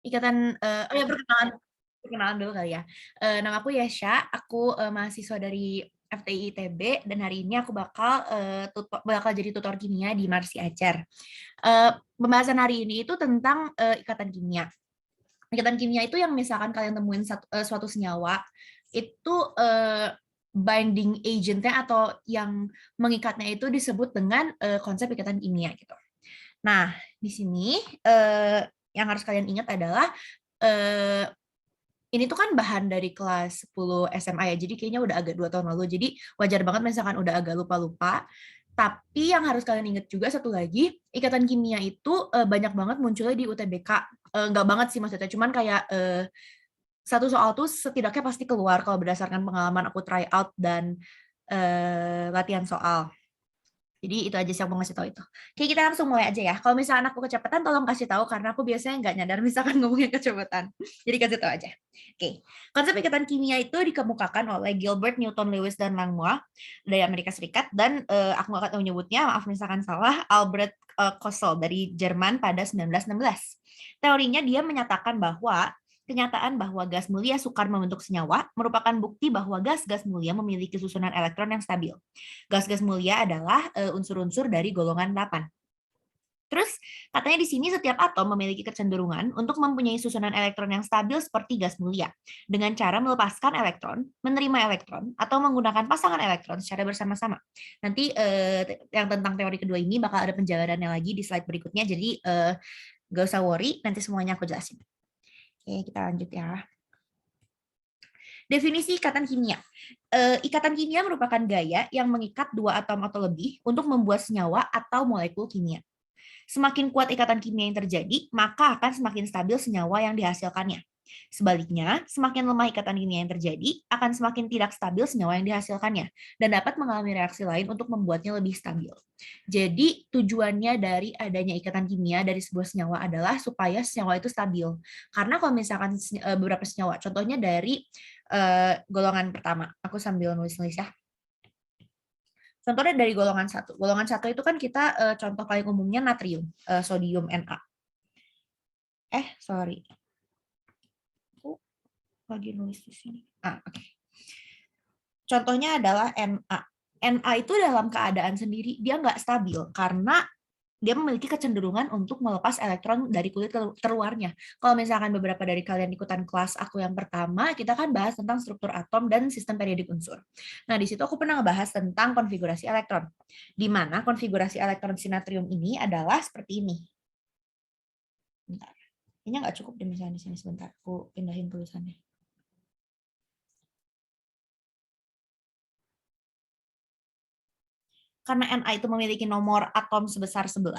Oh ya, perkenalan dulu kali ya. Nama aku Yasha, aku mahasiswa dari FTI ITB dan hari ini aku bakal jadi tutor kimia di Marsi Acer. Pembahasan hari ini itu tentang ikatan kimia. Ikatan kimia itu yang misalkan kalian temuin suatu senyawa itu binding agentnya atau yang mengikatnya itu disebut dengan konsep ikatan kimia gitu. Nah, di sini yang harus kalian ingat adalah eh, ini tuh kan bahan dari kelas 10 SMA ya, jadi kayaknya udah agak 2 tahun lalu, jadi wajar banget misalkan udah agak lupa-lupa. Tapi yang harus kalian ingat juga satu lagi, ikatan kimia itu banyak banget munculnya di UTBK. Nggak banget sih maksudnya, cuman kayak satu soal tuh setidaknya pasti keluar kalau berdasarkan pengalaman aku try out dan latihan soal. Jadi itu aja sih yang mau ngasih tahu itu. Oke, kita langsung mulai aja ya. Kalau misalnya aku kecepatan, tolong kasih tahu karena aku biasanya nggak nyadar misalkan ngomongnya kecepatan. Jadi kasih tahu aja. Oke, konsep ikatan kimia itu dikemukakan oleh Gilbert, Newton, Lewis, dan Langmuir dari Amerika Serikat. Dan aku nggak akan menyebutnya, maaf misalkan salah, Albert Kossel dari Jerman pada 1916. Teorinya dia menyatakan bahwa kenyataan bahwa gas mulia sukar membentuk senyawa merupakan bukti bahwa gas-gas mulia memiliki susunan elektron yang stabil. Gas-gas mulia adalah unsur-unsur dari golongan 8. Terus katanya di sini setiap atom memiliki kecenderungan untuk mempunyai susunan elektron yang stabil seperti gas mulia dengan cara melepaskan elektron, menerima elektron, atau menggunakan pasangan elektron secara bersama-sama. Nanti yang tentang teori kedua ini bakal ada penjelasannya lagi di slide berikutnya, jadi gak usah worry, nanti semuanya aku jelasin. Oke, kita lanjut ya. Definisi ikatan kimia. Ikatan kimia merupakan gaya yang mengikat dua atom atau lebih untuk membuat senyawa atau molekul kimia. Semakin kuat ikatan kimia yang terjadi, maka akan semakin stabil senyawa yang dihasilkannya. Sebaliknya, semakin lemah ikatan kimia yang terjadi, akan semakin tidak stabil senyawa yang dihasilkannya, dan dapat mengalami reaksi lain untuk membuatnya lebih stabil. Jadi, tujuannya dari adanya ikatan kimia dari sebuah senyawa adalah supaya senyawa itu stabil. Karena kalau misalkan beberapa senyawa, contohnya dari golongan pertama, aku sambil nulis-nulis ya. Contohnya dari golongan 1. Golongan 1 itu kan kita contoh paling umumnya natrium, sodium Na. Sorry. Aku lagi nulis di sini. Oke. Contohnya adalah Na. Na itu dalam keadaan sendiri dia nggak stabil karena dia memiliki kecenderungan untuk melepas elektron dari kulit terluarnya. Kalau misalkan beberapa dari kalian ikutan kelas aku yang pertama, kita kan bahas tentang struktur atom dan sistem periodik unsur. Nah, di situ aku pernah ngebahas tentang konfigurasi elektron, di mana konfigurasi elektron si natrium ini adalah seperti ini. Bentar. Ini nggak cukup deh misalnya di sini sebentar. Aku pindahin tulisannya. Karena Na itu memiliki nomor atom sebesar 11,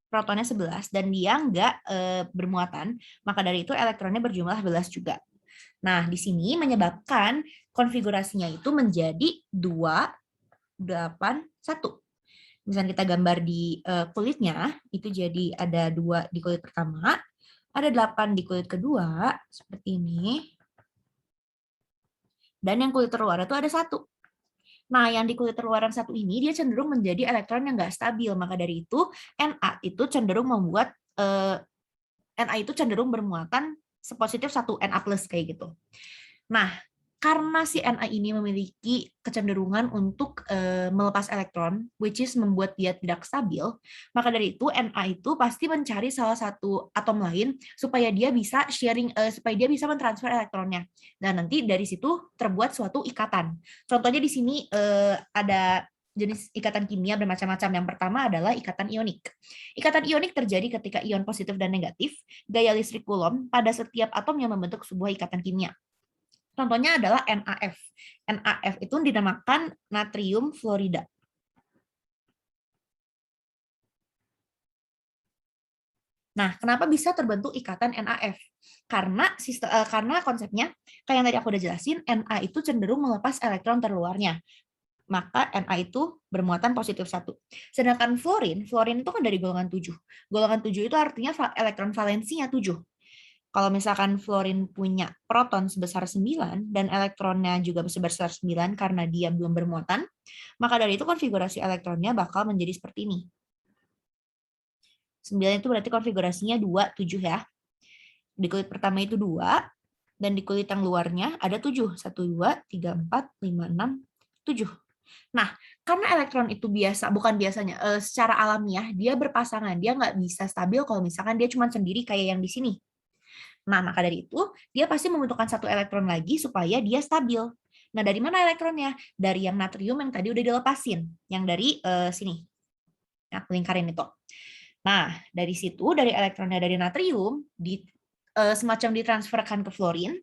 protonnya 11, dan dia nggak bermuatan, maka dari itu elektronnya berjumlah 11 juga. Nah, di sini menyebabkan konfigurasinya itu menjadi 2, 8, 1. Misalnya kita gambar di kulitnya, itu jadi ada 2 di kulit pertama, ada 8 di kulit kedua, seperti ini. Dan yang kulit terluar itu ada 1. Nah, yang di kulit terluaran 1 ini, dia cenderung menjadi elektron yang nggak stabil. Maka dari itu, Na itu cenderung membuat Na itu cenderung bermuatan sepositif 1 Na plus kayak gitu. Nah, karena si Na ini memiliki kecenderungan untuk melepas elektron, which is membuat dia tidak stabil, maka dari itu Na itu pasti mencari salah satu atom lain supaya dia bisa sharing, supaya dia bisa mentransfer elektronnya. Dan nanti dari situ terbuat suatu ikatan. Contohnya di sini ada jenis ikatan kimia bermacam-macam. Yang pertama adalah ikatan ionik. Ikatan ionik terjadi ketika ion positif dan negatif, gaya listrik Coulomb pada setiap atom yang membentuk sebuah ikatan kimia. Contohnya adalah NaF. NaF itu dinamakan natrium fluorida. Nah, kenapa bisa terbentuk ikatan NaF? Karena konsepnya, kayak yang tadi aku udah jelasin, Na itu cenderung melepas elektron terluarnya. Maka Na itu bermuatan positif 1. Sedangkan fluorin itu kan dari golongan 7. Golongan 7 itu artinya elektron valensinya 7. Kalau misalkan fluorin punya proton sebesar 9 dan elektronnya juga sebesar 9 karena dia belum bermuatan, maka dari itu konfigurasi elektronnya bakal menjadi seperti ini. 9 itu berarti konfigurasinya 2, 7 ya. Di kulit pertama itu 2, dan di kulit yang luarnya ada 7. 1, 2, 3, 4, 5, 6, 7. Nah, karena elektron itu bukan biasanya, secara alamiah dia berpasangan, dia nggak bisa stabil kalau misalkan dia cuma sendiri kayak yang di sini. Nah, maka dari itu, dia pasti membutuhkan satu elektron lagi supaya dia stabil. Nah, dari mana elektronnya? Dari yang natrium yang tadi udah dilepasin, yang dari sini. Nah, aku lingkarin itu. Nah, dari situ, dari elektronnya dari natrium, semacam ditransferkan ke fluorin,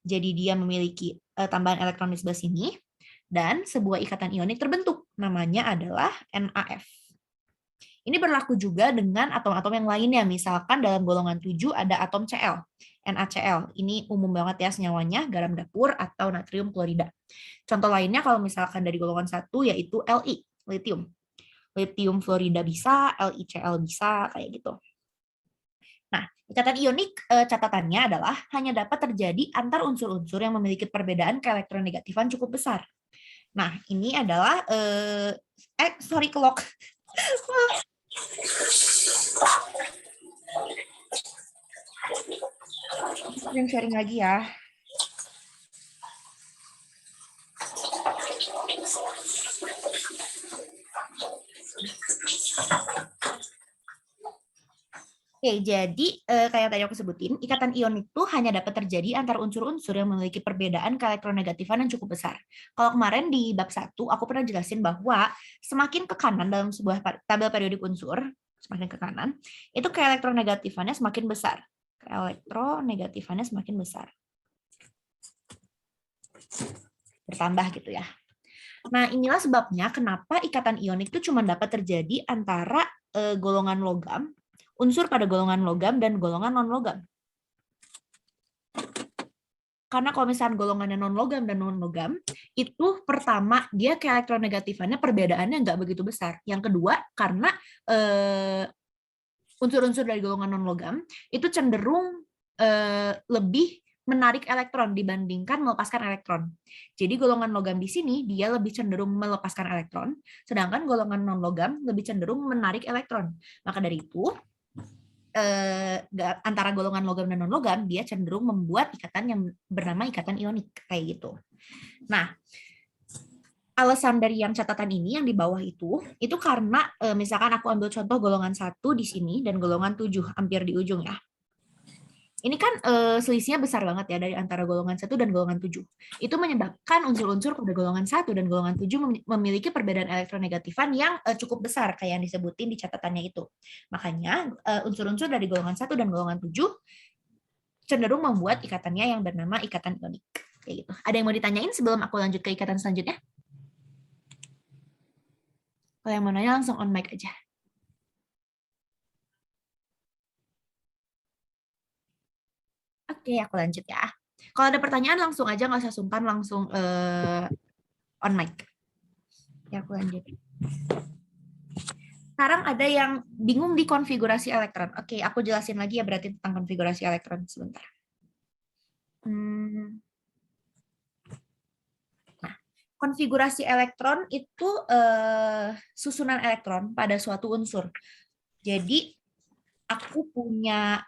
jadi dia memiliki tambahan elektron di sebelah sini, dan sebuah ikatan ionik terbentuk, namanya adalah NaF. Ini berlaku juga dengan atom-atom yang lainnya, misalkan dalam golongan 7 ada atom Cl, NaCl. Ini umum banget ya senyawanya, garam dapur atau natrium klorida. Contoh lainnya kalau misalkan dari golongan 1 yaitu Li, lithium. Lithium fluorida bisa, LiCl bisa, kayak gitu. Nah, ikatan ionik catatannya adalah hanya dapat terjadi antar unsur-unsur yang memiliki perbedaan keelektronegatifan cukup besar. Nah, ini adalah clock. Sharing lagi ya. Oke, jadi kayak tadi aku sebutin, ikatan ion itu hanya dapat terjadi antar unsur-unsur yang memiliki perbedaan keelektronegatifan yang cukup besar. Kalau kemarin di bab 1, aku pernah jelasin bahwa semakin ke kanan dalam sebuah tabel periodik unsur, semakin ke kanan, itu keelektronegatifannya semakin besar. Keelektronegatifannya semakin besar. Bertambah gitu ya. Nah, inilah sebabnya kenapa ikatan ionik itu cuma dapat terjadi antara golongan logam, unsur pada golongan logam dan golongan non-logam. Karena kalau misalnya golongannya non-logam dan non-logam, itu pertama, dia keelektronegatifannya perbedaannya nggak begitu besar. Yang kedua, karena unsur-unsur dari golongan non-logam itu cenderung lebih menarik elektron dibandingkan melepaskan elektron. Jadi golongan logam di sini dia lebih cenderung melepaskan elektron, sedangkan golongan non-logam lebih cenderung menarik elektron. Maka dari itu, antara golongan logam dan non-logam, dia cenderung membuat ikatan yang bernama ikatan ionik, kayak gitu. Nah, alasan dari yang catatan ini yang di bawah itu karena misalkan aku ambil contoh golongan 1 di sini dan golongan 7 hampir di ujung ya. Ini kan selisihnya besar banget ya dari antara golongan 1 dan golongan 7. Itu menyebabkan unsur-unsur pada golongan 1 dan golongan 7 memiliki perbedaan elektronegatifan yang cukup besar kayak yang disebutin di catatannya itu. Makanya unsur-unsur dari golongan 1 dan golongan 7 cenderung membuat ikatannya yang bernama ikatan ionik. Kayak gitu. Ada yang mau ditanyain sebelum aku lanjut ke ikatan selanjutnya? Kalau yang mau nanya langsung on mic aja. Oke, aku lanjut ya. Kalau ada pertanyaan langsung aja, nggak usah sungkan, langsung on mic. Ya, aku lanjut. Sekarang ada yang bingung di konfigurasi elektron. Oke, aku jelasin lagi ya berarti tentang konfigurasi elektron sebentar. Nah, konfigurasi elektron itu susunan elektron pada suatu unsur. Jadi aku punya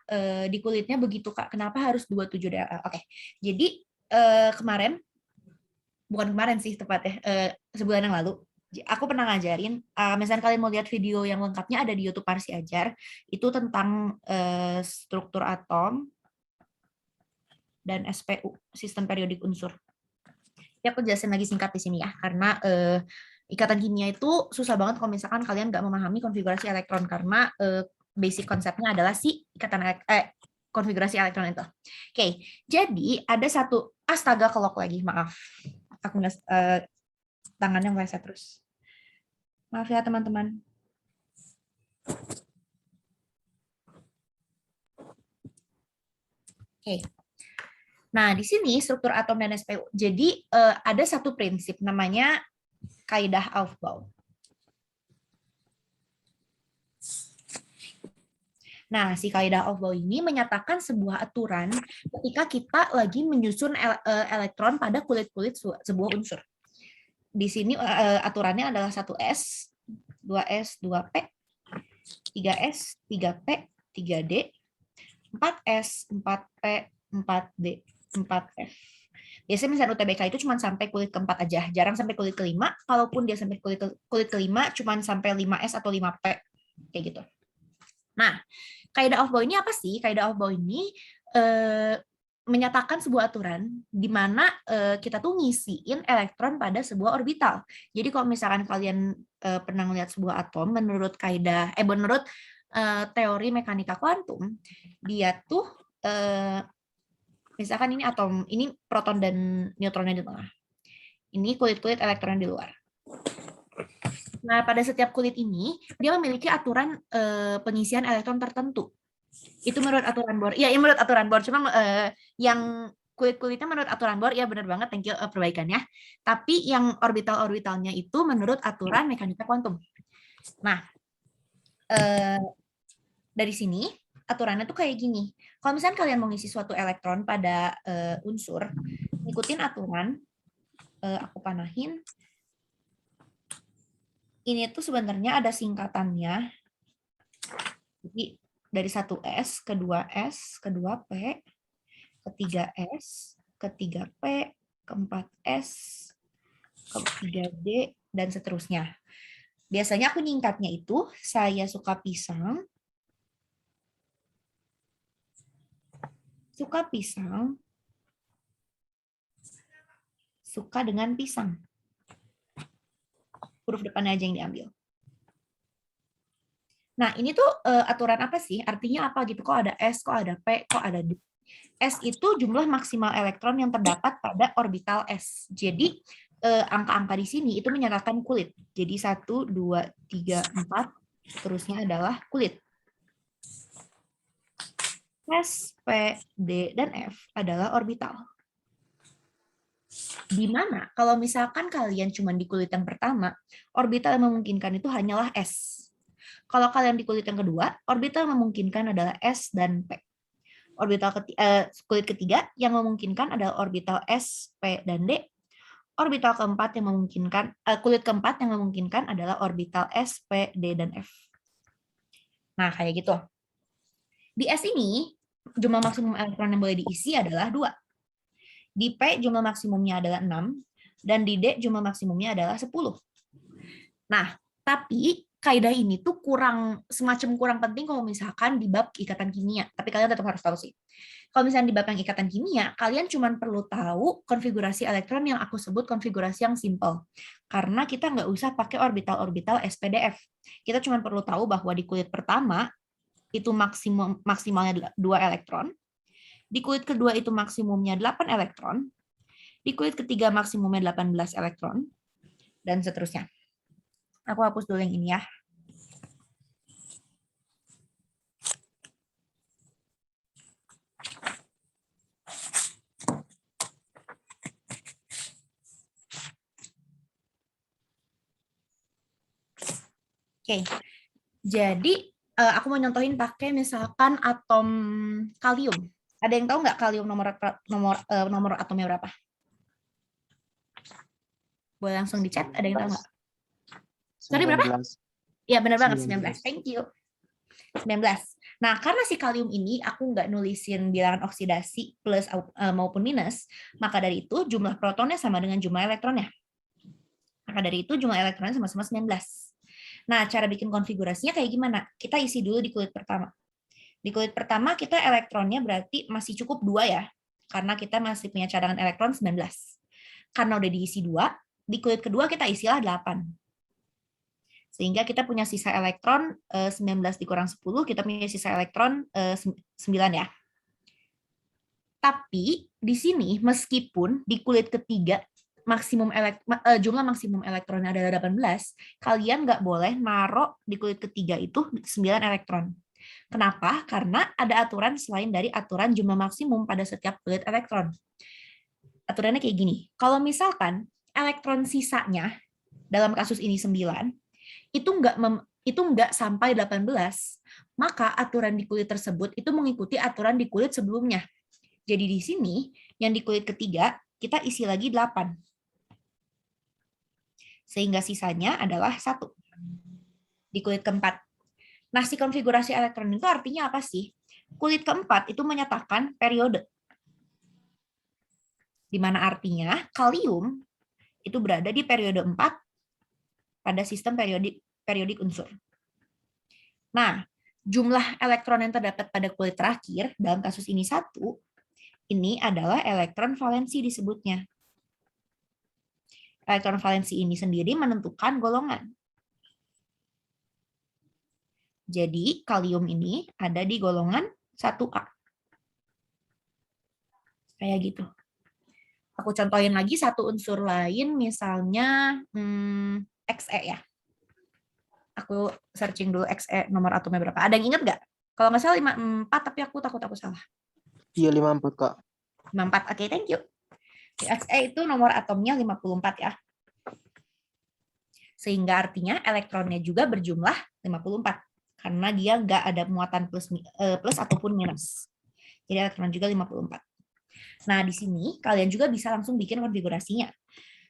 di kulitnya begitu Kak. Kenapa harus 27 DLL? Oke. Jadi bukan kemarin sih tepatnya, sebulan yang lalu. Aku pernah ngajarin, misalnya kalian mau lihat video yang lengkapnya ada di YouTube Marsi Ajar, itu tentang struktur atom dan SPU, sistem periodik unsur. Ya aku jelasin lagi singkat di sini ya, karena ikatan kimia itu susah banget kalau misalkan kalian nggak memahami konfigurasi elektron, karena basic konsepnya adalah si konfigurasi elektron itu. Oke, jadi ada satu, astaga kelok lagi, maaf. Aku tangannya meleset terus. Maaf ya teman-teman. Oke. Nah, di sini struktur atom dan SPU. Jadi ada satu prinsip namanya kaidah Aufbau. Nah, si kaidah Aufbau ini menyatakan sebuah aturan ketika kita lagi menyusun elektron pada kulit-kulit sebuah unsur. Di sini aturannya adalah 1S, 2S, 2P, 3S, 3P, 3D, 4S, 4P, 4D, 4F. Biasanya misalnya UTBK itu cuma sampai kulit keempat aja, jarang sampai kulit kelima. Kalaupun dia sampai kulit kelima, cuma sampai 5S atau 5P, kayak gitu. Nah, kaidah of Boole ini apa sih? Kaidah of Boole ini menyatakan sebuah aturan di mana kita tuh ngisiin elektron pada sebuah orbital. Jadi kalau misalkan kalian pernah melihat sebuah atom, menurut menurut teori mekanika kuantum, dia tuh misalkan ini atom, ini proton dan neutronnya di tengah. Ini kulit-kulit elektron di luar. Nah, pada setiap kulit ini, dia memiliki aturan pengisian elektron tertentu. Itu menurut aturan Bohr. Iya, menurut aturan Bohr. Cuma yang kulit-kulitnya menurut aturan Bohr, ya benar banget, thank you perbaikannya. Tapi yang orbital-orbitalnya itu menurut aturan mekanika kuantum. Nah, dari sini, aturannya tuh kayak gini. Kalau misalnya kalian mau ngisi suatu elektron pada unsur, ikutin aturan, aku panahin. Ini tuh sebenarnya ada singkatannya. Jadi dari 1S, ke 2S, ke 2P, ke 3S, ke 3P, ke 4S, ke 3D, dan seterusnya. Biasanya aku nyingkatnya itu, saya suka pisang, suka dengan pisang. Huruf depannya aja yang diambil. Nah, ini tuh aturan apa sih? Artinya apa gitu? Kok ada S, kok ada P, kok ada D? S itu jumlah maksimal elektron yang terdapat pada orbital S. Jadi, angka-angka di sini itu menyatakan kulit. Jadi 1, 2, 3, 4, terusnya adalah kulit. S, P, D, dan F adalah orbital. Di mana kalau misalkan kalian cuma di kulit yang pertama, orbital yang memungkinkan itu hanyalah S. Kalau kalian di kulit yang kedua, orbital yang memungkinkan adalah S dan P. Kulit ketiga yang memungkinkan adalah orbital S, P, dan D. Orbital keempat yang memungkinkan, kulit keempat yang memungkinkan adalah orbital S, P, D, dan F. Nah, kayak gitu. Di S ini, jumlah maksimum elektron yang boleh diisi adalah 2. Di P, jumlah maksimumnya adalah 6. Dan di D, jumlah maksimumnya adalah 10. Nah, tapi kaidah ini tuh semacam kurang penting kalau misalkan di bab ikatan kimia. Tapi kalian tetap harus tahu sih. Kalau misalnya di bab yang ikatan kimia, kalian cuma perlu tahu konfigurasi elektron yang aku sebut konfigurasi yang simple. Karena kita nggak usah pakai orbital-orbital SPDF. Kita cuma perlu tahu bahwa di kulit pertama itu maksimalnya 2 elektron. Di kulit kedua itu maksimumnya 8 elektron. Di kulit ketiga maksimumnya 18 elektron. Dan seterusnya. Aku hapus dulu yang ini ya. Oke, jadi aku mau nyontohin pakai misalkan atom kalium. Ada yang tahu nggak kalium nomor atomnya berapa? Boleh langsung di chat. Ada yang tahu nggak? Sorry, berapa? Ya, benar banget, 19. Thank you. 19. Nah, karena si kalium ini aku nggak nulisin bilangan oksidasi plus maupun minus, maka dari itu jumlah protonnya sama dengan jumlah elektronnya. Maka dari itu jumlah elektronnya sama-sama 19. Nah, cara bikin konfigurasinya kayak gimana? Kita isi dulu di kulit pertama. Di kulit pertama kita elektronnya berarti masih cukup 2 ya, karena kita masih punya cadangan elektron 19. Karena udah diisi 2, di kulit kedua kita isilah 8. Sehingga kita punya sisa elektron 19 dikurang 10, kita punya sisa elektron 9 ya. Tapi di sini meskipun di kulit ketiga jumlah maksimum elektronnya adalah 18, kalian nggak boleh naruh di kulit ketiga itu 9 elektron. Kenapa? Karena ada aturan selain dari aturan jumlah maksimum pada setiap kulit elektron. Aturannya kayak gini, kalau misalkan elektron sisanya dalam kasus ini 9, itu nggak sampai 18, maka aturan di kulit tersebut itu mengikuti aturan di kulit sebelumnya. Jadi di sini, yang di kulit ketiga, kita isi lagi 8. Sehingga sisanya adalah 1. Di kulit keempat. Nah, si konfigurasi elektron itu artinya apa sih? Kulit keempat itu menyatakan periode. Di mana artinya kalium itu berada di periode 4 pada sistem periodik unsur. Nah, jumlah elektron yang terdapat pada kulit terakhir, dalam kasus ini 1, ini adalah elektron valensi disebutnya. Elektron valensi ini sendiri menentukan golongan. Jadi, kalium ini ada di golongan 1A. Kayak gitu. Aku contohin lagi satu unsur lain, misalnya Xe ya. Aku searching dulu Xe nomor atomnya berapa. Ada yang ingat nggak? Kalau nggak salah 54, tapi aku takut aku salah. Iya 54, Kak. 54, oke, thank you. Xe itu nomor atomnya 54 ya. Sehingga artinya elektronnya juga berjumlah 54. Karena dia nggak ada muatan plus ataupun minus. Jadi elektron juga 54. Nah, di sini kalian juga bisa langsung bikin konfigurasinya.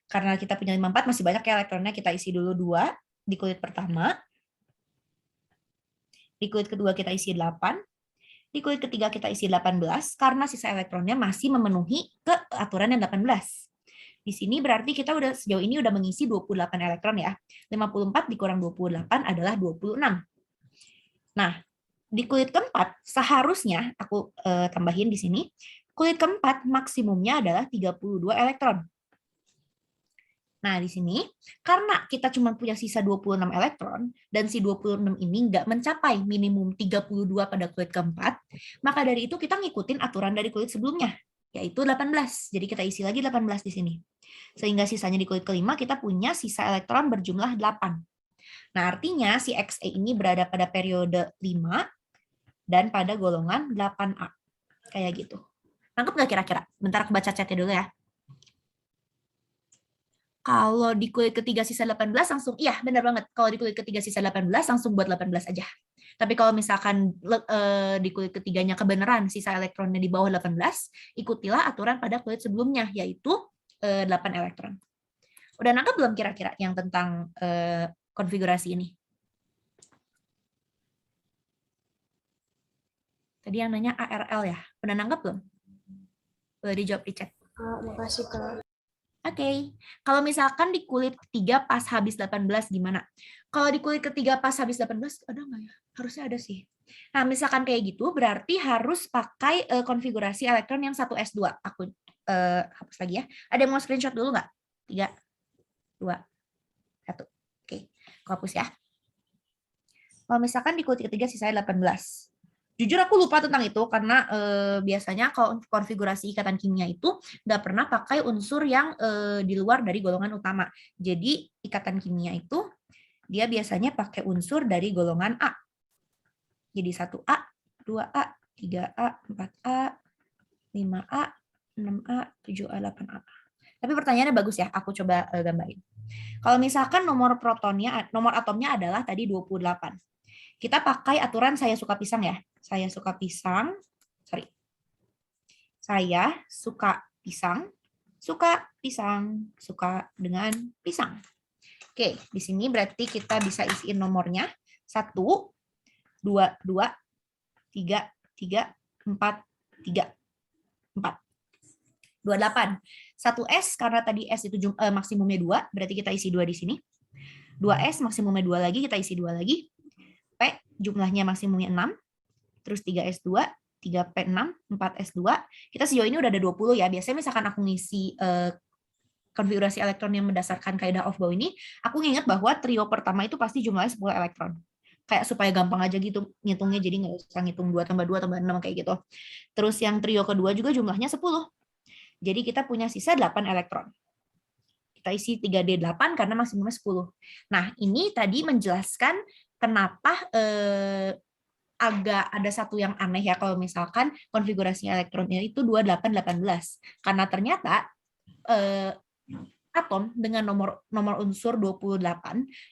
Karena kita punya 54, masih banyak ya elektronnya, kita isi dulu 2 di kulit pertama. Di kulit kedua kita isi 8. Di kulit ketiga kita isi 18, karena sisa elektronnya masih memenuhi ke aturan yang 18. Di sini berarti kita udah sejauh ini udah mengisi 28 elektron ya. 54 dikurang 28 adalah 26. Nah, di kulit keempat seharusnya aku tambahin di sini, kulit keempat maksimumnya adalah 32 elektron. Nah, di sini karena kita cuma punya sisa 26 elektron dan si 26 ini nggak mencapai minimum 32 pada kulit keempat, maka dari itu kita ngikutin aturan dari kulit sebelumnya, yaitu 18. Jadi kita isi lagi 18 di sini. Sehingga sisanya di kulit kelima kita punya sisa elektron berjumlah 8. Nah, artinya si Xe ini berada pada periode 5 dan pada golongan 8A. Kayak gitu. Nangkep nggak kira-kira? Bentar aku baca chatnya dulu ya. Kalau di kulit ketiga sisa 18 langsung, iya benar banget. Kalau di kulit ketiga sisa 18 langsung buat 18 aja. Tapi kalau misalkan di kulit ketiganya kebenaran sisa elektronnya di bawah 18, ikutilah aturan pada kulit sebelumnya, yaitu 8 elektron. Udah nangkep belum kira-kira yang tentang konfigurasi ini? Tadi yang nanya ARL ya. Udah nangkep belum? Boleh dijawab di chat. Makasih, Kak. Oke, kalau misalkan di kulit ketiga pas habis 18 gimana? Kalau di kulit ketiga pas habis 18 ada nggak ya? Harusnya ada sih. Nah, misalkan kayak gitu berarti harus pakai konfigurasi elektron yang 1s2. Aku hapus lagi ya. Ada yang mau screenshot dulu nggak? 3, 2, 1. Oke, aku hapus ya. Kalau misalkan di kulit ketiga sisanya 18. Jujur aku lupa tentang itu karena biasanya kalau konfigurasi ikatan kimia itu nggak pernah pakai unsur yang di luar dari golongan utama. Jadi ikatan kimia itu dia biasanya pakai unsur dari golongan A. Jadi 1A, 2A, 3A, 4A, 5A, 6A, 7A, 8A. Tapi pertanyaannya bagus ya, aku coba gambarin. Kalau misalkan nomor atomnya adalah tadi 28. Kita pakai aturan saya suka pisang ya. Saya suka pisang. Saya suka pisang. Suka pisang. Suka dengan pisang. Oke, di sini berarti kita bisa isiin nomornya. 1, 2, 2, 3, 3, 4, 3, 4. 28. 1S karena tadi S itu maksimumnya 2, berarti kita isi 2 di sini. 2S maksimumnya 2 lagi, kita isi 2 lagi. P jumlahnya maksimumnya 6, terus 3S2, 3P6, 4S2. Kita sejauh ini udah ada 20 ya. Biasanya misalkan aku ngisi konfigurasi elektron yang berdasarkan kaidah Aufbau ini, aku nginget bahwa trio pertama itu pasti jumlahnya 10 elektron. Kayak supaya gampang aja gitu ngitungnya, jadi nggak usah ngitung 2 tambah 2 tambah 6 kayak gitu. Terus yang trio kedua juga jumlahnya 10. Jadi kita punya sisa 8 elektron. Kita isi 3D8 karena maksimumnya 10. Nah, ini tadi menjelaskan kenapa agak ada satu yang aneh ya kalau misalkan konfigurasi elektronnya itu 2818. Karena ternyata atom dengan nomor unsur 28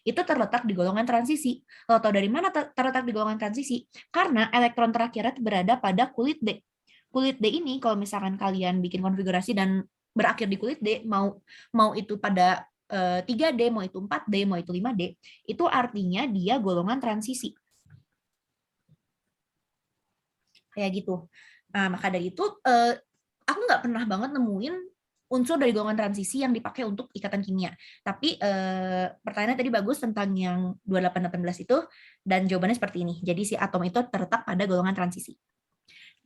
itu terletak di golongan transisi. Kalau tahu dari mana terletak di golongan transisi? Karena elektron terakhirnya berada pada kulit D. Kulit D ini kalau misalkan kalian bikin konfigurasi dan berakhir di kulit D, mau itu pada 3D, mau itu 4D, mau itu 5D, itu artinya dia golongan transisi. kayak gitu. Nah, maka dari itu aku nggak pernah banget nemuin unsur dari golongan transisi yang dipakai untuk ikatan kimia. Tapi pertanyaan tadi bagus tentang yang 2818 itu, dan jawabannya seperti ini. Jadi si atom itu terletak pada golongan transisi.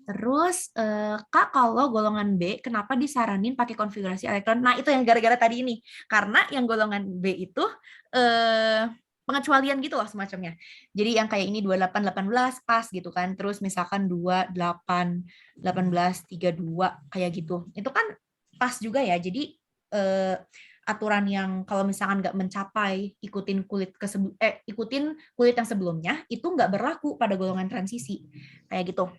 Terus, Kak, kalau golongan B, kenapa disaranin pakai konfigurasi elektron? Nah, itu yang gara-gara tadi ini. Karena yang golongan B itu pengecualian gitu loh semacamnya. Jadi yang kayak ini 2818 pas gitu kan. Terus misalkan 28 18 32 kayak gitu. Itu kan pas juga ya. Jadi aturan yang kalau misalkan nggak mencapai ikutin kulit yang sebelumnya itu nggak berlaku pada golongan transisi. Kayak gitu.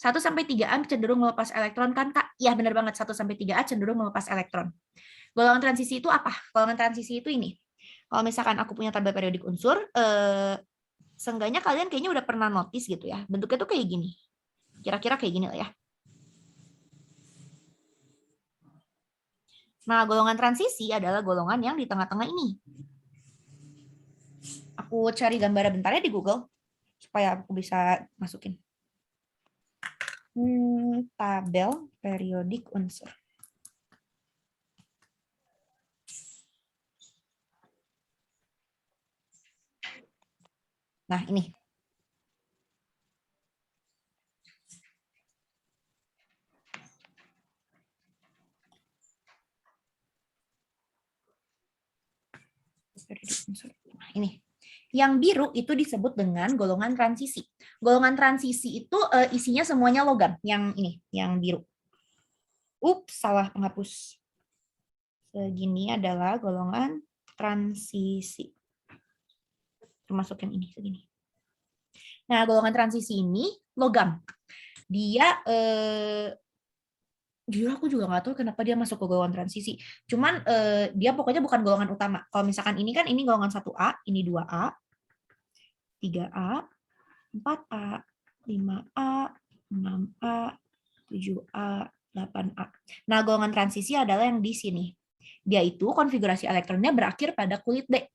1-3A cenderung melepas elektron kan, Kak? Iya, benar banget. 1-3A cenderung melepas elektron. Golongan transisi itu apa? Golongan transisi itu ini. Kalau misalkan aku punya tabel periodik unsur, seenggaknya kalian kayaknya udah pernah notice gitu ya. Bentuknya tuh kayak gini. Kira-kira kayak gini lah ya. Nah, golongan transisi adalah golongan yang di tengah-tengah ini. Aku cari gambarnya bentar ya di Google, supaya aku bisa masukin. Tabel periodik unsur. Nah, ini. Nah, ini. Yang biru itu disebut dengan golongan transisi. Golongan transisi itu isinya semuanya logam. Yang ini, yang biru. Ups, salah penghapus. Segini adalah golongan transisi. Termasuk yang ini, segini. Nah, golongan transisi ini logam. Dia jujur aku juga nggak tahu kenapa dia masuk ke golongan transisi. Cuman dia pokoknya bukan golongan utama. Kalau misalkan ini kan ini golongan 1A, ini 2A, 3A, 4A, 5A, 6A, 7A, 8A. Nah, golongan transisi adalah yang di sini. Dia itu konfigurasi elektronnya berakhir pada kulit D.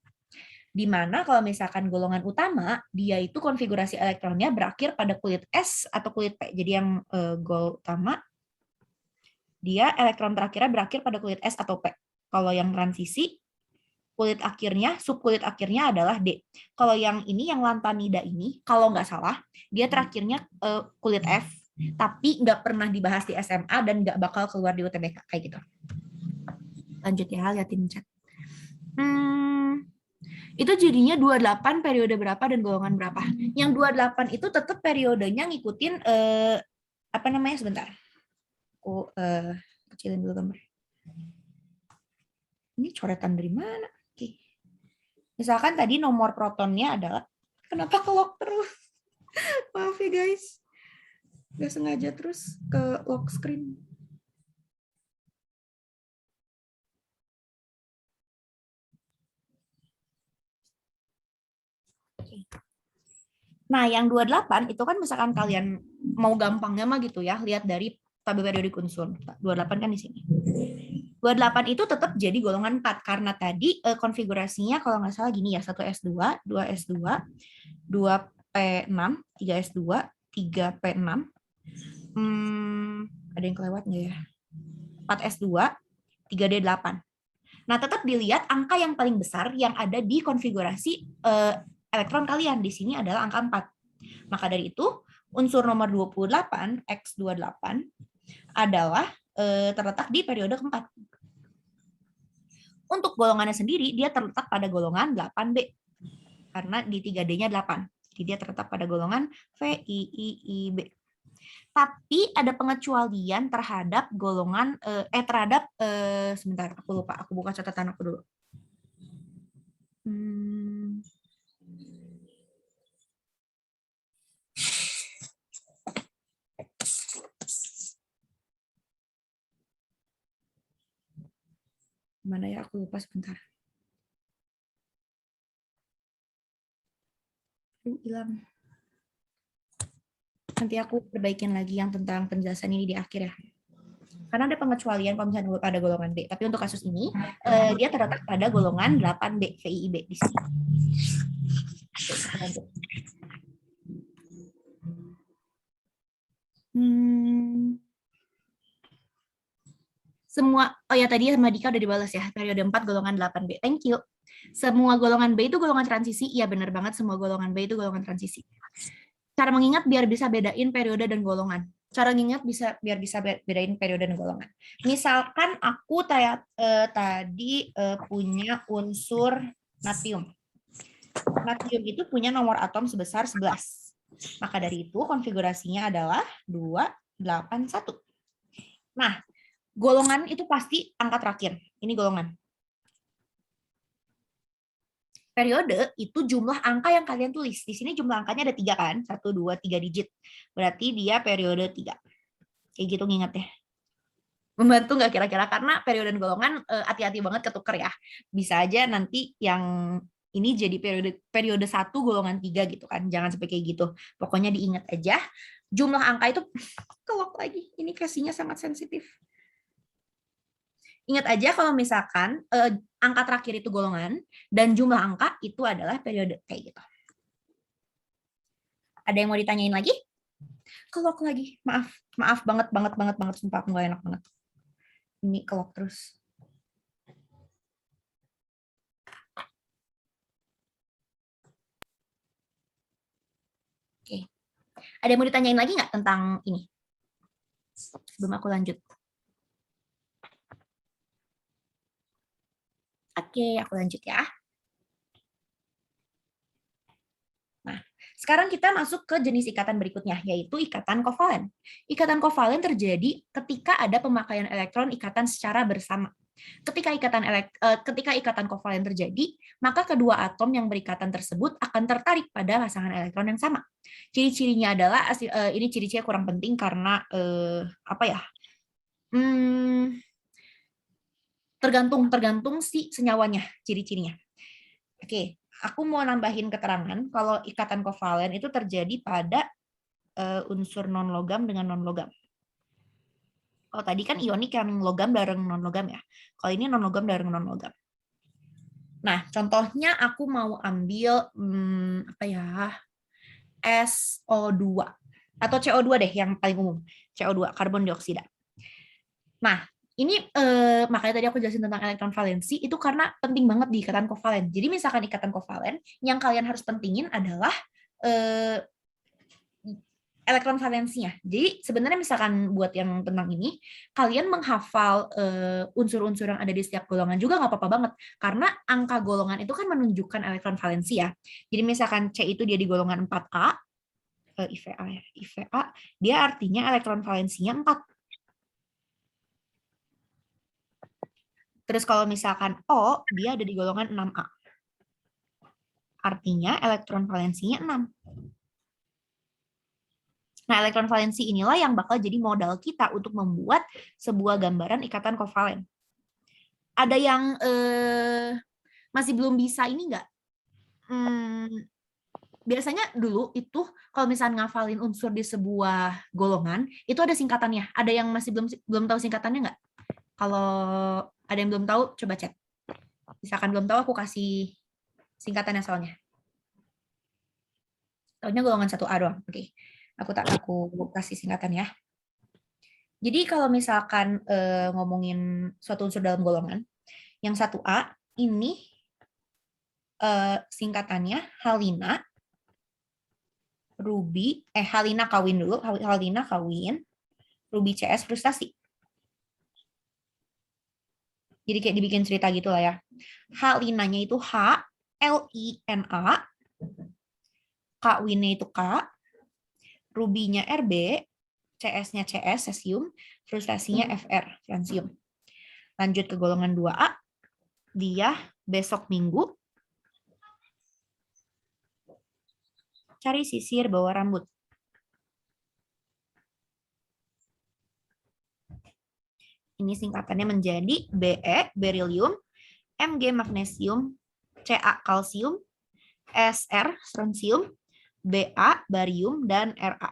Di mana kalau misalkan golongan utama, dia itu konfigurasi elektronnya berakhir pada kulit S atau kulit P. Jadi yang gol utama, dia elektron terakhirnya berakhir pada kulit S atau P. Kalau yang transisi, kulit akhirnya, subkulit akhirnya adalah D. Kalau yang ini, yang lantanida ini, kalau nggak salah, dia terakhirnya kulit F, tapi nggak pernah dibahas di SMA dan nggak bakal keluar di UTBK, kayak gitu. Lanjut ya, liatin chat. Itu jadinya 28 periode berapa dan golongan berapa. Yang 28 itu tetap periodenya ngikutin, apa namanya, sebentar. Aku kecilin dulu gambar. Ini coretan dari mana? Oke. Misalkan tadi nomor protonnya adalah, kenapa ke lock terus? Maaf ya guys. Gak sengaja terus ke lock screen. Nah, yang 28 itu kan misalkan kalian mau gampangnya mah gitu ya, lihat dari tabel periodik unsur. 28 kan di sini. 28 itu tetap jadi golongan 4 karena tadi konfigurasinya kalau nggak salah gini ya, 1S2, 2S2, 2P6, 3S2, 3P6. Ada yang kelewat nggak ya? 4S2, 3D8. Nah, tetap dilihat angka yang paling besar yang ada di konfigurasi elektron kalian. Di sini adalah angka 4. Maka dari itu, unsur nomor 28, X28, adalah terletak di periode keempat. Untuk golongannya sendiri, dia terletak pada golongan 8B. Karena di 3D-nya 8. Jadi dia terletak pada golongan VIIIB. Tapi ada pengecualian terhadap golongan, sebentar, aku lupa, aku buka catatan aku dulu. Mana ya, aku lupa sebentar. Hilang. Nanti aku perbaikin lagi yang tentang penjelasan ini di akhir ya. Karena ada pengecualian kalau misalnya pada golongan B. Tapi untuk kasus ini, dia terletak pada golongan 8B, VIIB di sini. Oke, lanjut. Semua, oh ya tadi sama Dika udah dibalas ya, periode 4 golongan 8B. Thank you. Semua golongan B itu golongan transisi. Iya benar banget, semua golongan B itu golongan transisi. Cara mengingat biar bisa bedain periode dan golongan. Cara mengingat biar bisa bedain periode dan golongan. Misalkan aku tadi punya unsur natrium. Natrium itu punya nomor atom sebesar 11. Maka dari itu konfigurasinya adalah 281. Nah, golongan itu pasti angka terakhir. Ini golongan. Periode itu jumlah angka yang kalian tulis. Di sini jumlah angkanya ada 3 kan? 1, 2, 3 digit. Berarti dia periode 3. Kayak gitu nginget ya. Membantu nggak kira-kira? Karena periode dan golongan hati-hati banget ketuker ya. Bisa aja nanti yang ini jadi periode 1 golongan 3 gitu kan. Jangan sampai kayak gitu. Pokoknya diingat aja. Jumlah angka itu kelok lagi. Ini kasihnya sangat sensitif. Ingat aja kalau misalkan angka terakhir itu golongan dan jumlah angka itu adalah periode kayak gitu. Ada yang mau ditanyain lagi? Kelok lagi, maaf banget, sumpah aku nggak enak banget. Ini kelok terus. Oke, ada yang mau ditanyain lagi nggak tentang ini? Sebelum aku lanjut. Oke, aku lanjut ya. Nah, sekarang kita masuk ke jenis ikatan berikutnya, yaitu ikatan kovalen. Ikatan kovalen terjadi ketika ada pemakaian elektron ikatan secara bersama. Ketika ikatan kovalen terjadi, maka kedua atom yang berikatan tersebut akan tertarik pada pasangan elektron yang sama. Ciri-cirinya adalah ini ciri-ciri kurang penting karena apa ya? Tergantung si senyawanya, ciri-cirinya. Oke, aku mau nambahin keterangan kalau ikatan kovalen itu terjadi pada unsur non-logam dengan non-logam. Kalau tadi kan ionik yang logam bareng non-logam ya. Kalau ini non-logam bareng non-logam. Nah, contohnya aku mau ambil apa ya? SO2 atau CO2 deh yang paling umum. CO2, karbon dioksida. Nah, ini makanya tadi aku jelasin tentang elektron valensi itu karena penting banget di ikatan kovalen. Jadi misalkan ikatan kovalen, yang kalian harus pentingin adalah elektron valensinya. Jadi sebenarnya misalkan buat yang tentang ini, kalian menghafal unsur-unsur yang ada di setiap golongan juga nggak apa-apa banget. Karena angka golongan itu kan menunjukkan elektron valensi ya. Jadi misalkan C itu dia di golongan 4A, IVA ya, IVA, dia artinya elektron valensinya 4. Terus kalau misalkan O, dia ada di golongan 6A. Artinya elektron valensinya 6. Nah, elektron valensi inilah yang bakal jadi modal kita untuk membuat sebuah gambaran ikatan kovalen. Ada yang masih belum bisa ini nggak? Biasanya dulu itu kalau misalnya ngafalin unsur di sebuah golongan, itu ada singkatannya. Ada yang masih belum tahu singkatannya nggak? Kalau ada yang belum tahu, coba chat. Misalkan belum tahu, aku kasih singkatannya soalnya. Taunya golongan 1A doang. Oke. Aku kasih singkatan ya. Jadi kalau misalkan ngomongin suatu unsur dalam golongan, yang 1A ini singkatannya halina, Ruby, halina kawin dulu, halina kawin, Ruby CS frustasi. Jadi kayak dibikin cerita gitu lah ya. Halinanya itu H, L-I-N-A, kawinnya itu K, Ruby-nya RB, CS-nya CS, cesium, frustasinya FR, francium. Lanjut ke golongan 2A, dia besok minggu cari sisir bawah rambut. Ini singkatannya menjadi Be, berilium, Mg, magnesium, Ca, kalsium, Sr, strontium, Ba, barium, dan Ra.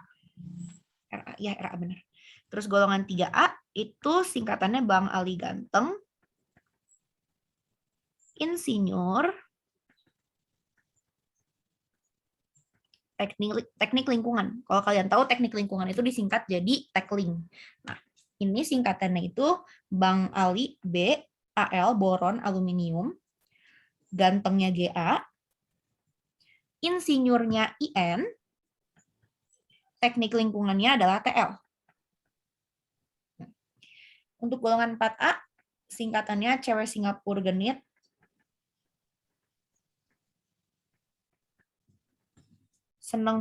Ya, Ra benar. Terus golongan 3A itu singkatannya Bang Ali Ganteng, insinyur, teknik lingkungan. Kalau kalian tahu teknik lingkungan itu disingkat jadi tekling. Nah, ini singkatannya itu Bang Ali B, Al boron aluminium, gantengnya Ga, insinyurnya IN, teknik lingkungannya adalah TL. Untuk golongan 4A, singkatannya cewek Singapura genit, seneng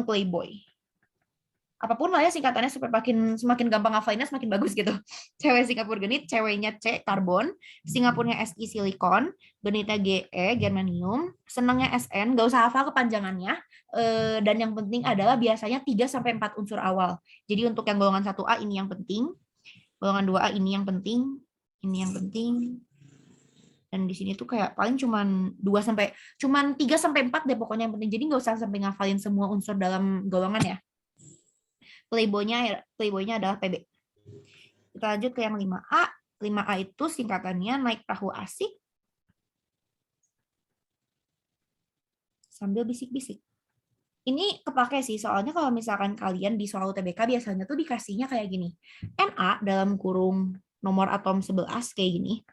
playboy. Apapun lah ya singkatannya supaya semakin gampang ngafalinnya semakin bagus gitu. Cewek Singapura genit, ceweknya C karbon, Singapurnya SI silikon, genitnya GE germanium, senengnya SN, gak usah hafal kepanjangannya. Dan yang penting adalah biasanya 3 sampai 4 unsur awal. Jadi untuk yang golongan 1A ini yang penting, golongan 2A ini yang penting, ini yang penting. Dan di sini tuh kayak paling cuman 3 sampai 4 deh pokoknya yang penting. Jadi nggak usah sampai ngafalin semua unsur dalam golongan ya. Playboynya adalah PB. Kita lanjut ke yang 5A. 5A itu singkatannya naik perahu asik sambil bisik-bisik. Ini kepake sih, soalnya kalau misalkan kalian di soal UTBK biasanya tuh dikasihnya kayak gini. Na dalam kurung nomor atom 11 kayak gini.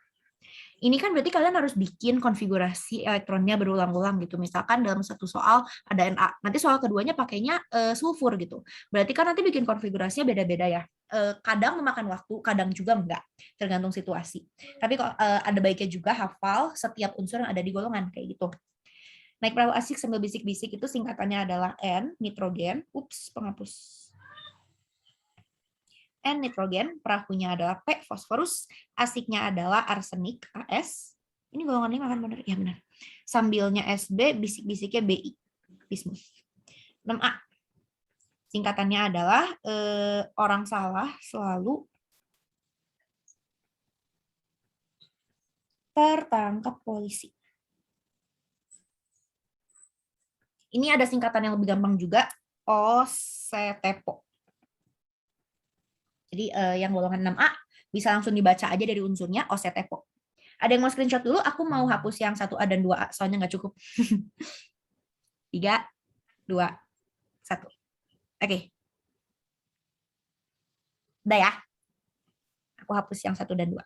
Ini kan berarti kalian harus bikin konfigurasi elektronnya berulang-ulang gitu. Misalkan dalam satu soal ada Na, nanti soal keduanya pakainya sulfur gitu. Berarti kan nanti bikin konfigurasinya beda-beda ya. Kadang memakan waktu, kadang juga enggak, tergantung situasi. Tapi kalau ada baiknya juga hafal setiap unsur yang ada di golongan kayak gitu. Naik perahu asik sambil bisik-bisik itu singkatannya adalah N, nitrogen. Ups, penghapus. N nitrogen, perahunya adalah P fosforus, asiknya adalah arsenik AS. Ini golongan 5 kan benar? Ya benar. Sambilnya SB, bisik-bisiknya BI. Bismus. 6A. Singkatannya adalah orang salah selalu tertangkap polisi. Ini ada singkatan yang lebih gampang juga, OSETEPO. Jadi yang golongan 6A bisa langsung dibaca aja dari unsurnya OSETEPO. Ada yang mau screenshot dulu? Aku mau hapus yang 1A dan 2A, soalnya nggak cukup. 3, 2, 1. Oke. Udah ya? Aku hapus yang 1 dan 2.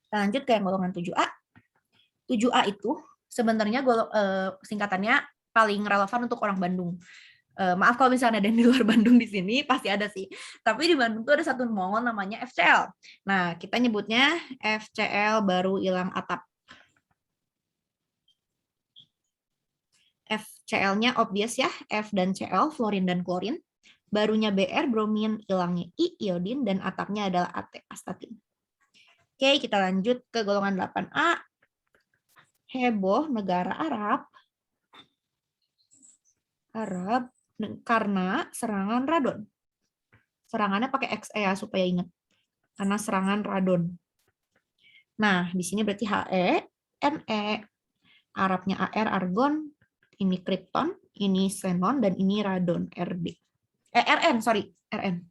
Kita lanjut ke yang golongan 7A. 7A itu sebenarnya singkatannya paling relevan untuk orang Bandung. Maaf kalau misalnya ada yang di luar Bandung di sini, pasti ada sih. Tapi di Bandung tuh ada satu mall namanya FCL. Nah, kita nyebutnya FCL baru hilang atap. FCL-nya obvious ya, F dan Cl, fluorin dan klorin. Barunya Br, bromin, hilangnya I, iodin, dan atapnya adalah At, astatin. Oke, kita lanjut ke golongan 8A. Heboh negara Arab karena serangan radon. Serangannya pakai XE ya supaya ingat. Karena serangan radon. Nah, di sini berarti He, Ne, Arabnya Ar, argon, ini kripton, ini xenon, dan ini radon, Rd. Rn, sorry, Rn.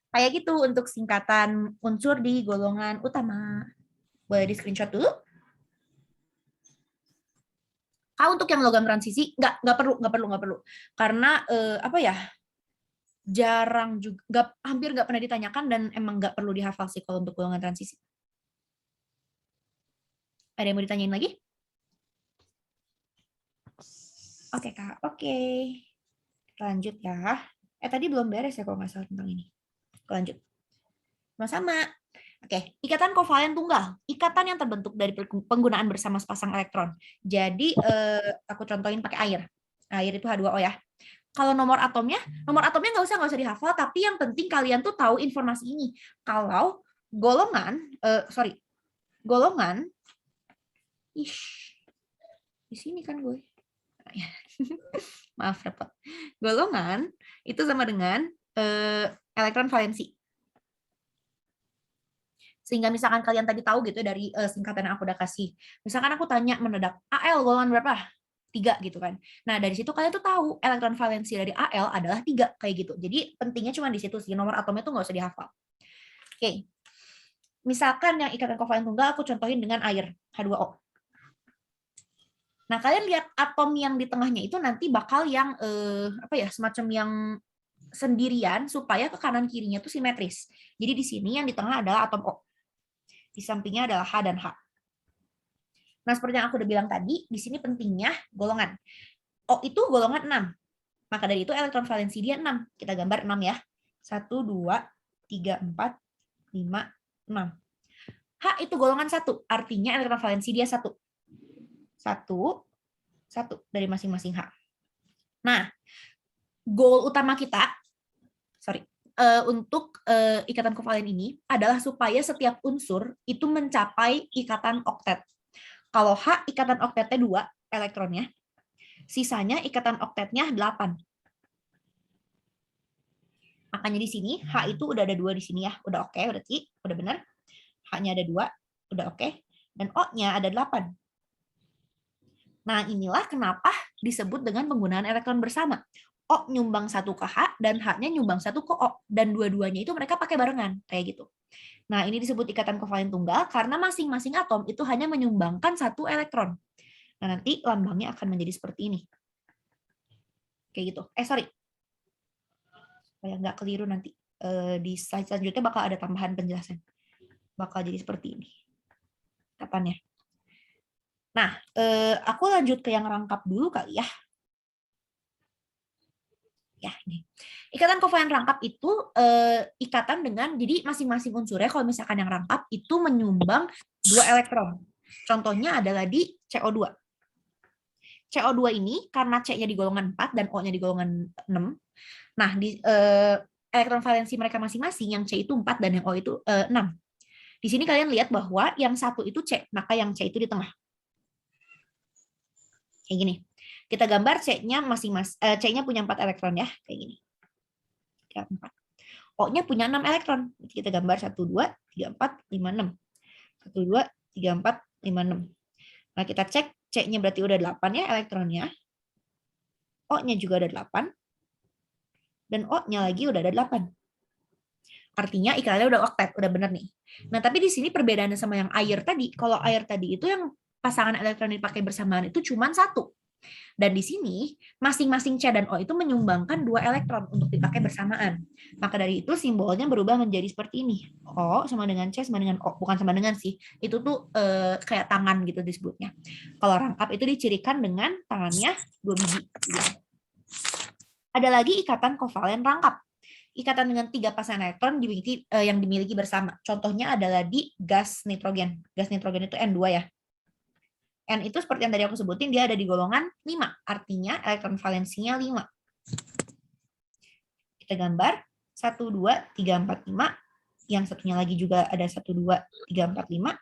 Kayak gitu untuk singkatan unsur di golongan utama. Boleh di screenshot dulu. Untuk yang logam transisi nggak perlu karena apa ya, jarang juga, hampir nggak pernah ditanyakan dan emang nggak perlu dihafal sih kalau untuk golongan transisi. Ada yang mau ditanyain lagi? Oke Kak, oke. Lanjut ya. Tadi belum beres ya kalau nggak salah tentang ini. Lanjut. Sama-sama. Oke, ikatan kovalen tunggal, ikatan yang terbentuk dari penggunaan bersama sepasang elektron. Jadi aku contohin pakai air. Air itu H2O ya. Kalau nomor atomnya nggak usah dihafal, tapi yang penting kalian tuh tahu informasi ini. Kalau golongan, di sini kan gue. Maaf repot. Golongan itu sama dengan elektron valensi. Sehingga misalkan kalian tadi tahu gitu dari singkatan yang aku udah kasih. Misalkan aku tanya mendadak, Al golongan berapa? 3 gitu kan. Nah, dari situ kalian tuh tahu elektron valensi dari Al adalah 3 kayak gitu. Jadi pentingnya cuma di situ sih, nomor atomnya tuh nggak usah dihafal. Oke. misalkan yang ikatan kovalen tunggal aku contohin dengan air, H2O. Nah, kalian lihat atom yang di tengahnya itu nanti bakal yang semacam yang sendirian supaya ke kanan kirinya itu simetris. Jadi di sini yang di tengah adalah atom O. Di sampingnya adalah H dan H. Nah, seperti yang aku udah bilang tadi, di sini pentingnya golongan. O itu golongan 6. Maka dari itu elektron valensi dia 6. Kita gambar 6 ya. 1, 2, 3, 4, 5, 6. H itu golongan 1. Artinya elektron valensi dia 1. 1 dari masing-masing H. Nah, goal utama kita, untuk ikatan kovalen ini adalah supaya setiap unsur itu mencapai ikatan oktet. Kalau H ikatan oktetnya 2 elektronnya, sisanya ikatan oktetnya 8. Makanya di sini H itu udah ada 2 di sini ya, udah oke, berarti udah benar. H-nya ada 2, udah oke. Dan O-nya ada 8. Nah, inilah kenapa disebut dengan penggunaan elektron bersama. O nyumbang 1 ke H, dan H-nya nyumbang 1 ke O. Dan dua-duanya itu mereka pakai barengan, kayak gitu. Nah, ini disebut ikatan kovalen tunggal karena masing-masing atom itu hanya menyumbangkan 1 elektron. Nah, nanti lambangnya akan menjadi seperti ini. Kayak gitu. Supaya nggak keliru nanti. Di slide selanjutnya bakal ada tambahan penjelasan. Bakal jadi seperti ini. Kapannya? Nah, aku lanjut ke yang rangkap dulu kali ya. Ya, nih. Ikatan kovalen rangkap itu ikatan dengan, jadi masing-masing unsurnya kalau misalkan yang rangkap itu menyumbang 2 elektron. Contohnya adalah di CO2. CO2 ini karena C-nya di golongan 4 dan O-nya di golongan 6. Nah, di elektron valensi mereka masing-masing, yang C itu 4 dan yang O itu 6. Di sini kalian lihat bahwa yang satu itu C, maka yang C itu di tengah. Kayak gini. Kita gambar C-nya C-nya punya 4 elektron ya, kayak gini. 4. O-nya punya 6 elektron. Kita gambar 1 2 3 4 5 6. 1 2 3 4 5 6. Nah, kita cek C-nya berarti udah 8 ya elektronnya. O-nya juga ada 8. Dan O-nya lagi udah ada 8. Artinya ikannya udah oktet, udah bener nih. Nah, tapi di sini perbedaannya sama yang air tadi. Kalau air tadi itu yang pasangan elektron dipakai bersamaan itu cuma 1. Dan di sini masing-masing C dan O itu menyumbangkan 2 elektron untuk dipakai bersamaan. Maka dari itu simbolnya berubah menjadi seperti ini. O sama dengan C sama dengan O. Bukan sama dengan sih. Itu tuh kayak tangan gitu disebutnya. Kalau rangkap itu dicirikan dengan tangannya 2 biji. Ada lagi ikatan kovalen rangkap. Ikatan dengan 3 pasangan elektron yang dimiliki bersama. Contohnya adalah di gas nitrogen. Gas nitrogen itu N2 ya. N itu seperti yang tadi aku sebutin, dia ada di golongan 5. Artinya elektron valensinya 5. Kita gambar 1, 2, 3, 4, 5. Yang satunya lagi juga ada 1, 2, 3, 4, 5.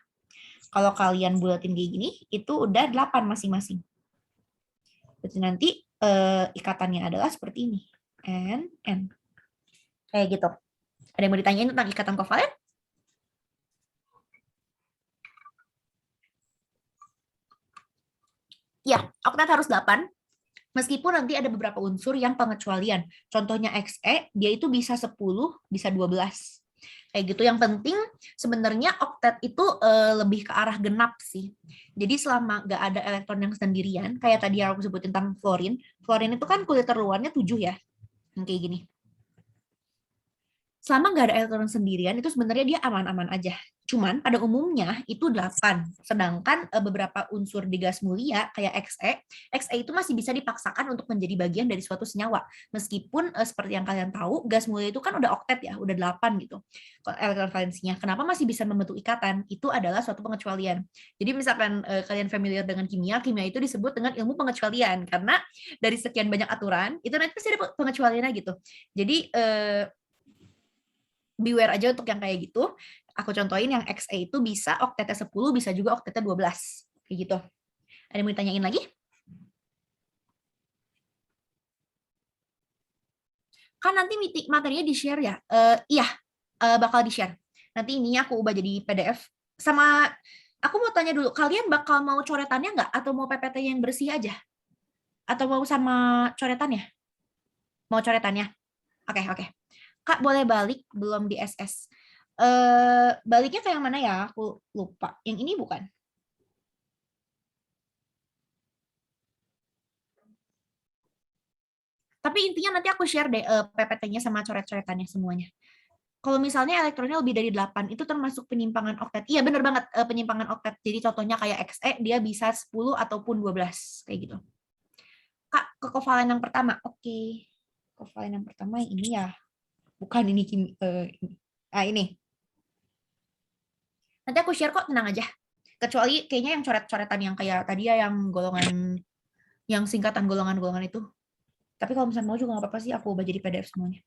Kalau kalian bulatin kayak gini, itu udah 8 masing-masing. Berarti nanti ikatannya adalah seperti ini. N, N. Kayak gitu. Ada yang mau ditanyain tentang ikatan kovalen? Ya, oktet harus 8. Meskipun nanti ada beberapa unsur yang pengecualian. Contohnya Xe, dia itu bisa 10, bisa 12. Kayak gitu. Yang penting sebenarnya oktet itu lebih ke arah genap sih. Jadi selama nggak ada elektron yang sendirian, kayak tadi yang aku sebutin tentang fluorin. Fluorin itu kan kulit terluarnya 7 ya. Kayak gini. Selama nggak ada elektron sendirian, itu sebenarnya dia aman-aman aja. Cuman pada umumnya itu 8. Sedangkan beberapa unsur di gas mulia kayak Xe itu masih bisa dipaksakan untuk menjadi bagian dari suatu senyawa. Meskipun seperti yang kalian tahu, gas mulia itu kan udah oktet ya, udah 8 gitu. Elektron valensinya. Kenapa masih bisa membentuk ikatan? Itu adalah suatu pengecualian. Jadi misalkan kalian familiar dengan kimia, kimia itu disebut dengan ilmu pengecualian. Karena dari sekian banyak aturan, itu nanti pasti ada pengecualiannya gitu. Jadi beware aja untuk yang kayak gitu. Aku contohin yang Xe itu bisa oktetnya 10, bisa juga oktetnya 12. Kayak gitu. Ada yang mau ditanyain lagi? Kan nanti materinya di-share ya? Iya, bakal di-share. Nanti ininya aku ubah jadi PDF. Sama, aku mau tanya dulu, kalian bakal mau coretannya nggak? Atau mau PPT yang bersih aja? Atau mau sama coretannya? Mau coretannya? Oke. Kak, boleh balik? Belum di SS. Baliknya kayak mana ya? Aku lupa. Yang ini bukan. Tapi intinya nanti aku share deh PPT-nya sama coret-coretannya semuanya. Kalau misalnya elektronnya lebih dari 8, itu termasuk penyimpangan oktet. Iya, bener banget, penyimpangan oktet. Jadi contohnya kayak XE, dia bisa 10 ataupun 12, kayak gitu. Kak, ke kovalen yang pertama. Oke. Kovalen yang pertama yang ini ya. Bukan ini. Ini. Nanti aku share kok, tenang aja. Kecuali kayaknya yang coret-coretan yang kayak tadi ya, yang golongan, yang singkatan golongan-golongan itu. Tapi kalau misalnya mau juga nggak apa-apa sih, aku ubah jadi PDF semuanya.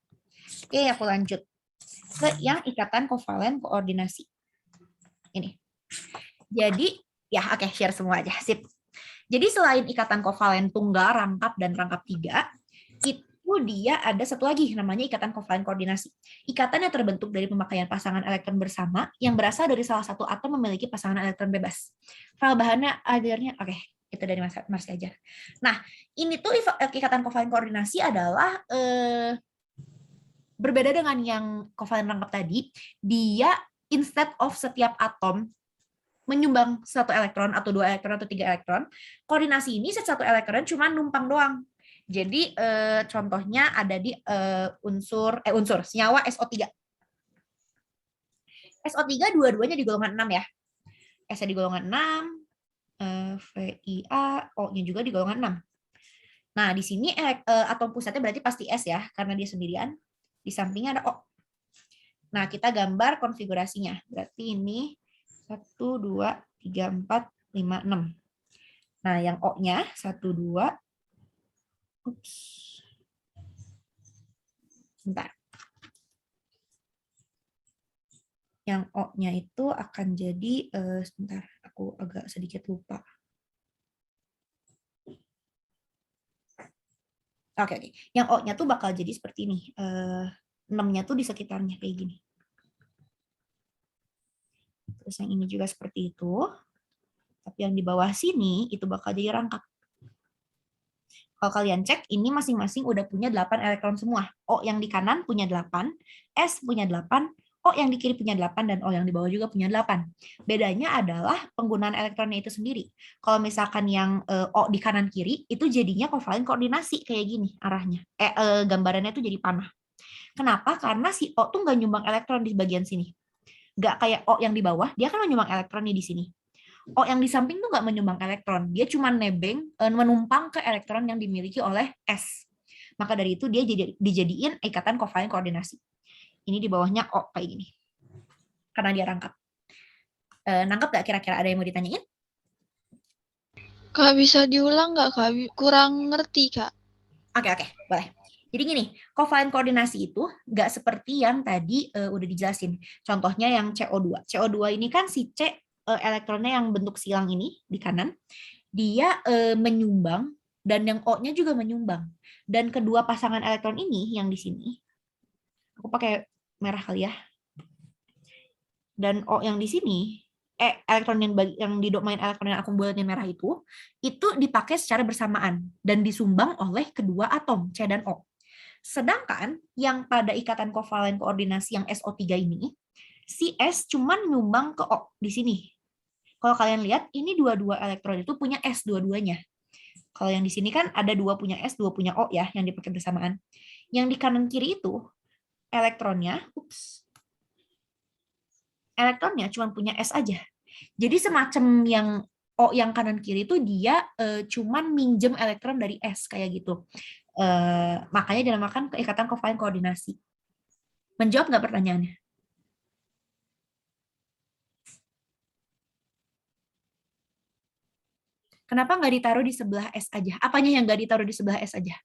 Oke, aku lanjut ke yang ikatan kovalen koordinasi. Ini. Jadi, ya oke, share semua aja. Sip. Jadi selain ikatan kovalen tunggal, rangkap, dan rangkap 3, itu dia ada satu lagi namanya ikatan kovalen koordinasi. Ikatan yang terbentuk dari pemakaian pasangan elektron bersama yang berasal dari salah satu atom memiliki pasangan elektron bebas. File bahannya ajarnya, oke, itu dari Mas Ajar. Nah, ini tuh ikatan kovalen koordinasi adalah berbeda dengan yang kovalen rangkap tadi, dia instead of setiap atom menyumbang satu elektron atau 2 elektron atau 3 elektron, koordinasi ini satu elektron cuma numpang doang. Jadi contohnya ada di unsur senyawa SO3. SO3 dua-duanya di golongan 6 ya. S di golongan 6, VIA, O-nya juga di golongan 6. Nah, di sini atom pusatnya berarti pasti S ya, karena dia sendirian. Di sampingnya ada O. Nah, kita gambar konfigurasinya. Berarti ini 1, 2, 3, 4, 5, 6. Nah, yang O-nya 1, 2. Bentar. Yang O-nya itu akan jadi, sebentar, aku agak sedikit lupa. Oke. Yang O-nya tuh bakal jadi seperti ini. 6-nya tuh di sekitarnya kayak gini. Terus yang ini juga seperti itu. Tapi yang di bawah sini itu bakal jadi rangkap. Kalau kalian cek, ini masing-masing udah punya 8 elektron semua. O yang di kanan punya 8, S punya 8, O yang di kiri punya 8, dan O yang di bawah juga punya 8. Bedanya adalah penggunaan elektronnya itu sendiri. Kalau misalkan yang O di kanan kiri, itu jadinya kovalen koordinasi kayak gini arahnya. Gambarannya itu jadi panah. Kenapa? Karena si O tuh nggak nyumbang elektron di bagian sini. Nggak kayak O yang di bawah, dia kan menyumbang elektron nih di sini. O yang di samping tuh nggak menyumbang elektron, dia cuma menumpang ke elektron yang dimiliki oleh S. Maka dari itu dia dijadiin ikatan kovalen koordinasi. Ini di bawahnya O kayak gini, karena dia rangkap. Nangkep nggak kira-kira, ada yang mau ditanyain? Kak, bisa diulang nggak, Kak? Kurang ngerti, Kak. Oke, boleh. Jadi gini, kovalen koordinasi itu nggak seperti yang tadi udah dijelasin. Contohnya yang CO2. CO2 ini kan si C elektronnya yang bentuk silang ini di kanan, dia menyumbang, dan yang O-nya juga menyumbang. Dan kedua pasangan elektron ini yang di sini, aku pakai merah kali ya. Dan O yang di sini, elektron yang di domain elektron yang aku buatin merah itu dipakai secara bersamaan dan disumbang oleh kedua atom C dan O. Sedangkan yang pada ikatan kovalen koordinasi yang SO3 ini, si S cuman nyumbang ke O di sini. Kalau kalian lihat, ini dua-dua elektron itu punya S dua-duanya. Kalau yang di sini kan ada 2 punya S, 2 punya O ya, yang dipakai bersamaan. Yang di kanan kiri itu, elektronnya cuma punya S aja. Jadi semacam yang O yang kanan kiri itu dia cuman minjem elektron dari S, kayak gitu. Makanya dinamakan ikatan kovalen koordinasi. Menjawab nggak pertanyaannya? Kenapa nggak ditaruh di sebelah S aja? Apanya yang nggak ditaruh di sebelah S aja?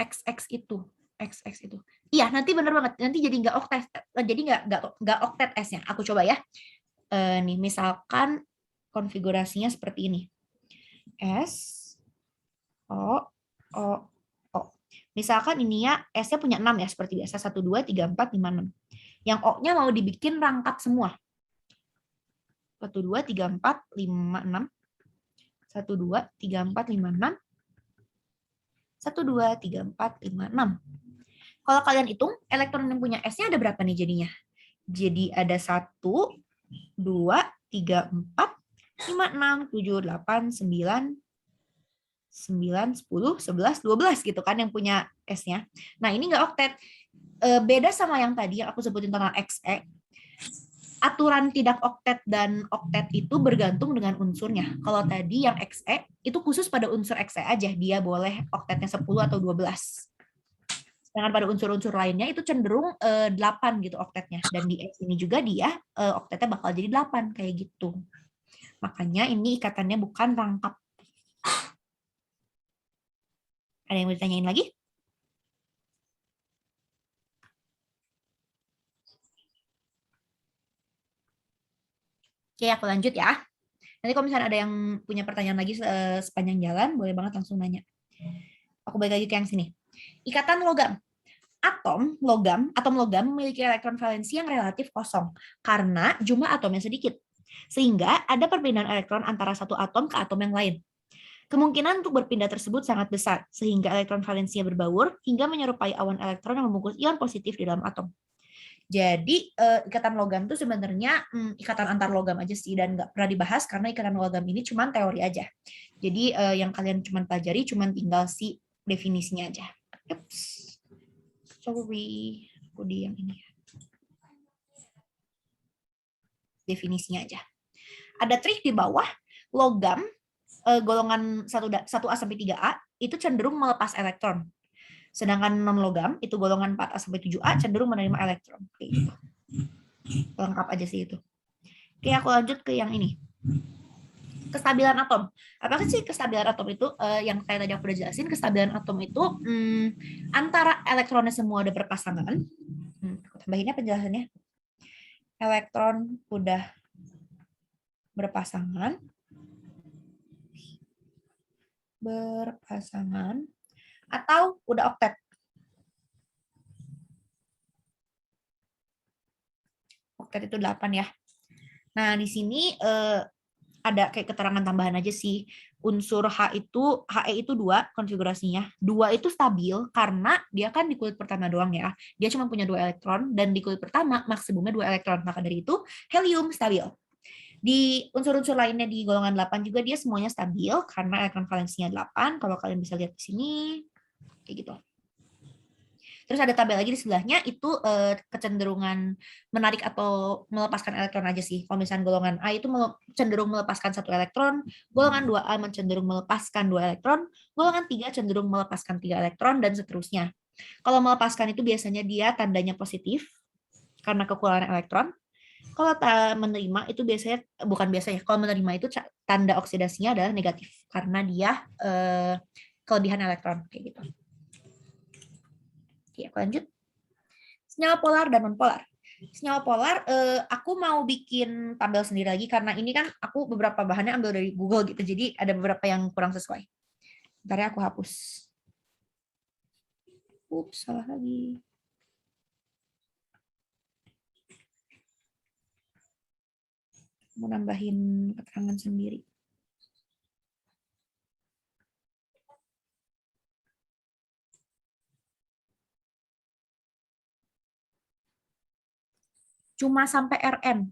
XX itu. XX itu. Iya, nanti bener banget. Nanti jadi nggak oktet. Jadi nggak oktet S-nya. Aku coba ya. Nih, misalkan konfigurasinya seperti ini. S, O, O, O. Misalkan ini ya, S-nya punya 6 ya, seperti biasa. 1, 2, 3, 4, 5, 6. Yang O-nya mau dibikin rangkap semua. 1, 2, 3, 4, 5, 6. 1, 1, 2, 3, 4, 5, 6. 1, 2, 3, 4, 5, 6. Kalau kalian hitung, elektron yang punya S-nya ada berapa nih jadinya? Jadi ada 1, 2, 3, 4, 5, 6, 7, 8, 9, 10, 11, 12 gitu kan yang punya S-nya. Nah ini nggak oktet. Beda sama yang tadi yang aku sebutin tentang XE. Aturan tidak oktet dan oktet itu bergantung dengan unsurnya. Kalau tadi yang XE itu khusus pada unsur XE aja, dia boleh oktetnya 10 atau 12. Sedangkan pada unsur-unsur lainnya itu cenderung 8 gitu oktetnya. Dan di X ini juga dia oktetnya bakal jadi 8 kayak gitu. Makanya ini ikatannya bukan rangkap. Ada yang mau ditanyain lagi? Oke, aku lanjut ya. Nanti kalau misalnya ada yang punya pertanyaan lagi sepanjang jalan, boleh banget langsung nanya. Aku balik lagi ke yang sini. Ikatan logam. Atom logam memiliki elektron valensi yang relatif kosong karena jumlah atomnya sedikit. Sehingga ada perbedaan elektron antara satu atom ke atom yang lain. Kemungkinan untuk berpindah tersebut sangat besar, sehingga elektron valensinya berbaur hingga menyerupai awan elektron yang membungkus ion positif di dalam atom. Jadi ikatan logam itu sebenarnya ikatan antar logam aja sih dan nggak pernah dibahas karena ikatan logam ini cuma teori aja. Jadi yang kalian cuma pelajari cuma tinggal si definisinya aja. Ups. Sorry, aku di yang ini. Definisinya aja. Ada trik di bawah, logam golongan 1A sampai 3A itu cenderung melepas elektron. Sedangkan non-logam, itu golongan 4A sampai 7A cenderung menerima elektron. Kayak gitu. Lengkap aja sih itu. Oke, aku lanjut ke yang ini. Kestabilan atom. Apa sih kestabilan atom itu? Yang kayak tadi aku udah jelasin, kestabilan atom itu antara elektronnya semua ada berpasangan. Aku tambahinnya penjelasannya. Elektron udah berpasangan. Atau udah oktet. Oktet itu 8 ya. Nah, di sini ada kayak keterangan tambahan aja sih. Unsur He itu 2 konfigurasinya. 2 itu stabil karena dia kan di kulit pertama doang ya. Dia cuma punya 2 elektron dan di kulit pertama maksimumnya 2 elektron. Maka dari itu helium stabil. Di unsur-unsur lainnya di golongan 8 juga dia semuanya stabil karena elektron valensinya 8. Kalau kalian bisa lihat di sini kayak gitu. Terus ada tabel lagi di sebelahnya itu kecenderungan menarik atau melepaskan elektron aja sih. Kalau misalnya golongan A itu cenderung melepaskan 1 elektron, golongan 2A cenderung melepaskan 2 elektron, golongan 3 cenderung melepaskan 3 elektron, dan seterusnya. Kalau melepaskan itu biasanya dia tandanya positif karena kekurangan elektron. Kalau menerima itu biasanya, bukan biasanya, kalau menerima itu tanda oksidasinya adalah negatif karena dia kelebihan elektron kayak gitu. Oke, aku lanjut. Senyawa polar dan nonpolar. Senyawa polar, aku mau bikin tabel sendiri lagi karena ini kan aku beberapa bahannya ambil dari Google gitu, jadi ada beberapa yang kurang sesuai. Bentar ya, aku hapus. Ups, salah lagi. Mau nambahin keterangan sendiri. Cuma sampai Rn.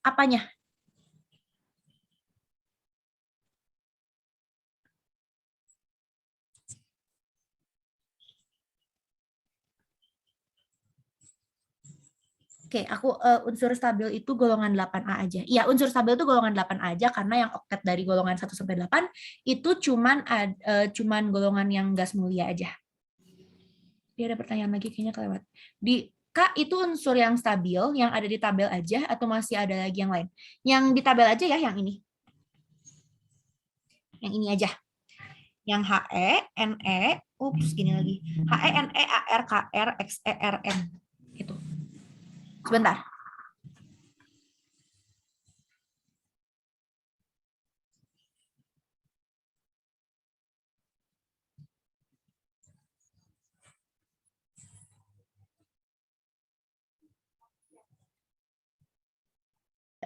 Apanya? Oke, aku unsur stabil itu golongan 8A aja. Iya, unsur stabil itu golongan 8A aja karena yang oktet dari golongan 1 sampai 8 itu cuman golongan yang gas mulia aja. Dia ada pertanyaan lagi kayaknya kelewat. Di Kak, itu unsur yang stabil yang ada di tabel aja atau masih ada lagi yang lain? Yang di tabel aja ya, yang ini. Yang ini aja. Yang He, Ne, gini lagi. He, Ne, Ar, Kr, Xe, Rn. Itu. Sebentar.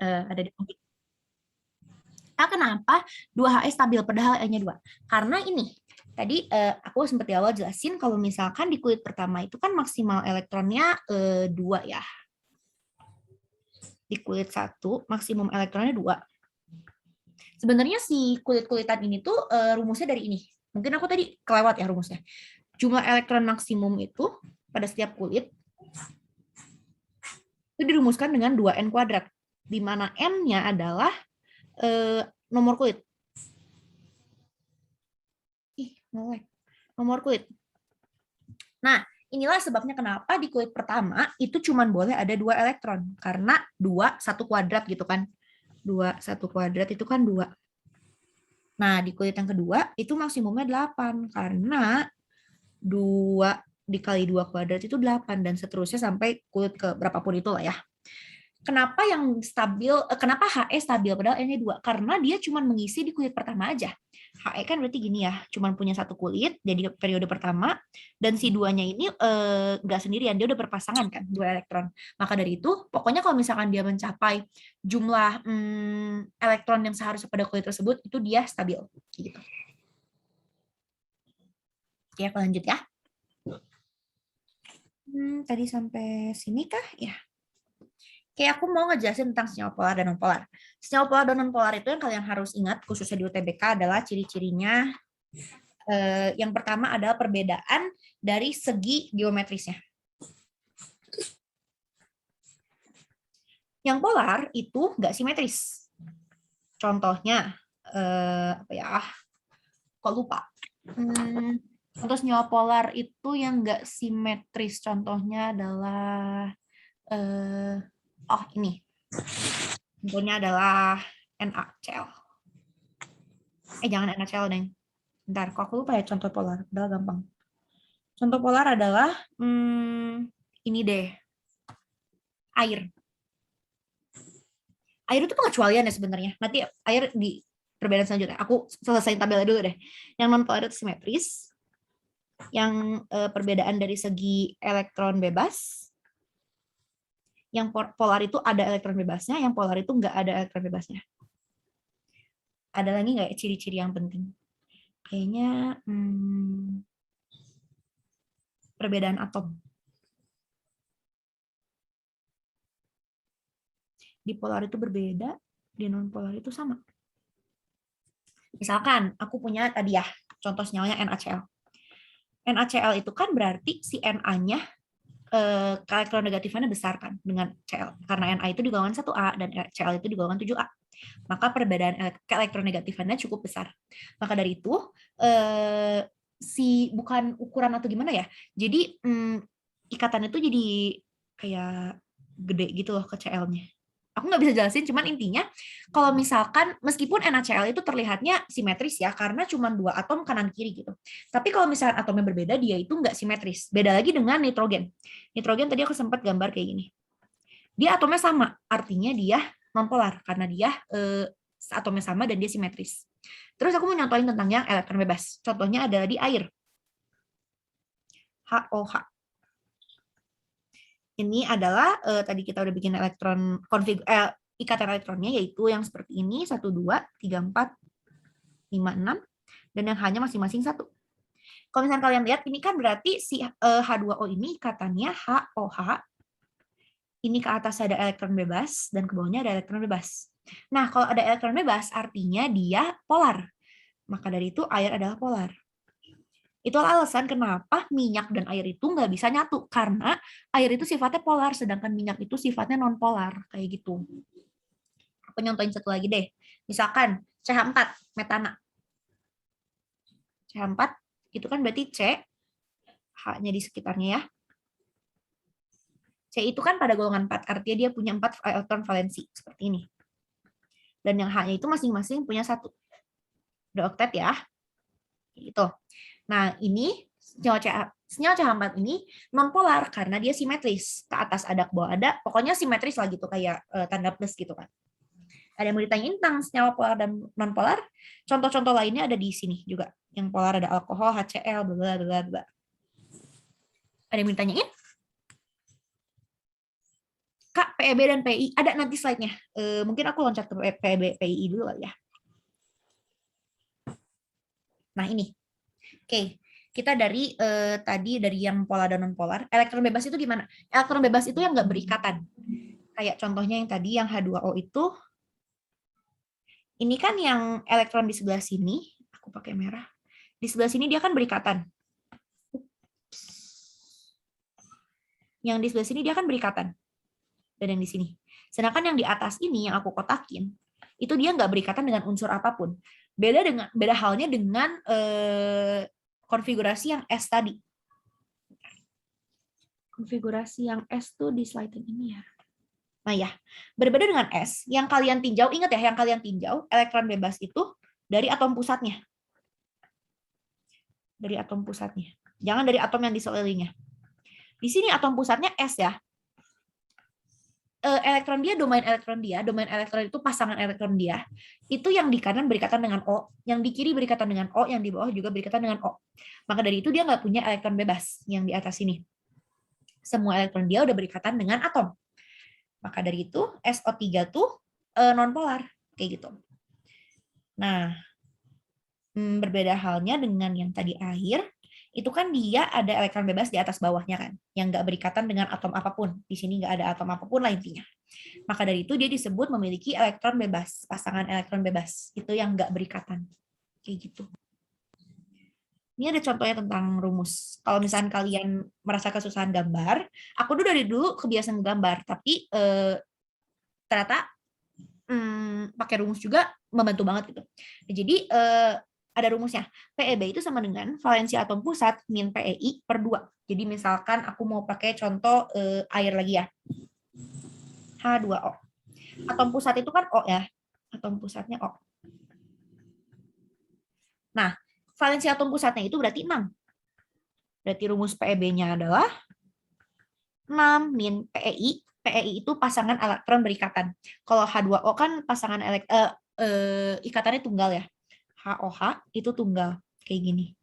Ada di Kenapa 2HE stabil padahal E-nya 2? Karena ini, tadi aku sempat di awal jelasin kalau misalkan di kulit pertama itu kan maksimal elektronnya 2 ya. Di kulit 1 maksimum elektronnya 2. Sebenarnya si kulit-kulitan ini tuh rumusnya dari ini. Mungkin aku tadi kelewat ya rumusnya. Jumlah elektron maksimum itu pada setiap kulit itu dirumuskan dengan 2N kuadrat, di mana N-nya adalah nomor kulit. Nomor kulit. Nah, inilah sebabnya kenapa di kulit pertama itu cuma boleh ada 2 elektron. Karena 2, 1 kuadrat gitu kan. 2, 1 kuadrat itu kan 2. Nah, di kulit yang kedua itu maksimumnya 8. Karena 2 dikali 2 kuadrat itu 8. Dan seterusnya sampai kulit ke berapapun itu lah ya. Kenapa yang stabil, kenapa HE stabil padahal N-nya 2? Karena dia cuma mengisi di kulit pertama aja. HE kan berarti gini ya, cuma punya 1 kulit, jadi periode pertama, dan si 2-nya ini nggak sendirian, dia udah berpasangan kan, 2 elektron. Maka dari itu, pokoknya kalau misalkan dia mencapai jumlah elektron yang seharusnya pada kulit tersebut, itu dia stabil. Gitu. Oke, aku lanjut ya. Tadi sampai sini kah? Ya. Oke, aku mau ngejelasin tentang senyawa polar dan nonpolar. Senyawa polar dan nonpolar itu yang kalian harus ingat, khususnya di UTBK, adalah ciri-cirinya. Yang pertama adalah perbedaan dari segi geometrisnya. Yang polar itu nggak simetris. Contohnya, apa ya? Kok lupa? Contoh senyawa polar itu yang nggak simetris. Contohnya adalah ini. Contohnya adalah NaCl. Jangan NaCl, Neng. Bentar, kok aku lupa ya contoh polar. Udah gampang. Contoh polar adalah ini deh. Air. Air itu pengecualian ya sebenarnya. Nanti air di perbedaan selanjutnya. Aku selesaiin tabelnya dulu deh. Yang non polar itu simetris. Yang perbedaan dari segi elektron bebas. Yang polar itu ada elektron bebasnya, yang polar itu nggak ada elektron bebasnya. Ada lagi nggak ciri-ciri yang penting? Kayaknya perbedaan atom. Di polar itu berbeda, di non-polar itu sama. Misalkan, aku punya tadi ya, contoh senyawanya NaCl. NaCl itu kan berarti si Na-nya elektronegatifnya besar kan dengan Cl. Karena Na itu di golongan 1A dan Cl itu di golongan 7A. Maka perbedaan elektronegatifannya cukup besar. Maka dari itu, bukan ukuran atau gimana ya, jadi ikatannya itu jadi kayak gede gitu loh ke Cl-nya. Aku nggak bisa jelasin, cuman intinya kalau misalkan meskipun NaCl itu terlihatnya simetris ya, karena cuma 2 atom kanan kiri gitu. Tapi kalau misalkan atomnya berbeda, dia itu nggak simetris. Beda lagi dengan nitrogen. Nitrogen tadi aku sempat gambar kayak gini. Dia atomnya sama, artinya dia nonpolar karena dia atomnya sama dan dia simetris. Terus aku mau nyontohin tentang yang elektron bebas. Contohnya adalah di air. HOH. Ini adalah tadi kita udah bikin elektron ikatan elektronnya, yaitu yang seperti ini 1 2 3 4 5 6 dan yang hanya masing-masing 1. Kalau misalnya kalian lihat ini kan berarti si H2O ini ikatannya HOH. Ini ke atas ada elektron bebas dan ke bawahnya ada elektron bebas. Nah, kalau ada elektron bebas artinya dia polar. Maka dari itu air adalah polar. Itulah alasan kenapa minyak dan air itu nggak bisa nyatu. Karena air itu sifatnya polar, sedangkan minyak itu sifatnya non-polar. Kayak gitu. Aku nyontohin satu lagi deh. Misalkan CH4, metana. CH4 itu kan berarti C, H-nya di sekitarnya ya. C itu kan pada golongan 4, artinya dia punya 4 elektron valensi. Seperti ini. Dan yang H-nya itu masing-masing punya 1. Udah oktet ya. Gitu. Nah, ini senyawa CH4 ini nonpolar karena dia simetris. Ke atas ada, ke bawah ada. Pokoknya simetris lah gitu, kayak tanda plus gitu kan. Ada yang mau ditanyain tentang senyawa polar dan nonpolar? Contoh-contoh lainnya ada di sini juga. Yang polar ada alkohol, HCl, bla bla bla. Ada yang mau ditanyain? Kak, PEB dan PI ada nanti slide-nya. Mungkin aku loncat ke PEB, PII dulu kali ya. Nah, ini. Oke. Kita dari tadi dari yang polar dan non polar. Elektron bebas itu gimana? Elektron bebas itu yang nggak berikatan. Kayak contohnya yang tadi yang H2O itu. Ini kan yang elektron di sebelah sini. Aku pakai merah. Di sebelah sini dia kan berikatan. Yang di sebelah sini dia kan berikatan. Dan yang di sini. Sedangkan yang di atas ini yang aku kotakin, itu dia nggak berikatan dengan unsur apapun. Beda halnya dengan konfigurasi yang S tadi. Konfigurasi yang S tuh di slide ini ya. Nah ya, berbeda dengan S, yang kalian tinjau, ingat ya, yang kalian tinjau, elektron bebas itu dari atom pusatnya. Dari atom pusatnya. Jangan dari atom yang di sekelilingnya. Di sini atom pusatnya S ya. Elektron elektron itu pasangan elektron dia, itu yang di kanan berikatan dengan O, yang di kiri berikatan dengan O, yang di bawah juga berikatan dengan O. Maka dari itu dia nggak punya elektron bebas yang di atas ini. Semua elektron dia udah berikatan dengan atom. Maka dari itu SO3 tuh non-polar, kayak gitu. Nah, berbeda halnya dengan yang tadi air, itu kan dia ada elektron bebas di atas bawahnya kan, yang nggak berikatan dengan atom apapun. Di sini nggak ada atom apapun lah intinya. Maka dari itu dia disebut memiliki elektron bebas, pasangan elektron bebas. Itu yang nggak berikatan. Kayak gitu. Ini ada contohnya tentang rumus. Kalau misalnya kalian merasa kesusahan gambar, aku dari dulu kebiasaan gambar, tapi ternyata pakai rumus juga membantu banget gitu. Jadi ada rumusnya. PEB itu sama dengan valensi atom pusat min PEI per 2. Jadi misalkan aku mau pakai contoh air lagi ya. H2O. Atom pusat itu kan O ya. Atom pusatnya O. Nah, valensi atom pusatnya itu berarti 6. Berarti rumus PEB-nya adalah 6 min PEI. PEI itu pasangan elektron berikatan. Kalau H2O kan pasangan ikatannya tunggal ya. HOH itu tunggal. Kayak gini.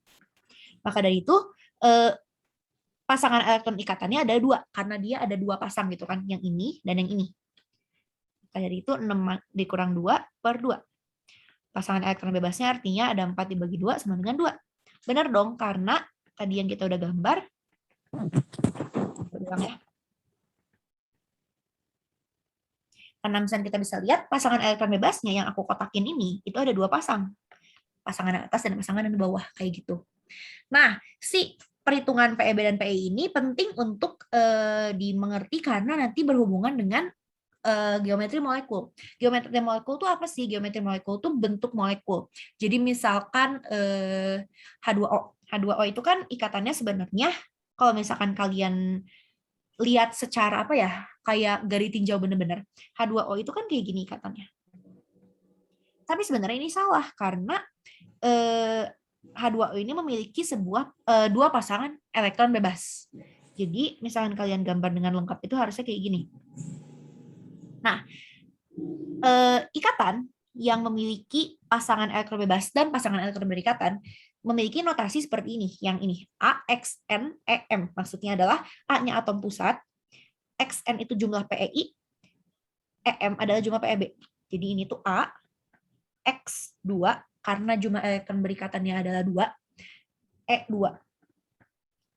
Maka dari itu, pasangan elektron ikatannya ada 2. Karena dia ada 2 pasang gitu kan. Yang ini dan yang ini. Maka dari itu 6 dikurang 2 per 2. Pasangan elektron bebasnya artinya ada 4 dibagi 2 sama dengan 2. Benar dong, karena tadi yang kita udah gambar. Ulang ya. Karena misalnya kita bisa lihat, pasangan elektron bebasnya yang aku kotakin ini, itu ada 2 pasang. Pasangan atas dan pasangan di bawah, kayak gitu. Nah, si perhitungan PEB dan PEI ini penting untuk dimengerti karena nanti berhubungan dengan geometri molekul. Geometri molekul itu apa sih? Geometri molekul itu bentuk molekul. Jadi misalkan H2O. H2O itu kan ikatannya sebenarnya kalau misalkan kalian lihat secara apa ya, kayak garis tinjau bener-bener. H2O itu kan kayak gini ikatannya. Tapi sebenarnya ini salah karena H2O ini memiliki sebuah 2 pasangan elektron bebas. Jadi misalkan kalian gambar dengan lengkap itu harusnya kayak gini. Nah, ikatan yang memiliki pasangan elektron bebas dan pasangan elektron berikatan memiliki notasi seperti ini. Yang ini, A, X, N, E, M. Maksudnya adalah A-nya atom pusat, XN itu jumlah PEI, EM adalah jumlah PEB. Jadi ini tuh A, X2, karena jumlah elektron berikatannya adalah 2, E2.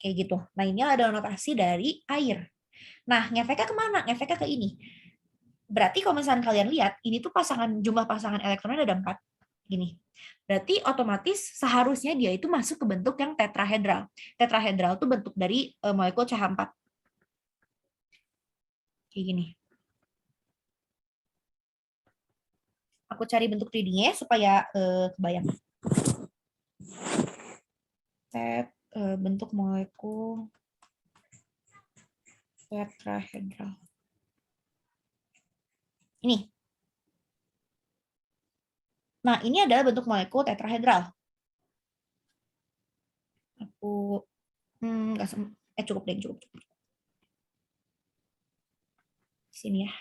Kayak gitu. Nah, ini adalah notasi dari air. Nah, ngefeknya kemana? Ngefeknya ke ini. Berarti kalau misalnya kalian lihat, ini tuh jumlah pasangan elektronnya ada 4. Gini. Berarti otomatis seharusnya dia itu masuk ke bentuk yang tetrahedral. Tetrahedral itu bentuk dari molekul CH4. Kayak gini. Aku cari bentuk 3D-nya supaya kebayang. Bentuk molekul tetrahedral. Ini. Nah, ini adalah bentuk molekul tetrahedral. Aku cukup deh, cukup. Sini ya.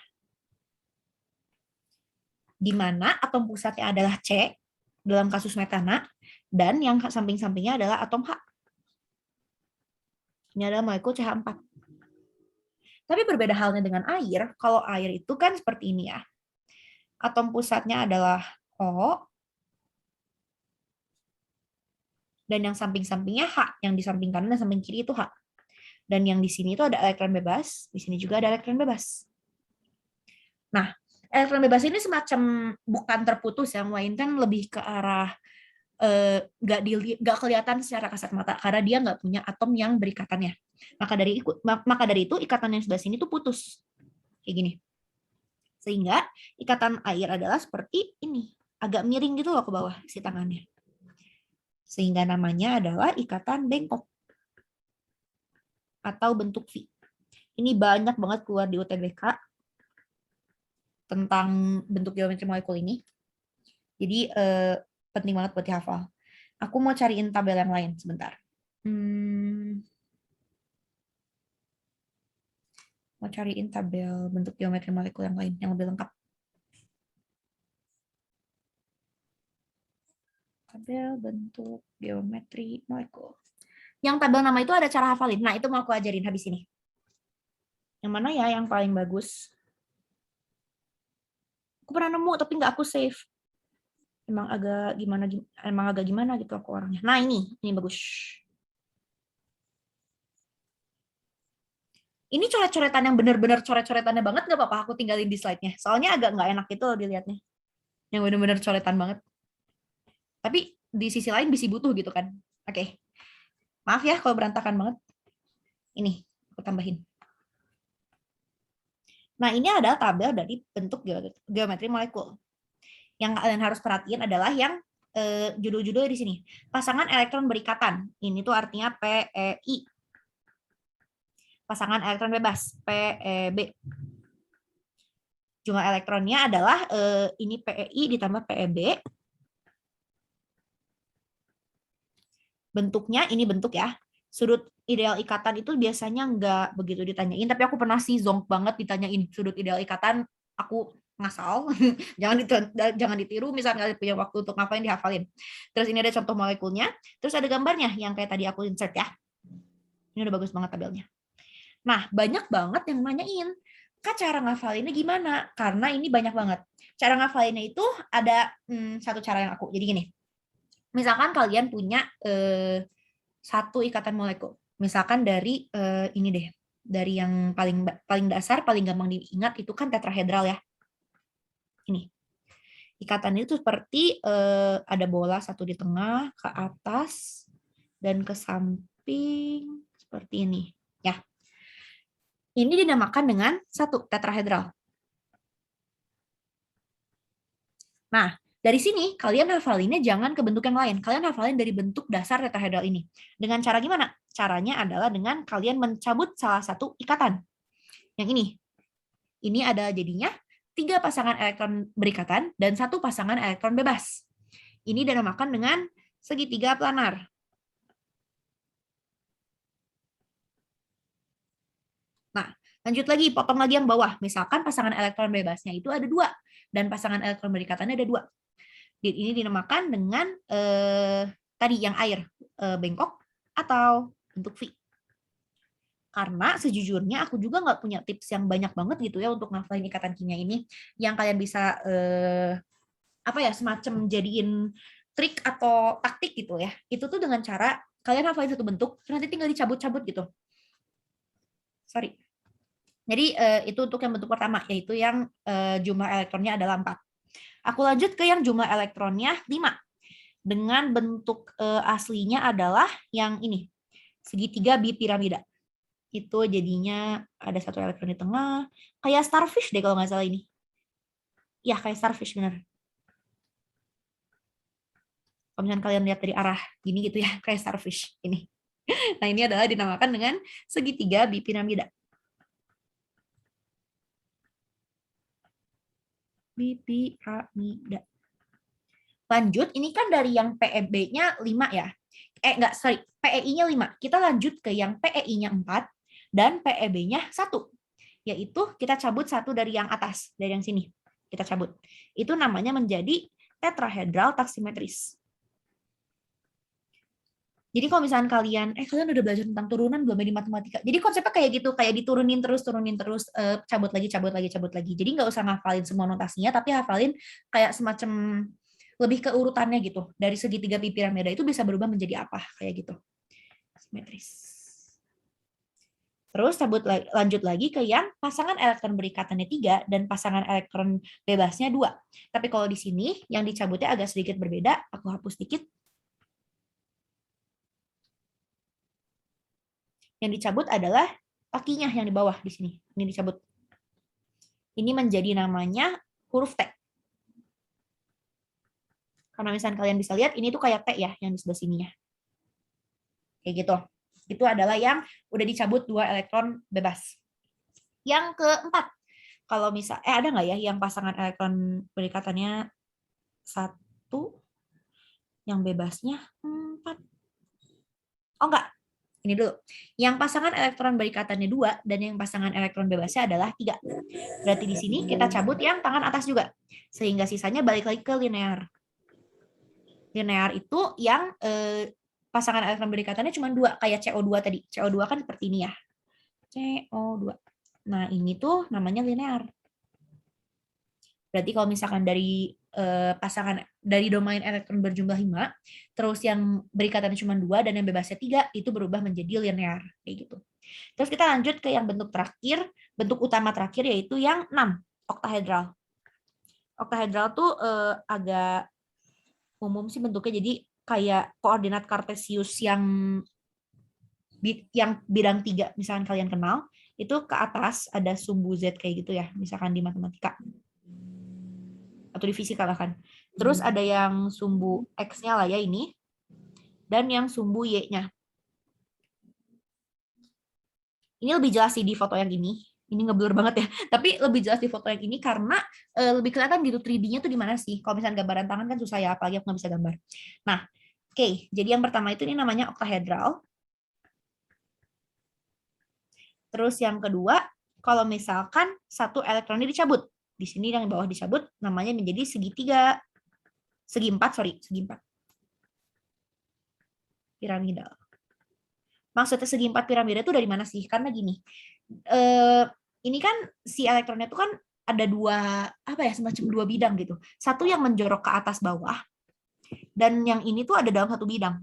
Di mana atom pusatnya adalah C dalam kasus metana dan yang samping-sampingnya adalah atom H. Ini adalah molekul CH4. Tapi berbeda halnya dengan air. Kalau air itu kan seperti ini ya. Atom pusatnya adalah O. Dan yang samping-sampingnya H, yang di samping kanan dan samping kiri itu H. Dan yang di sini itu ada elektron bebas, di sini juga ada elektron bebas. Nah, elektron bebas ini semacam bukan terputus ya, melainkan lebih ke arah nggak kelihatan secara kasat mata karena dia nggak punya atom yang berikatannya. Maka dari itu ikatan yang sebelah sini tuh putus kayak gini. Sehingga ikatan air adalah seperti ini, agak miring gitu loh ke bawah si tangannya. Sehingga namanya adalah ikatan bengkok atau bentuk V. Ini banyak banget keluar di UTBK tentang bentuk geometri molekul ini. Jadi penting banget buat dihafal. Aku mau cariin tabel yang lain sebentar. Mau cariin tabel bentuk geometri molekul yang lain yang lebih lengkap. Tabel bentuk geometri molekul. Yang tabel nama itu ada cara hafalin. Nah, itu mau aku ajarin habis ini. Yang mana ya yang paling bagus? Aku pernah nemu tapi nggak aku save. Emang agak gimana gitu aku orangnya. Nah, ini bagus. Ini coret-coretan yang benar-benar coret-coretannya banget nggak apa-apa aku tinggalin di slide-nya. Soalnya agak nggak enak gitu loh dilihatnya. Yang benar-benar coretan banget. Tapi di sisi lain bisa butuh gitu kan. Oke. Maaf ya kalau berantakan banget. Ini aku tambahin. Nah, ini adalah tabel dari bentuk geometri molekul. Yang kalian harus perhatiin adalah yang judul-judul di sini. Pasangan elektron berikatan. Ini tuh artinya PEI. Pasangan elektron bebas, PEB. Jumlah elektronnya adalah ini PEI ditambah PEB. Bentuknya ini bentuk ya. Sudut ideal ikatan itu biasanya nggak begitu ditanyain, tapi aku pernah sih zonk banget ditanyain sudut ideal ikatan. Aku ngasal, jangan ditiru, misalnya kalian punya waktu untuk ngapain dihafalin. Terus ini ada contoh molekulnya, terus ada gambarnya yang kayak tadi aku insert ya. Ini udah bagus banget tabelnya. Nah, banyak banget yang nanyain, Kak, cara ngafalinnya gimana? Karena ini banyak banget. Cara ngafalinnya itu ada satu cara yang jadi gini. Misalkan kalian punya satu ikatan molekul. Misalkan dari ini deh, dari yang paling dasar, paling gampang diingat itu kan tetrahedral ya. Ini ikatan itu seperti ada bola satu di tengah, ke atas dan ke samping seperti ini ya. Ini dinamakan dengan satu tetrahedral. Nah, dari sini kalian hafalinnya jangan ke bentuk yang lain, kalian hafalin dari bentuk dasar tetrahedral ini. Dengan cara gimana? Caranya adalah dengan kalian mencabut salah satu ikatan. Yang ini. Ini ada jadinya 3 pasangan elektron berikatan dan 1 pasangan elektron bebas. Ini dinamakan dengan segitiga planar. Nah, lanjut lagi, potong lagi yang bawah. Misalkan pasangan elektron bebasnya itu ada 2 dan pasangan elektron berikatannya ada 2. Ini dinamakan dengan tadi yang air, bengkok atau bentuk V. Karena sejujurnya aku juga nggak punya tips yang banyak banget gitu ya untuk ngafalin ikatan kimia ini. Yang kalian bisa semacam jadiin trik atau taktik gitu ya. Itu tuh dengan cara kalian hafalin satu bentuk, nanti tinggal dicabut-cabut gitu. Sorry. Jadi itu untuk yang bentuk pertama, yaitu yang jumlah elektronnya adalah 4. Aku lanjut ke yang jumlah elektronnya 5. Dengan bentuk aslinya adalah yang ini, segitiga bipiramida. Itu jadinya ada 1 elektron di tengah, kayak starfish deh kalau nggak salah ini. Ya, kayak starfish benar. Kalau misalnya kalian lihat dari arah gini gitu ya, kayak starfish ini. Nah, ini adalah dinamakan dengan segitiga bipiramida. Bipiramida. Lanjut, ini kan dari yang PEB-nya 5 ya. PEI-nya 5. Kita lanjut ke yang PEI-nya 4 dan PEB-nya 1. Yaitu kita cabut 1 dari yang atas, dari yang sini. Kita cabut. Itu namanya menjadi tetrahedral taksimetris. Jadi kalau misalnya kalian udah belajar tentang turunan belum di matematika. Jadi konsepnya kayak gitu, kayak diturunin terus, cabut lagi. Jadi nggak usah ngafalin semua notasinya, tapi hafalin kayak semacam lebih ke urutannya gitu. Dari segitiga piramida itu bisa berubah menjadi apa kayak gitu. Simetris. Terus lanjut lagi ke yang pasangan elektron berikatannya 3 dan pasangan elektron bebasnya 2. Tapi kalau di sini yang dicabutnya agak sedikit berbeda, aku hapus sedikit. Yang dicabut adalah kakinya yang di bawah di sini. Ini dicabut. Ini menjadi namanya huruf T. Karena misalnya kalian bisa lihat, ini tuh kayak T ya, yang di sebelah sini ya. Kayak gitu. Itu adalah yang udah dicabut 2 elektron bebas. Yang keempat, kalau misal ada nggak ya yang pasangan elektron berikatannya 1, yang bebasnya 4? Oh enggak, ini dulu. Yang pasangan elektron berikatannya 2 dan yang pasangan elektron bebasnya adalah 3. Berarti di sini kita cabut yang tangan atas juga. Sehingga sisanya balik lagi ke linear. Linear itu yang pasangan elektron berikatannya cuma 2, kayak CO2 tadi. CO2 kan seperti ini ya. CO2. Nah, ini tuh namanya linear. Berarti kalau misalkan dari pasangan dari domain elektron berjumlah 5, terus yang berikatannya cuma 2 dan yang bebasnya 3, itu berubah menjadi linear kayak gitu. Terus kita lanjut ke yang bentuk terakhir, bentuk utama terakhir yaitu yang 6, oktahedral. Oktahedral tuh agak umum sih bentuknya, jadi kayak koordinat kartesius yang bidang 3, misalkan kalian kenal, itu ke atas ada sumbu Z kayak gitu ya, misalkan di matematika atau di fisika bahkan. Terus ada yang sumbu X-nya lah ya ini, dan yang sumbu Y-nya. Ini lebih jelas sih di foto yang ini. Ini ngeblur banget ya. Tapi lebih jelas di foto yang ini karena lebih kelihatan gitu 3D-nya tuh di mana sih. Kalau misalnya gambaran tangan kan susah ya, apalagi aku nggak bisa gambar. Nah, oke. Jadi yang pertama itu ini namanya oktahedral. Terus yang kedua, kalau misalkan satu elektronnya dicabut. Di sini yang bawah dicabut, namanya menjadi segitiga. Segi empat. Piramidal. Maksudnya segi 4 piramida itu dari mana sih? Karena gini, ini kan si elektronnya itu kan ada semacam 2 bidang gitu. Satu yang menjorok ke atas bawah, dan yang ini tuh ada dalam satu bidang.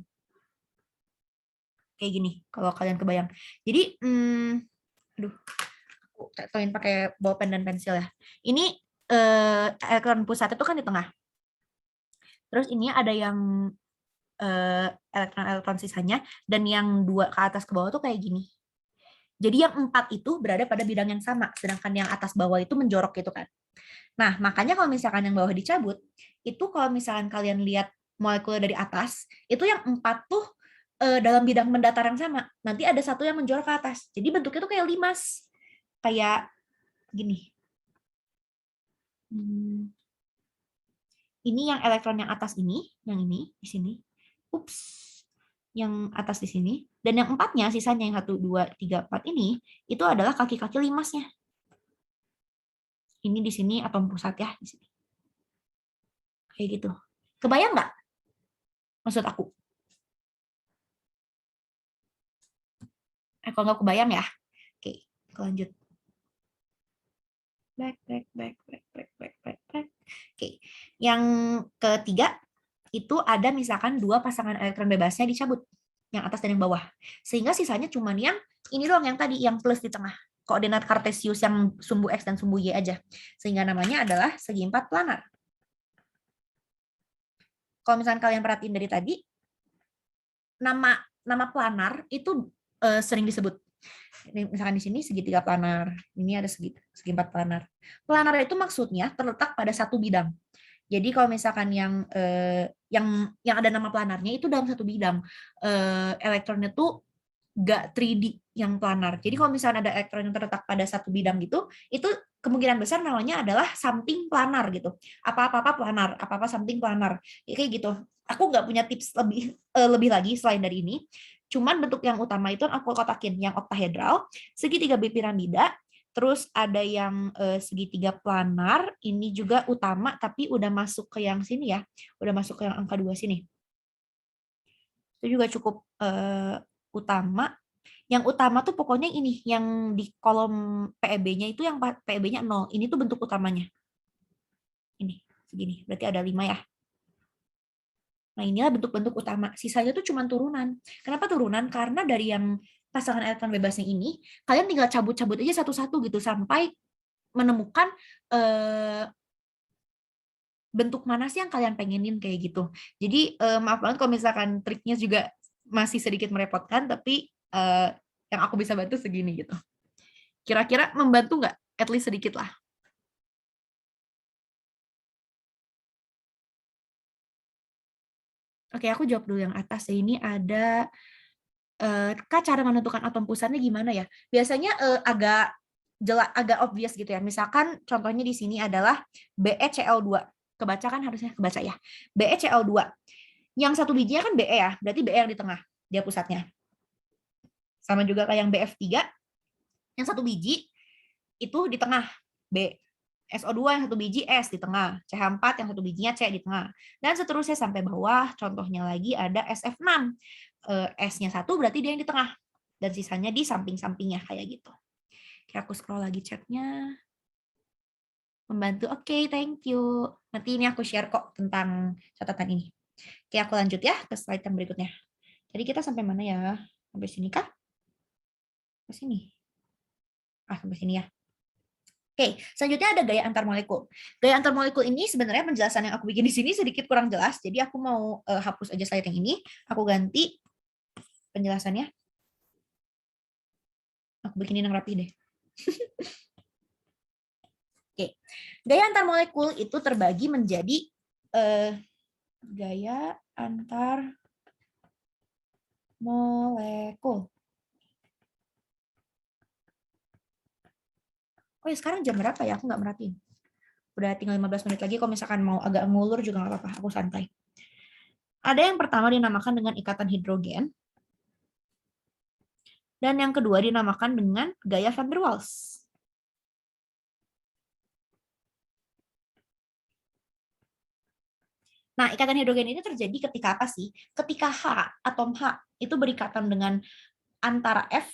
Kayak gini, kalau kalian kebayang. Jadi, aku contohin pakai bolpen dan pensil ya. Ini elektron pusat itu kan di tengah. Terus ini ada yang elektron-elektron sisanya, dan yang 2 ke atas ke bawah tuh kayak gini. Jadi yang 4 itu berada pada bidang yang sama, sedangkan yang atas bawah itu menjorok gitu kan. Nah, makanya kalau misalkan yang bawah dicabut, itu kalau misalkan kalian lihat molekul dari atas, itu yang 4 tuh dalam bidang mendatar yang sama. Nanti ada satu yang menjorok ke atas. Jadi bentuknya tuh kayak limas. Kayak gini. Ini yang elektron yang atas ini, yang ini, di sini. Ups, yang atas di sini, dan yang 4-nya sisanya yang 1, 2, 3, 4 ini itu adalah kaki-kaki limasnya. Ini di sini atom pusat ya, di sini. Kayak gitu. Kebayang nggak maksud aku? Kalau nggak kebayang ya, oke, lanjut. Back. Oke, yang ketiga itu ada misalkan 2 pasangan elektron bebasnya dicabut, yang atas dan yang bawah, sehingga sisanya cuma yang ini doang, yang tadi yang plus di tengah, koordinat kartesius yang sumbu X dan sumbu Y aja, sehingga namanya adalah segi 4 planar. Kalau misalkan kalian perhatiin dari tadi, nama planar itu sering disebut. Misalkan di sini segitiga planar, ini ada segi 4 planar. Planar itu maksudnya terletak pada satu bidang. Jadi kalau misalkan yang ada nama planarnya itu dalam satu bidang, elektronnya tuh nggak 3D yang planar. Jadi kalau misalkan ada elektron yang terletak pada satu bidang gitu, itu kemungkinan besar namanya adalah something planar gitu. Apa-apa planar, apa-apa something planar. Kayak gitu. Aku nggak punya tips lebih lagi selain dari ini. Cuman bentuk yang utama itu aku kotakin, yang oktahedral, segitiga bipiramida, terus ada yang segitiga planar, ini juga utama tapi udah masuk ke yang sini ya, udah masuk ke yang angka 2 sini. Itu juga cukup utama. Yang utama tuh pokoknya ini, yang di kolom PEB-nya itu yang PEB-nya 0, ini tuh bentuk utamanya. Ini, segini, berarti ada 5 ya. Nah, inilah bentuk-bentuk utama. Sisanya tuh cuma turunan. Kenapa turunan? Karena dari yang pasangan elektron bebasnya ini, kalian tinggal cabut-cabut aja satu-satu gitu sampai menemukan bentuk mana sih yang kalian pengenin kayak gitu. Jadi maaf banget kalau misalkan triknya juga masih sedikit merepotkan, tapi yang aku bisa bantu segini gitu. Kira-kira membantu nggak? At least sedikit lah. Oke, aku jawab dulu yang atas. Ini ada Kak, cara menentukan atom pusatnya gimana ya? Biasanya agak obvious gitu ya. Misalkan contohnya di sini adalah BeCl2. Kebaca kan, harusnya kebaca ya. BeCl2. Yang satu bijinya kan Be ya, berarti Be yang di tengah, dia pusatnya. Sama juga kayak yang BF3, yang satu biji itu di tengah, B. SO2 yang satu biji S di tengah, CH4 yang satu bijinya C di tengah, dan seterusnya sampai bawah. Contohnya lagi ada SF6. S-nya satu berarti dia yang di tengah, dan sisanya di samping-sampingnya kayak gitu. Oke, aku scroll lagi chatnya. Membantu, oke, thank you. Nanti ini aku share kok tentang catatan ini. Oke, aku lanjut ya ke slide yang berikutnya. Jadi kita sampai mana ya? Sampai sini kah? Ke sini. Sampai sini ya. Oke, selanjutnya ada gaya antar molekul. Gaya antar molekul ini sebenarnya penjelasan yang aku bikin di sini sedikit kurang jelas, jadi aku mau hapus aja slide yang ini, aku ganti penjelasannya. Aku bikinin yang rapi deh. Oke, gaya antar molekul itu terbagi menjadi gaya antar molekul. Oh ya, sekarang jam berapa ya? Aku nggak merhatiin. Udah tinggal 15 menit lagi, kalau misalkan mau agak ngulur juga nggak apa-apa, aku santai. Ada yang pertama dinamakan dengan ikatan hidrogen, dan yang kedua dinamakan dengan gaya van der Waals. Nah, ikatan hidrogen ini terjadi ketika apa sih? Ketika atom H itu berikatan dengan antara F,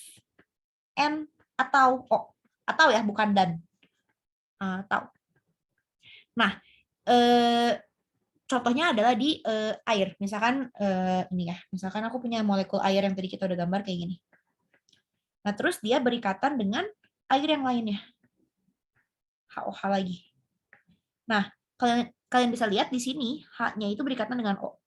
N, atau O. Atau ya, bukan dan. Atau. Nah, contohnya adalah di air. Misalkan ini ya, misalkan aku punya molekul air yang tadi kita udah gambar kayak gini. Nah, terus dia berikatan dengan air yang lainnya. HOH lagi. Nah, kalian bisa lihat di sini H-nya itu berikatan dengan O.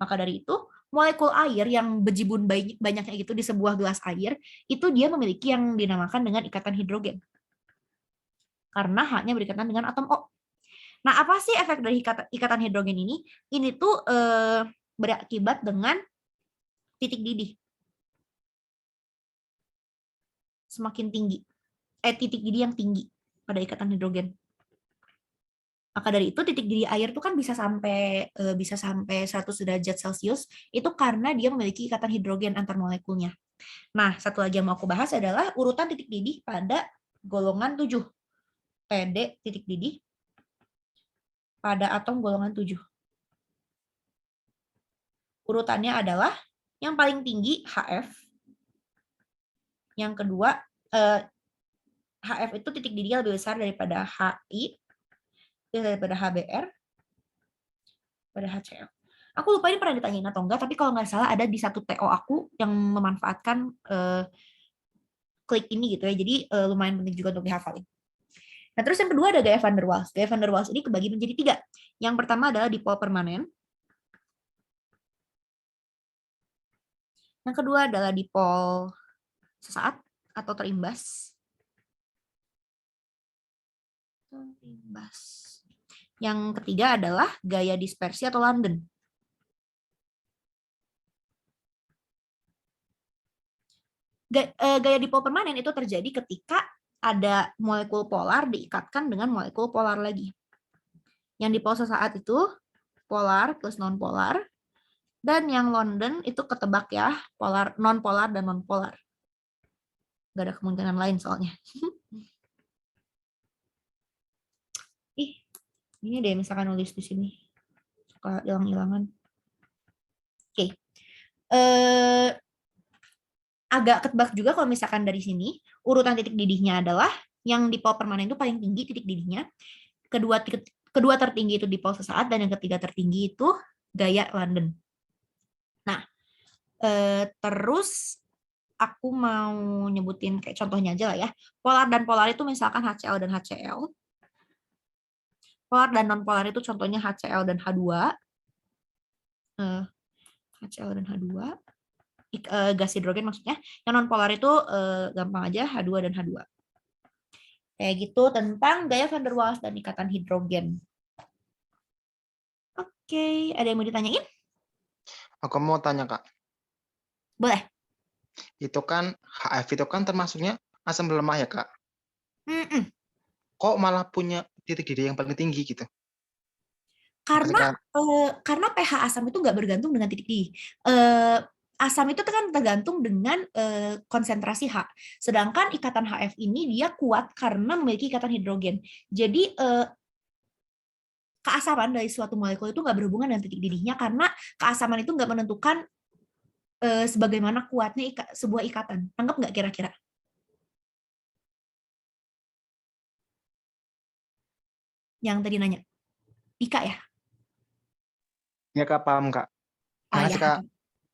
Maka dari itu, molekul air yang bejibun banyaknya gitu di sebuah gelas air, itu dia memiliki yang dinamakan dengan ikatan hidrogen. Karena H-nya berikatan dengan atom O. Nah, apa sih efek dari ikatan hidrogen ini? Ini tuh berakibat dengan titik didih. Semakin tinggi. Titik didih yang tinggi pada ikatan hidrogen. Maka dari itu titik didih air itu kan bisa sampai 100 derajat Celcius, itu karena dia memiliki ikatan hidrogen antar molekulnya. Nah, satu lagi yang mau aku bahas adalah urutan titik didih pada golongan 7. PD titik didih pada atom golongan 7. Urutannya adalah yang paling tinggi HF, yang kedua HF itu titik didihnya lebih besar daripada HI, daripada HBr, pada HCl. Aku lupa ini pernah ditanyain atau enggak, tapi kalau nggak salah ada di satu TO aku yang memanfaatkan klik ini gitu ya, jadi lumayan penting juga untuk dihafalin. Nah, terus yang kedua ada gaya van der Waals. Gaya van der Waals ini kebagi menjadi 3. Yang pertama adalah dipol permanen. Yang kedua adalah dipol sesaat atau terimbas. Yang ketiga adalah gaya dispersi atau London. Gaya dipol permanen itu terjadi ketika ada molekul polar diikatkan dengan molekul polar lagi. Yang dipol sesaat itu polar plus non-polar, dan yang London itu ketebak ya, polar, non-polar dan non-polar. Gak ada kemungkinan lain soalnya. Ini deh misalkan nulis di sini. Suka hilang-hilangan. Oke. Agak ketebak juga kalau misalkan dari sini, urutan titik didihnya adalah yang dipol permanen itu paling tinggi titik didihnya. Kedua tertinggi itu dipol sesaat, dan yang ketiga tertinggi itu gaya London. Nah, terus aku mau nyebutin kayak contohnya aja lah ya. Polar dan polar itu misalkan HCl dan HCl. Polar dan non-polar itu contohnya HCl dan H2. HCl dan H2. Gas hidrogen maksudnya. Yang non-polar itu gampang aja H2 dan H2. Kayak gitu tentang gaya van der Waals dan ikatan hidrogen. Oke, ada yang mau ditanyain? Aku mau tanya, Kak. Boleh. Itu kan HF itu kan termasuknya asam lemah ya, Kak? Mm-mm. Kok malah punya titik didih yang paling tinggi gitu? Karena Ketika karena pH asam itu nggak bergantung dengan titik didih. Asam itu kan tergantung dengan konsentrasi H. Sedangkan ikatan HF ini dia kuat karena memiliki ikatan hidrogen. Jadi keasaman dari suatu molekul itu nggak berhubungan dengan titik didihnya karena keasaman itu nggak menentukan sebagaimana kuatnya sebuah ikatan. Anggap nggak kira-kira? Yang tadi nanya. Ika ya? ya, Kak, paham, Kak. Oh ya, Makasih, Kak.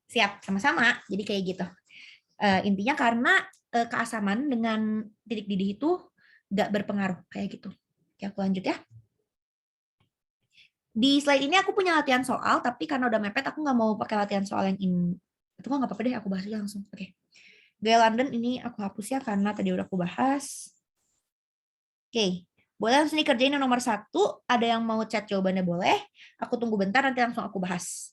siap. Sama-sama. Jadi kayak gitu. Intinya karena keasaman dengan titik didih itu nggak berpengaruh. Kayak gitu. Oke, aku lanjut ya. Di slide ini aku punya latihan soal, tapi karena udah mepet, aku nggak mau pakai latihan soal yang ini. Itu nggak apa-apa deh, aku bahas aja langsung. Oke. Gaya London ini aku hapus ya, karena tadi udah aku bahas. Oke. Boleh langsung dikerjain yang nomor 1. Ada yang mau chat jawabannya boleh. Aku tunggu bentar, nanti langsung aku bahas.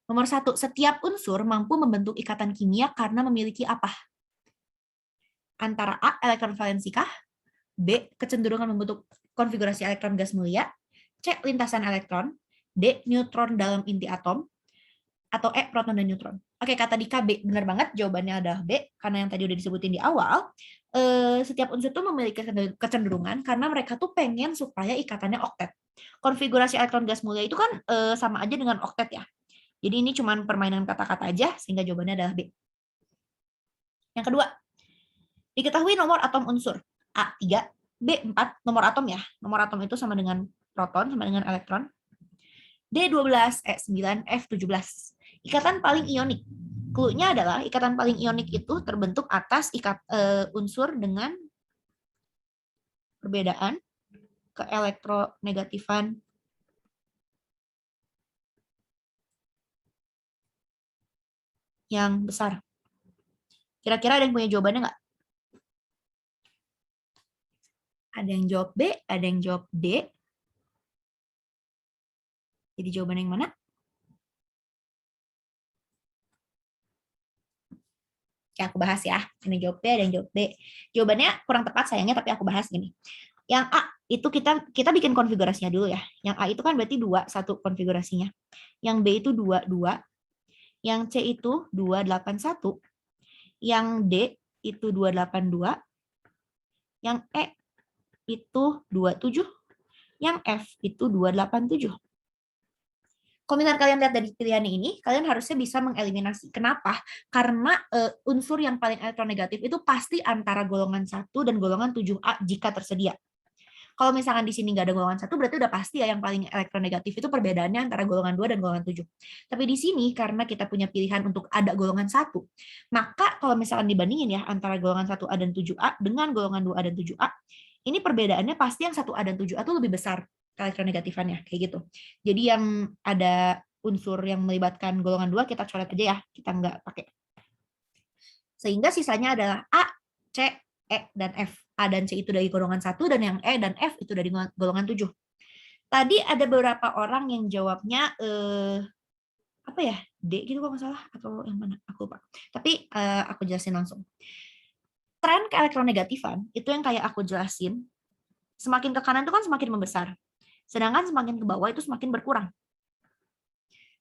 Nomor 1, setiap unsur mampu membentuk ikatan kimia karena memiliki apa? Antara A, elektron valensi kah? B, kecenderungan membentuk konfigurasi elektron gas mulia. C, lintasan elektron. D, neutron dalam inti atom. Atau E, proton dan neutron. Oke, kata Dika B. Benar banget, jawabannya adalah B. Karena yang tadi udah disebutin di awal, setiap unsur itu memiliki kecenderungan karena mereka tuh pengen supaya ikatannya oktet. Konfigurasi elektron gas mulia itu kan sama aja dengan oktet ya. Jadi ini cuma permainan kata-kata aja, sehingga jawabannya adalah B. Yang kedua, diketahui nomor atom unsur. A3, B4, nomor atom ya. Nomor atom itu sama dengan proton, sama dengan elektron. D12, E9, F17. Ikatan paling ionik. Clue-nya adalah ikatan paling ionik itu terbentuk atas unsur dengan perbedaan keelektronegatifan yang besar. Kira-kira ada yang punya jawabannya nggak? Ada yang jawab B, ada yang jawab D. Jadi jawaban yang mana? Oke, aku bahas ya. Ada yang jawab B, ada yang jawab D. Jawabannya kurang tepat sayangnya, tapi aku bahas gini. Yang A itu kita bikin konfigurasinya dulu ya. Yang A itu kan berarti 2, 1 konfigurasinya. Yang B itu 2, 2. Yang C itu 281. Yang D itu 282. Yang E itu 27. Yang F itu 287. Kalau misalnya kalian lihat dari pilihan ini, kalian harusnya bisa mengeliminasi. Kenapa? Karena unsur yang paling elektronegatif itu pasti antara golongan 1 dan golongan 7A jika tersedia. Kalau misalkan di sini nggak ada golongan 1, berarti udah pasti ya yang paling elektronegatif itu perbedaannya antara golongan 2 dan golongan 7. Tapi di sini karena kita punya pilihan untuk ada golongan 1, maka kalau misalkan dibandingin ya antara golongan 1A dan 7A dengan golongan 2A dan 7A, ini perbedaannya pasti yang 1A dan 7A itu lebih besar elektronegatifannya, kayak gitu. Jadi yang ada unsur yang melibatkan golongan 2 kita coret aja ya, kita nggak pakai. Sehingga sisanya adalah A, C, E, dan F. A dan C itu dari golongan 1, dan yang E dan F itu dari golongan 7. Tadi ada beberapa orang yang jawabnya apa ya, D gitu kalau nggak salah, atau yang mana, aku lupa. Tapi aku jelasin langsung. Tren ke elektronegatifan, itu yang kayak aku jelasin, semakin ke kanan itu kan semakin membesar. Sedangkan semakin ke bawah itu semakin berkurang.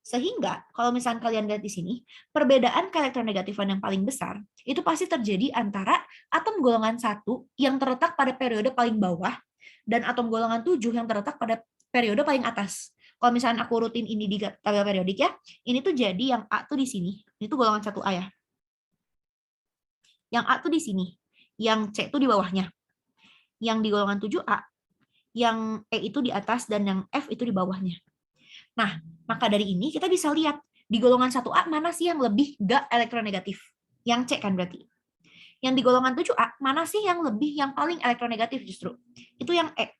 Sehingga kalau misalnya kalian lihat di sini, perbedaan keelektronegatifan yang paling besar itu pasti terjadi antara atom golongan 1 yang terletak pada periode paling bawah dan atom golongan 7 yang terletak pada periode paling atas. Kalau misalnya aku rutin ini di tabel periodik ya, ini tuh jadi yang A tuh di sini, ini tuh golongan 1A ya. Yang A tuh di sini, yang C tuh di bawahnya. Yang di golongan 7A, yang E itu di atas dan yang F itu di bawahnya. Nah, maka dari ini kita bisa lihat di golongan 1A mana sih yang lebih gak elektronegatif? Yang C kan berarti. Yang di golongan 7A mana sih yang paling elektronegatif justru? Itu yang E.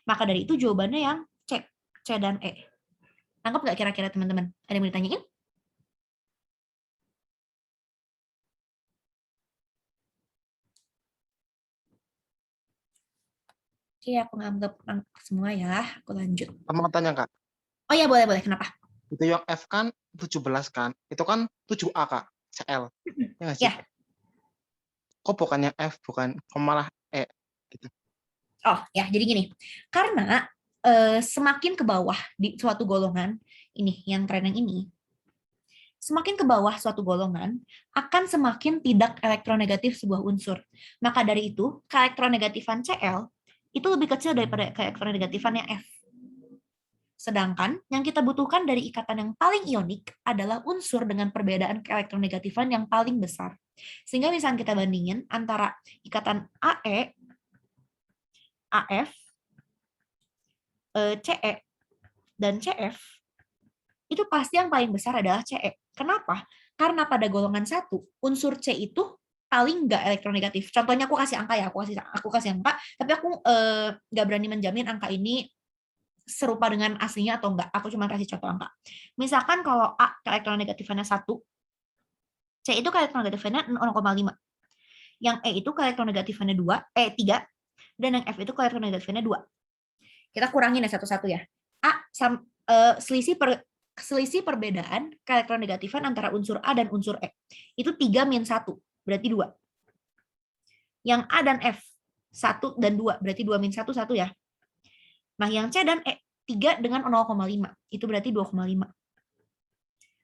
Maka dari itu jawabannya yang C dan E. Tangkap nggak kira-kira teman-teman? Ada yang mau ditanyain? Oke, aku nganggap semua ya. Aku lanjut. Mau tanya, Kak. Oh ya, boleh. Kenapa? Itu yang F kan 17 kan? Itu kan 7A, Kak. CL. Ya nggak sih? Ya. Kok bukan yang F, bukan malah E? Gitu. Oh ya, jadi gini. Karena semakin ke bawah di suatu golongan, ini yang tren yang ini, semakin ke bawah suatu golongan akan semakin tidak elektronegatif sebuah unsur. Maka dari itu, keelektronegatifan Cl itu lebih kecil daripada keelektronegatifan yang F. Sedangkan yang kita butuhkan dari ikatan yang paling ionik adalah unsur dengan perbedaan keelektronegatifan yang paling besar. Sehingga misalnya kita bandingin antara ikatan AE, AF, CE, dan CF, itu pasti yang paling besar adalah CE. Kenapa? Karena pada golongan 1, unsur C itu paling nggak elektronegatif. Contohnya aku kasih angka ya, aku kasih angka, tapi aku nggak berani menjamin angka ini serupa dengan aslinya atau enggak. Aku cuma kasih contoh angka. Misalkan kalau A keelektronegatifannya 1, C itu keelektronegatifannya 0,5. Yang E itu keelektronegatifannya 3, dan yang F itu keelektronegatifannya 2. Kita kurangin ya satu-satu ya. A selisih perbedaan keelektronegatifan antara unsur A dan unsur E. Itu 3 min 1, berarti 2. Yang A dan F, 1 dan 2, berarti 2 min 1, 1 ya. Nah, yang C dan E, 3 dengan 0,5, itu berarti 2,5.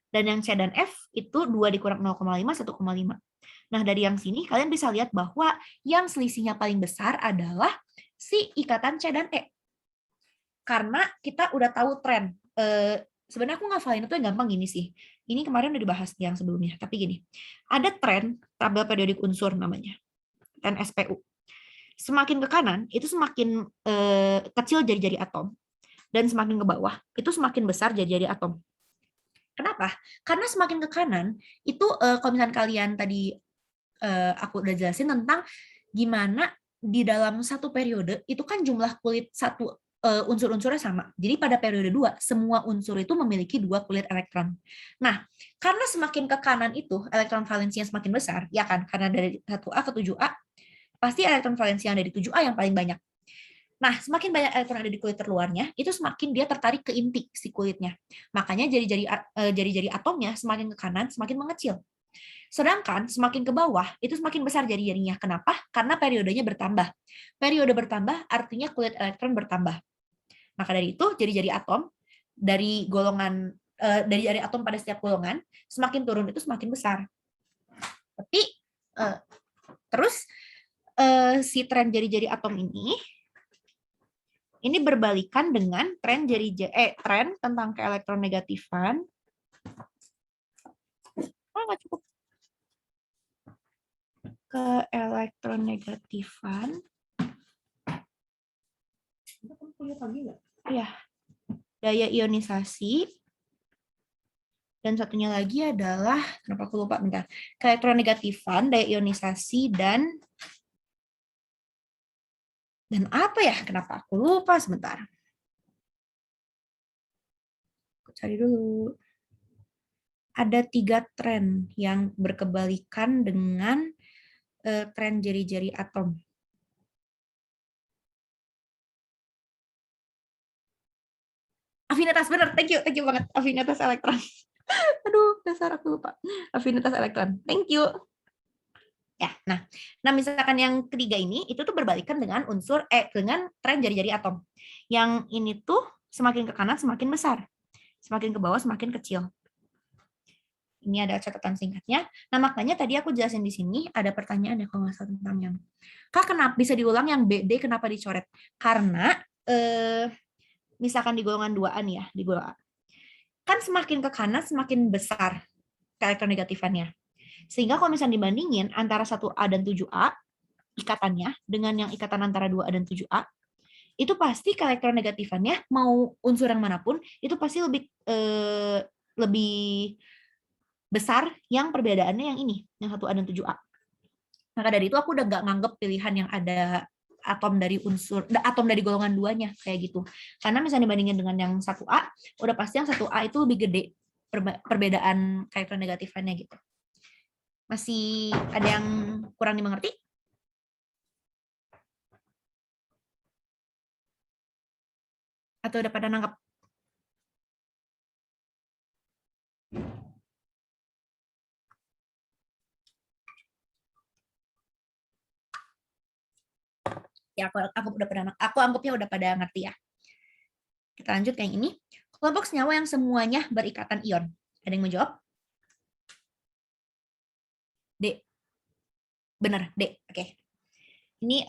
Dan yang C dan F, itu 2 dikurang 0,5, 1,5. Nah, dari yang sini, kalian bisa lihat bahwa yang selisihnya paling besar adalah si ikatan C dan E. Karena kita udah tahu tren. Sebenarnya aku ngafalin itu yang gampang gini sih. Ini kemarin udah dibahas yang sebelumnya, tapi gini. Ada tren tabel periodik unsur namanya. Tren SPU. Semakin ke kanan, itu semakin kecil jari-jari atom. Dan semakin ke bawah, itu semakin besar jari-jari atom. Kenapa? Karena semakin ke kanan, itu kalau misalnya kalian tadi aku udah jelasin tentang gimana di dalam satu periode, itu kan jumlah kulit satu unsur-unsurnya sama. Jadi pada periode 2, semua unsur itu memiliki 2 kulit elektron. Nah, karena semakin ke kanan itu, elektron valensinya semakin besar, ya kan? Karena dari 1A ke 7A, pasti elektron valensi yang dari 7A yang paling banyak. Nah, semakin banyak elektron ada di kulit terluarnya, itu semakin dia tertarik ke inti si kulitnya. Makanya jari-jari atomnya semakin ke kanan, semakin mengecil. Sedangkan semakin ke bawah, itu semakin besar jari-jarinya. Kenapa? Karena periodenya bertambah. Periode bertambah artinya kulit elektron bertambah. Maka dari itu, jari-jari atom dari golongan dari jari atom pada setiap golongan semakin turun itu semakin besar. Tapi terus si tren jari-jari atom ini berbalikan dengan tren tren tentang keelektronegatifan. Nggak cukup. Keelektronegatifan. Ya, daya ionisasi. Dan satunya lagi adalah, kenapa aku lupa, bentar. Keelektronegatifan, daya ionisasi, dan apa ya? Kenapa aku lupa, sebentar. Aku cari dulu. Ada 3 tren yang berkebalikan dengan tren jari-jari atom. Afinitas, benar. Thank you banget. Afinitas elektron. Aduh, dasar aku lupa. Afinitas elektron. Thank you. Ya, nah misalkan yang ketiga ini itu tuh berbalikan dengan dengan tren jari-jari atom. Yang ini tuh semakin ke kanan semakin besar, semakin ke bawah semakin kecil. Ini ada catatan singkatnya. Nah, makanya tadi aku jelasin di sini ada pertanyaan ya kalau nggak salah tentang yang Kak, kenapa bisa diulang yang BD kenapa dicoret? Karena misalkan di golongan 2A nih ya, di golongan A. Kan semakin ke kanan semakin besar keelektronegatifannya. Sehingga kalau misalnya dibandingin antara 1A dan 7A, ikatannya dengan yang ikatan antara 2A dan 7A, itu pasti keelektronegatifan mau unsur yang manapun itu pasti lebih besar yang perbedaannya yang ini, yang 1A dan 7A. Maka dari itu aku udah gak nganggep pilihan yang ada atom dari golongan 2-nya kayak gitu. Karena misalnya dibandingin dengan yang 1A, udah pasti yang 1A itu lebih gede perbedaan keelektronegatifannya gitu. Masih ada yang kurang dimengerti? Atau udah pada nangkep? Ya, aku anggapnya udah pada ngerti ya. Kita lanjut ke yang ini. Kelompok senyawa yang semuanya berikatan ion. Ada yang mau jawab? D. Benar, D. Oke. Ini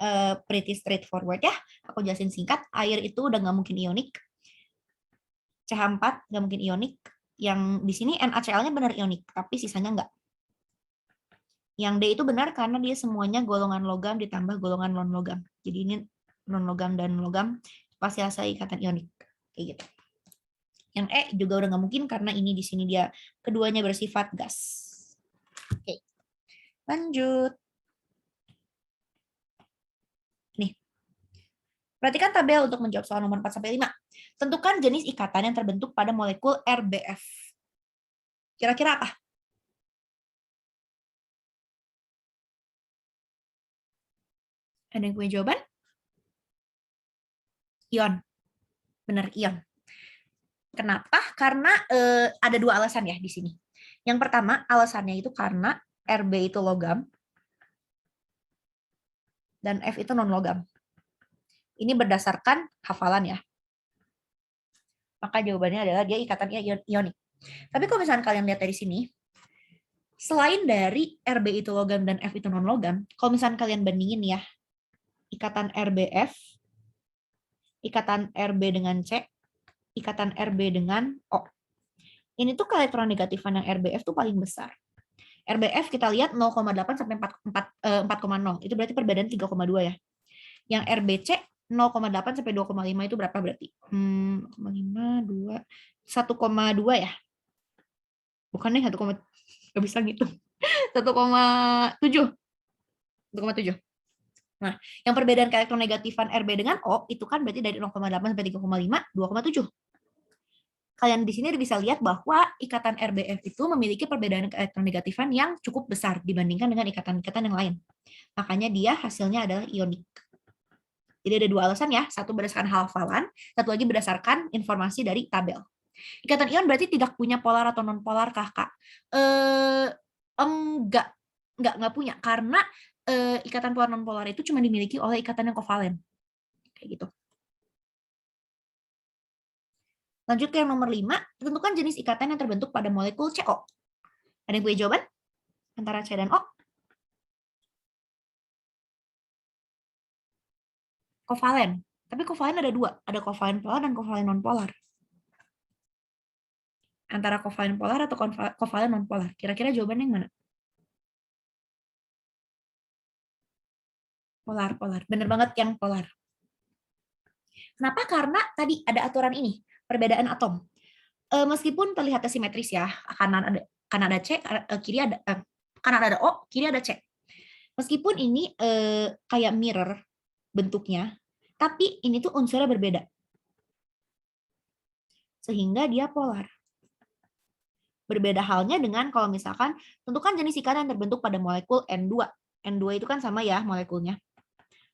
pretty straightforward ya. Aku jelasin singkat. Air itu udah nggak mungkin ionik. CH4 nggak mungkin ionik. Yang di sini NaCl-nya benar ionik, tapi sisanya nggak. Yang D itu benar karena dia semuanya golongan logam ditambah golongan non-logam. Jadi ini non-logam dan logam pasti hasil ikatan ionik. Kayak gitu. Yang E juga udah nggak mungkin karena ini di sini dia keduanya bersifat gas. Oke. Lanjut. Nih. Perhatikan tabel untuk menjawab soal nomor 4-5. Tentukan jenis ikatan yang terbentuk pada molekul RBF. Kira-kira apa? Ada yang punya jawaban? Ion. Benar, ion. Kenapa? Karena ada dua alasan ya di sini. Yang pertama, alasannya itu karena RB itu logam dan F itu non-logam. Ini berdasarkan hafalan ya. Maka jawabannya adalah dia ikatannya ionik. Tapi kalau misalnya kalian lihat dari sini, selain dari RB itu logam dan F itu non-logam, kalau misalnya kalian bandingin ya, ikatan RBF, ikatan RB dengan C, ikatan RB dengan O. Ini tuh keelektronegatifan yang RBF tuh paling besar. RBF kita lihat 0,8 sampai 4,0. Itu berarti perbedaan 3,2 ya. Yang RBC 0,8 sampai 2,5 itu berapa berarti? 0,5, 2, 1,2 ya? Bukan nih, 1, nggak bisa gitu. 1,7. 1,7. Nah, yang perbedaan keelektronegatifan RB dengan O itu kan berarti dari 0,8 sampai 3,5, 2,7. Kalian di sini bisa lihat bahwa ikatan RBF itu memiliki perbedaan keelektronegatifan yang cukup besar dibandingkan dengan ikatan-ikatan yang lain. Makanya dia hasilnya adalah ionik. Jadi ada dua alasan ya, satu berdasarkan hafalan, satu lagi berdasarkan informasi dari tabel. Ikatan ion berarti tidak punya polar atau non-polar kah, Kak? Enggak punya, karena ikatan polar non-polar itu cuma dimiliki oleh ikatan yang kovalen. Kayak gitu. Lanjut ke yang nomor 5, tentukan jenis ikatan yang terbentuk pada molekul CO. Ada yang punya jawaban? Antara C dan O? Kovalen. Tapi kovalen ada dua. Ada kovalen polar dan kovalen non-polar. Antara kovalen polar atau kovalen non-polar. Kira-kira jawabannya yang mana? Polar. Bener banget yang polar. Kenapa? Karena tadi ada aturan ini. Perbedaan atom. Meskipun terlihat simetris ya, kanan ada C, kiri ada kanan ada O, kiri ada C. Meskipun ini kayak mirror bentuknya, tapi ini tuh unsurnya berbeda. Sehingga dia polar. Berbeda halnya dengan kalau misalkan tentukan jenis ikatan yang terbentuk pada molekul N2. N2 itu kan sama ya molekulnya.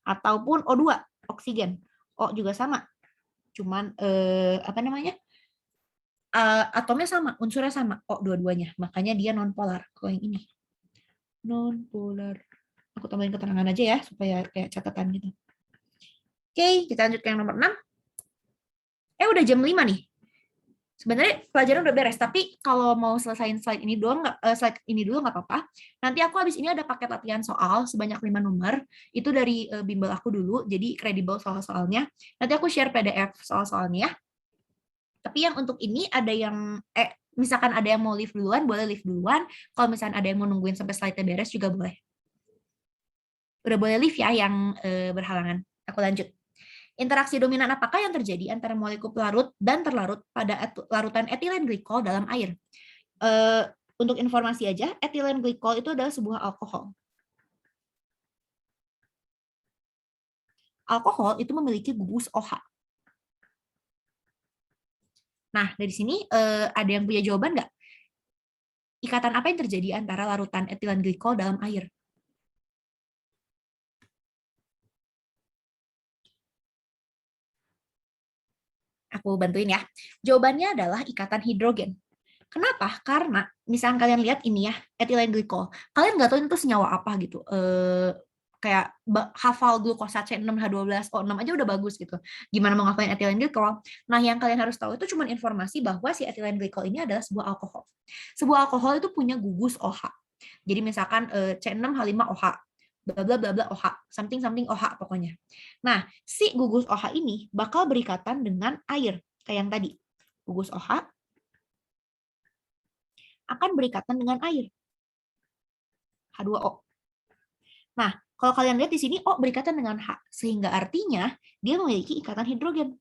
Ataupun O2, oksigen. O juga sama. Cuman atomnya sama, unsurnya sama, O dua-duanya. Makanya dia non-polar. Kalau yang ini non-polar. Aku tambahin keterangan aja ya supaya kayak catatan gitu. Oke, kita lanjut ke yang nomor 6. Udah jam 5 nih. Sebenarnya pelajaran udah beres, tapi kalau mau selesain slide ini dulu nggak apa-apa. Nanti aku habis ini ada paket latihan soal sebanyak 5 nomor. Itu dari bimbel aku dulu, jadi kredibel soal-soalnya. Nanti aku share PDF soal-soalnya ya. Tapi yang untuk ini ada yang misalkan ada yang mau live duluan, boleh live duluan. Kalau misalkan ada yang mau nungguin sampai slide-nya beres juga boleh. Udah boleh live ya yang berhalangan. Aku lanjut. Interaksi dominan apakah yang terjadi antara molekul pelarut dan terlarut pada larutan etilen glikol dalam air? Untuk informasi aja, etilen glikol itu adalah sebuah alkohol. Alkohol itu memiliki gugus OH. Nah, dari sini ada yang punya jawaban nggak? Ikatan apa yang terjadi antara larutan etilen glikol dalam air? Aku bantuin ya. Jawabannya adalah ikatan hidrogen. Kenapa? Karena misalnya kalian lihat ini ya, etilen glikol. Kalian nggak tahu itu senyawa apa gitu. Kayak hafal glukosa C6H12O6 aja udah bagus gitu. Gimana mau ngafalin etilen glikol? Nah, yang kalian harus tahu itu cuma informasi bahwa si etilen glikol ini adalah sebuah alkohol. Sebuah alkohol itu punya gugus OH. Jadi misalkan C6H5OH, bla bla bla bla OH, something something OH pokoknya. Nah, si gugus OH ini bakal berikatan dengan air kayak yang tadi. Gugus OH akan berikatan dengan air. H2O. Nah, kalau kalian lihat di sini O berikatan dengan H, sehingga artinya dia memiliki ikatan hidrogen.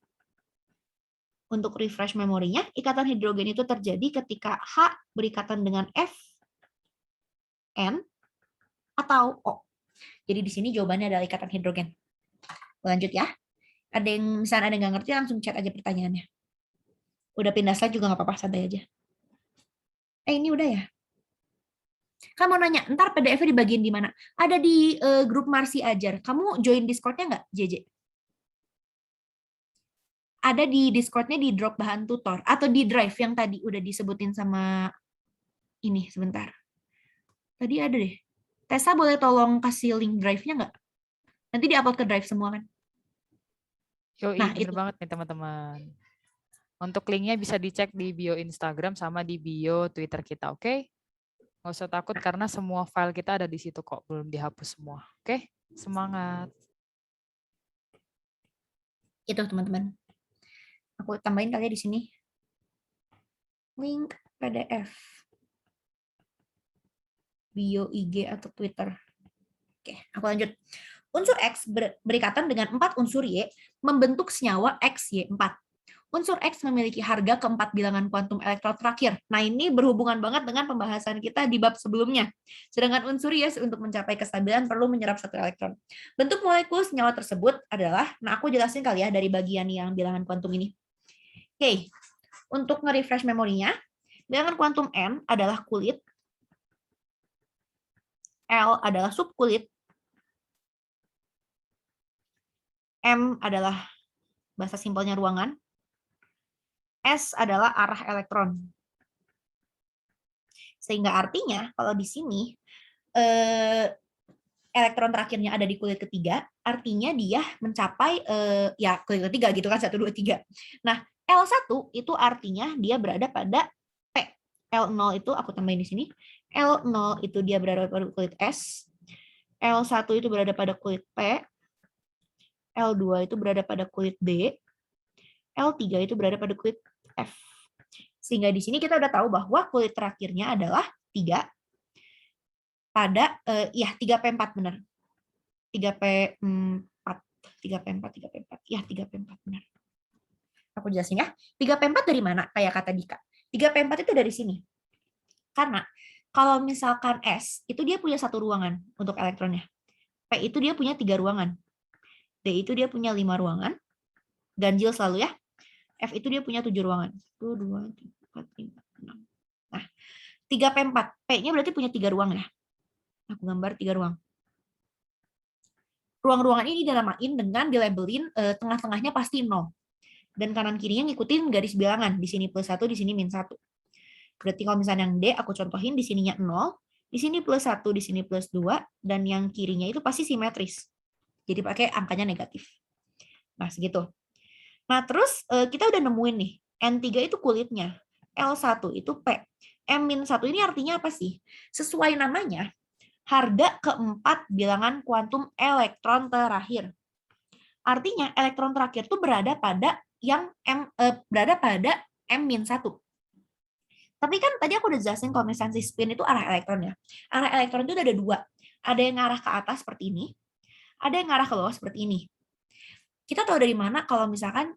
Untuk refresh memorinya, ikatan hidrogen itu terjadi ketika H berikatan dengan F, N, atau O. Jadi di sini jawabannya adalah ikatan hidrogen. Lanjut ya. Ada yang misalnya ada yang nggak ngerti, langsung chat aja pertanyaannya. Udah pindah slide juga nggak apa-apa, santai aja. Ini udah ya? Kamu mau nanya, ntar PDF-nya di bagian di mana? Ada di grup Marsi Ajar. Kamu join Discord-nya nggak, JJ? Ada di Discord-nya di drop bahan tutor. Atau di drive yang tadi udah disebutin sama ini, sebentar. Tadi ada deh. Tessa boleh tolong kasih link drive-nya nggak? Nanti di-upload ke drive semua kan? Nah, bener banget nih teman-teman. Untuk linknya bisa dicek di bio Instagram sama di bio Twitter kita, oke? Nggak usah takut karena semua file kita ada di situ kok, belum dihapus semua. Oke? Semangat. Itu teman-teman. Aku tambahin kali ya di sini. Link PDF. Bio IG atau Twitter. Oke, aku lanjut. Unsur X berikatan dengan 4 unsur Y membentuk senyawa XY4. Unsur X memiliki harga keempat bilangan kuantum elektron terakhir. Nah, ini berhubungan banget dengan pembahasan kita di bab sebelumnya. Sedangkan unsur Y untuk mencapai kestabilan perlu menyerap 1 elektron. Bentuk molekul senyawa tersebut adalah, nah aku jelasin kali ya dari bagian yang bilangan kuantum ini. Oke, untuk nge-refresh memorinya, bilangan kuantum N adalah kulit, L adalah subkulit, M adalah bahasa simpelnya ruangan, S adalah arah elektron. Sehingga artinya kalau di sini elektron terakhirnya ada di kulit ketiga, artinya dia mencapai ya kulit ketiga gitu kan, 1, 2, 3. Nah, L1 itu artinya dia berada pada P. L0 itu aku tambahin di sini. L0 itu dia berada pada kulit S. L1 itu berada pada kulit P. L2 itu berada pada kulit D. L3 itu berada pada kulit F. Sehingga di sini kita udah tahu bahwa kulit terakhirnya adalah 3 pada, ya 3P4 benar. 3P4 ya 3P4 benar. Aku jelasin ya. 3P4 dari mana? Kayak kata Dika. 3P4 itu dari sini. Karena kalau misalkan S, itu dia punya 1 ruangan untuk elektronnya. P itu dia punya 3 ruangan. D itu dia punya 5 ruangan. Ganjil selalu ya. F itu dia punya 7 ruangan. 1, 2, 3, 4, 5, 6. Nah, 3P4. P-nya berarti punya 3 ruang ya. Aku gambar 3 ruang. Ruang-ruangan ini dinamain dengan dilabelin tengah-tengahnya pasti 0. Dan kanan kirinya ngikutin garis bilangan. Di sini +1, di sini -1. Berarti kalau misalnya yang D, aku contohin di sininya 0, di sini +1, di sini +2, dan yang kirinya itu pasti simetris. Jadi pakai angkanya negatif. Nah, segitu. Nah, terus kita udah nemuin nih, N3 itu kulitnya, L1 itu P. M-1 ini artinya apa sih? Sesuai namanya, harga keempat bilangan kuantum elektron terakhir. Artinya elektron terakhir itu berada pada M-1. Tapi kan tadi aku udah jelasin kalau misalnya spin itu arah elektron ya. Arah elektron itu ada 2. Ada yang ngarah ke atas seperti ini, ada yang ngarah ke bawah seperti ini. kita tahu dari mana kalau misalkan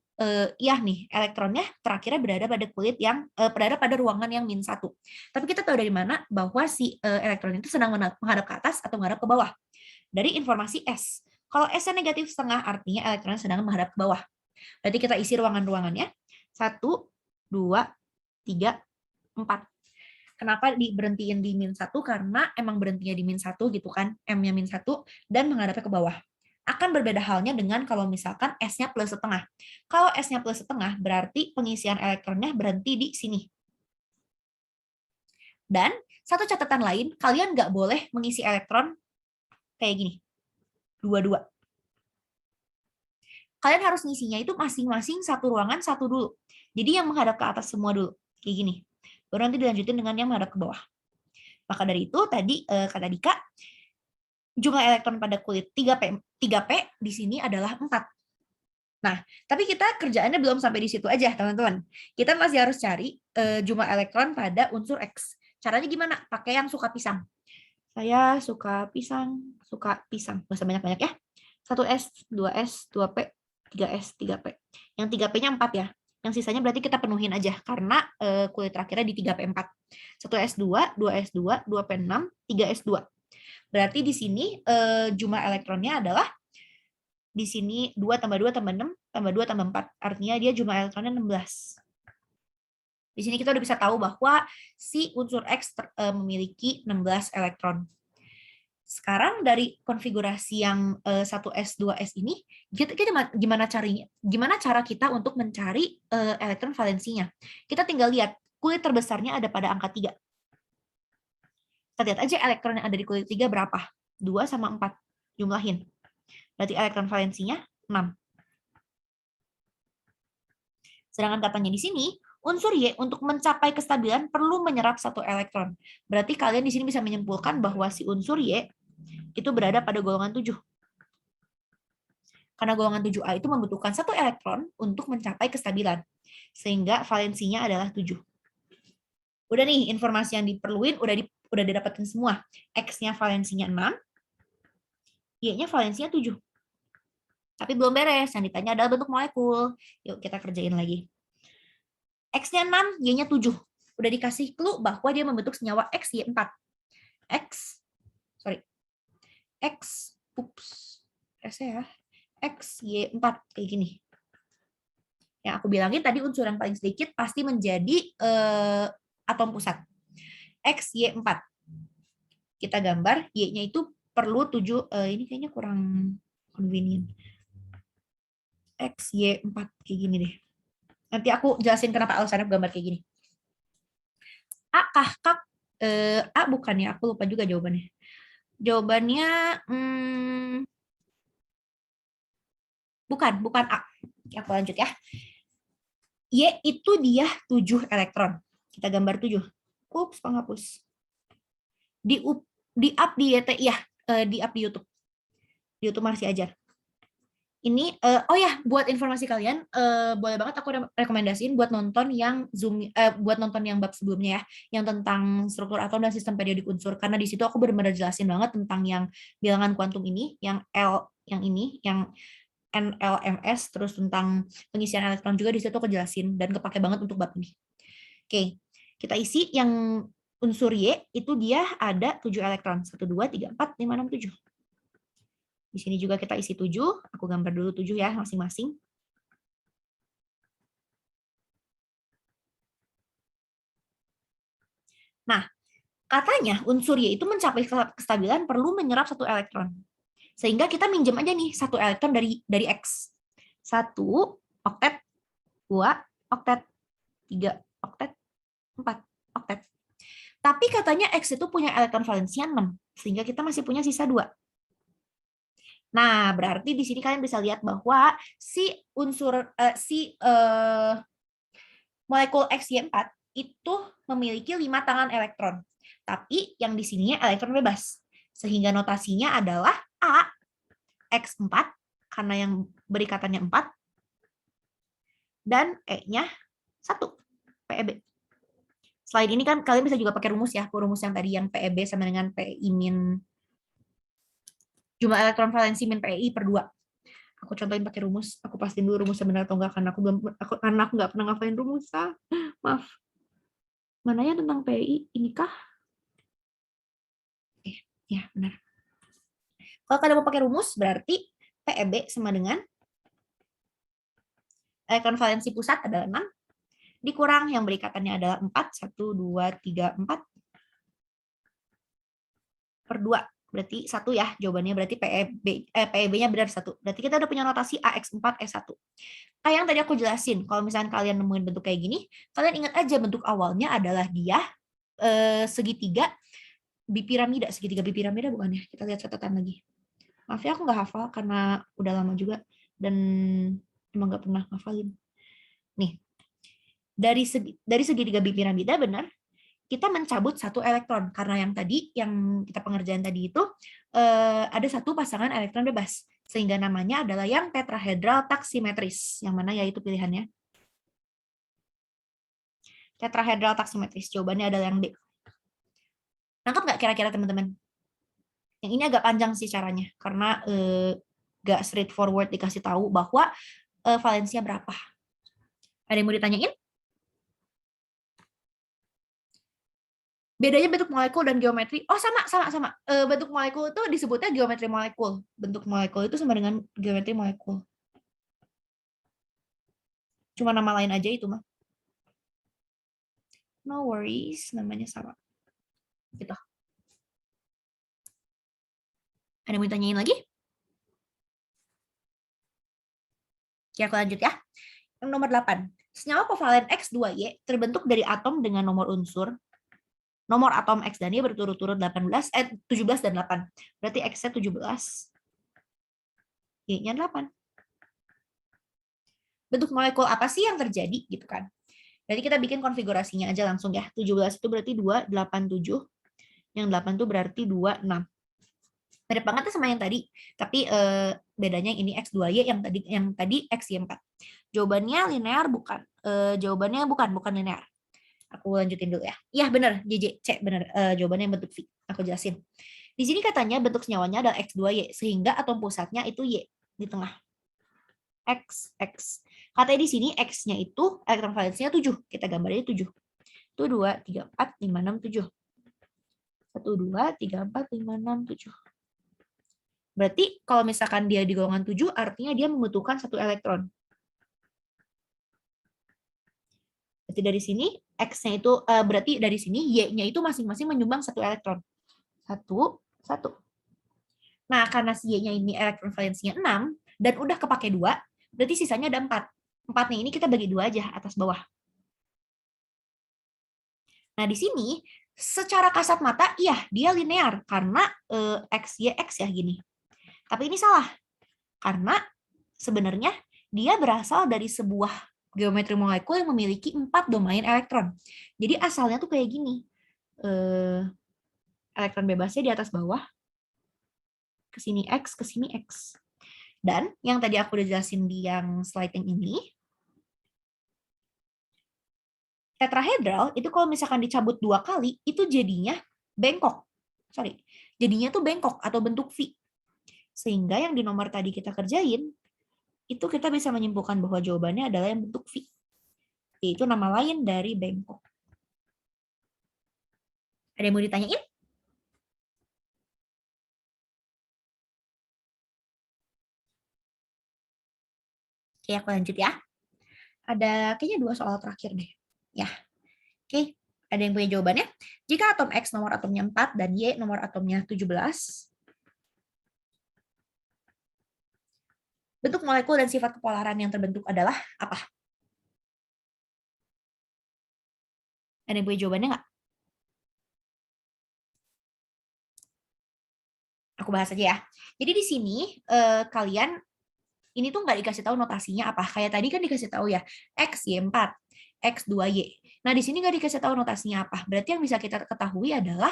iya nih elektronnya terakhirnya berada pada kulit yang berada pada ruangan yang -1. Tapi kita tahu dari mana bahwa si elektron itu sedang menghadap ke atas atau menghadap ke bawah. Dari informasi S. Kalau S-nya negatif setengah artinya elektronnya sedang menghadap ke bawah. Berarti kita isi ruangan-ruangannya. 1, 2, 3, 4. Kenapa diberhentiin di -1? Karena emang berhentinya di -1 gitu kan, M-nya -1 dan menghadapnya ke bawah. Akan berbeda halnya dengan kalau misalkan S-nya +1/2. Kalau S-nya +1/2 berarti pengisian elektronnya berhenti di sini. Dan satu catatan lain, kalian nggak boleh mengisi elektron kayak gini, 2-2. Kalian harus ngisinya itu masing-masing satu ruangan satu dulu. Jadi yang menghadap ke atas semua dulu, kayak gini. Baru nanti dilanjutin dengan yang menghadap ke bawah. Maka dari itu tadi kata Dika, jumlah elektron pada kulit 3P di sini adalah 4. Nah, tapi kita kerjaannya belum sampai di situ aja, teman-teman. Kita masih harus cari jumlah elektron pada unsur X. Caranya gimana? Pakai yang suka pisang. Saya suka pisang. Nggak usah banyak-banyak ya. 1S, 2S, 2P, 3S, 3P. Yang 3P-nya 4 ya. Yang sisanya berarti kita penuhin aja karena kulit terakhirnya di 3P4. 1S2, 2S2, 2P6, 3S2. Berarti di sini jumlah elektronnya adalah di sini 2 tambah 2 tambah 6 tambah 2 tambah 4. Artinya dia jumlah elektronnya 16. Di sini kita udah bisa tahu bahwa si unsur X memiliki 16 elektron. Sekarang dari konfigurasi yang 1S, 2S ini, gimana cara kita untuk mencari elektron valensinya? Kita tinggal lihat, kulit terbesarnya ada pada angka 3. Kita lihat aja elektron yang ada di kulit 3 berapa? 2 sama 4. Jumlahin. Berarti elektron valensinya 6. Sedangkan katanya di sini, unsur Y untuk mencapai kestabilan perlu menyerap 1 elektron. Berarti kalian di sini bisa menyimpulkan bahwa si unsur Y itu berada pada golongan 7. Karena golongan 7A itu membutuhkan 1 elektron untuk mencapai kestabilan. Sehingga valensinya adalah 7. Udah nih, informasi yang diperluin udah didapatkan semua. X-nya valensinya 6, Y-nya valensinya 7. Tapi belum beres, yang ditanya adalah bentuk molekul. Yuk kita kerjain lagi. X-nya 6, Y-nya 7. Udah dikasih clue bahwa dia membentuk senyawa X, Y4. X, Y4 kayak gini. Yang aku bilangin tadi unsur yang paling sedikit pasti menjadi atom pusat. X, Y4. Kita gambar, Y-nya itu perlu 7, ini kayaknya kurang convenient. X, Y4 kayak gini deh. Nanti aku jelasin kenapa alasannya gambar kayak gini. A, kak, A bukan ya, aku lupa juga jawabannya. Jawabannya bukan A. Aku lanjut ya. Y itu dia 7 elektron. Kita gambar 7. Ups, penghapus. Di up di YT ya, di up di YouTube. Di YouTube Marsi Ajar. Ini oh ya, buat informasi kalian, boleh banget aku rekomendasiin buat nonton yang Zoom, buat nonton yang bab sebelumnya ya, yang tentang struktur atom dan sistem periodik unsur, karena di situ aku benar-benar jelasin banget tentang yang bilangan kuantum ini, yang L, yang ini, yang NLMS, terus tentang pengisian elektron juga di situ aku jelasin dan kepake banget untuk bab ini. Oke, kita isi yang unsur Y itu dia ada 7 elektron, 1, 2, 3, 4, 5, 6, 7. Di sini juga kita isi 7, aku gambar dulu 7 ya masing-masing. Nah, katanya unsur Y itu mencapai kestabilan perlu menyerap 1 elektron. Sehingga kita minjem aja nih 1 elektron dari X. 1 oktet, 2 oktet, 3 oktet, 4 oktet. Tapi katanya X itu punya elektron valensinya 6, sehingga kita masih punya sisa 2. Nah, berarti di sini kalian bisa lihat bahwa si unsur molekul XY4 itu memiliki 5 tangan elektron. Tapi yang di sininya elektron bebas. Sehingga notasinya adalah A X4 karena yang berikatannya 4 dan E-nya 1 PeB. Selain ini kan kalian bisa juga pakai rumus ya, rumus yang tadi yang PeB sama dengan PI min jumlah elektron valensi min PI per 2. Aku contohin pakai rumus. Aku pastiin dulu rumusnya benar atau enggak, karena aku nggak pernah ngafalin rumus. Maaf. Mana ya tentang PI? Inikah? Ya benar. Kalau kalian mau pakai rumus, berarti PEB sama dengan elektron valensi pusat adalah 6, dikurang yang berikatannya adalah 4, 1, 2, 3, 4, per 2. Berarti 1 ya, jawabannya berarti PEB-nya benar 1. Berarti kita udah punya notasi AX4, S1. Kayak yang tadi aku jelasin, kalau misalnya kalian nemuin bentuk kayak gini, kalian ingat aja bentuk awalnya adalah dia segitiga bipiramida. Segitiga bipiramida bukan ya? Kita lihat catatan lagi. Maaf ya, aku nggak hafal karena udah lama juga dan emang nggak pernah hafalin. Nih, dari segitiga bipiramida benar, kita mencabut satu elektron karena yang tadi yang kita pengerjaan tadi itu ada satu pasangan elektron bebas sehingga namanya adalah yang tetrahedral taksimetris, yang mana yaitu pilihannya tetrahedral taksimetris. Jawabannya adalah yang D. Nangkap nggak kira-kira teman-teman? Yang ini agak panjang sih caranya karena nggak straightforward dikasih tahu bahwa valensinya berapa. Ada yang mau ditanyain? Bedanya bentuk molekul dan geometri. Oh, sama. Bentuk molekul itu disebutnya geometri molekul. Bentuk molekul itu sama dengan geometri molekul. Cuma nama lain aja itu mah. No worries, namanya sama. Gitu. Ada yang mau ditanyain lagi? Oke, aku lanjut ya. Yang nomor 8. Senyawa kovalen X2Y terbentuk dari atom dengan nomor atom X dan Y berturut-turut 17 dan 8. Berarti X-nya 17, Y-nya 8. Bentuk molekul apa sih yang terjadi gitu kan? Berarti kita bikin konfigurasinya aja langsung ya. 17 itu berarti 2, 8, 7. Yang 8 itu berarti 2, 6. Mirip banget sama yang tadi, tapi bedanya ini X2Y, yang tadi XY4. Jawabannya linear bukan. Jawabannya bukan linear. Aku lanjutin dulu ya. Iya benar, JJ, benar. Jawabannya bentuk V. Aku jelasin. Di sini katanya bentuk senyawanya adalah X2Y, sehingga atom pusatnya itu Y di tengah. X. Katanya di sini X-nya itu elektron valensinya 7. Kita gambarnya 7. 1, 2, 3, 4, 5, 6, 7. 1, 2, 3, 4, 5, 6, 7. Berarti kalau misalkan dia di golongan 7, artinya dia membutuhkan 1 elektron. Berarti dari sini X-nya itu berarti dari sini Y-nya itu masing-masing menyumbang 1 elektron. 1. Nah, karena si Y-nya ini elektron valensinya 6 dan udah kepake 2, berarti sisanya ada 4. 4-nya ini kita bagi 2 aja atas bawah. Nah, di sini secara kasat mata iya dia linear karena X Y X ya gini. Tapi ini salah. Karena sebenarnya dia berasal dari sebuah geometri molekul yang memiliki 4 domain elektron. Jadi asalnya tuh kayak gini. Elektron bebasnya di atas bawah. Ke sini X, ke sini X. Dan yang tadi aku udah jelasin di yang slide yang ini, tetrahedral itu kalau misalkan dicabut 2 kali, itu jadinya bengkok. Jadinya tuh bengkok atau bentuk V. Sehingga yang di nomor tadi kita kerjain, itu kita bisa menyimpulkan bahwa jawabannya adalah yang bentuk V. Yaitu nama lain dari bengkok. Ada yang mau ditanyain? Oke, aku lanjut ya. Ada kayaknya 2 soal terakhir deh. Ya. Oke, ada yang punya jawabannya? Jika atom X nomor atomnya 4 dan Y nomor atomnya 17, bentuk molekul dan sifat kepolaran yang terbentuk adalah apa? Ada yang punya jawabannya nggak? Aku bahas aja ya. Jadi di sini kalian ini tuh nggak dikasih tahu notasinya apa. Kayak tadi kan dikasih tahu ya, X, Y4, X, 2Y. Nah, di sini nggak dikasih tahu notasinya apa. Berarti yang bisa kita ketahui adalah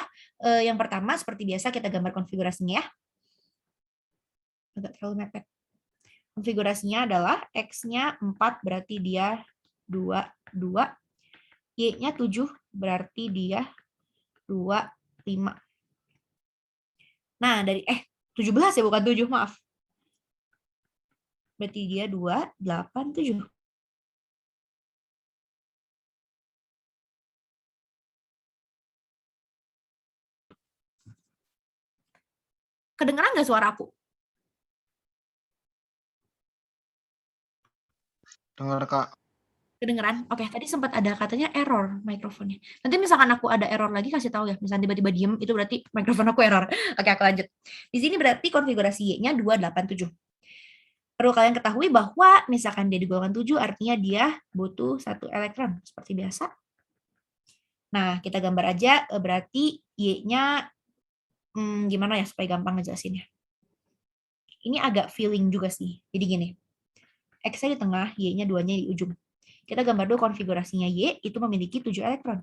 yang pertama seperti biasa kita gambar konfigurasinya ya. Agak terlalu mepet. Konfigurasinya adalah X-nya 4 berarti dia 2, 2. Y-nya 7 berarti dia 2, 5. Nah, dari 17 ya bukan 7, maaf. Berarti dia 2, 8, 7. Kedengeran nggak suara aku? Dengar, Kak. Kedengeran? Oke, tadi sempat ada katanya error mikrofonnya. Nanti misalkan aku ada error lagi kasih tahu ya. Misalnya tiba-tiba diem, itu berarti mikrofon aku error. Oke, aku lanjut. Di sini berarti konfigurasi Y-nya 287. Perlu kalian ketahui bahwa misalkan dia digolongkan 7 artinya dia butuh 1 elektron seperti biasa. Nah, kita gambar aja berarti Y-nya gimana ya supaya gampang ngejelasinnya. Ini agak feeling juga sih. Jadi gini. X-nya di tengah, Y-nya 2-nya di ujung. Kita gambar dulu konfigurasinya Y itu memiliki 7 elektron.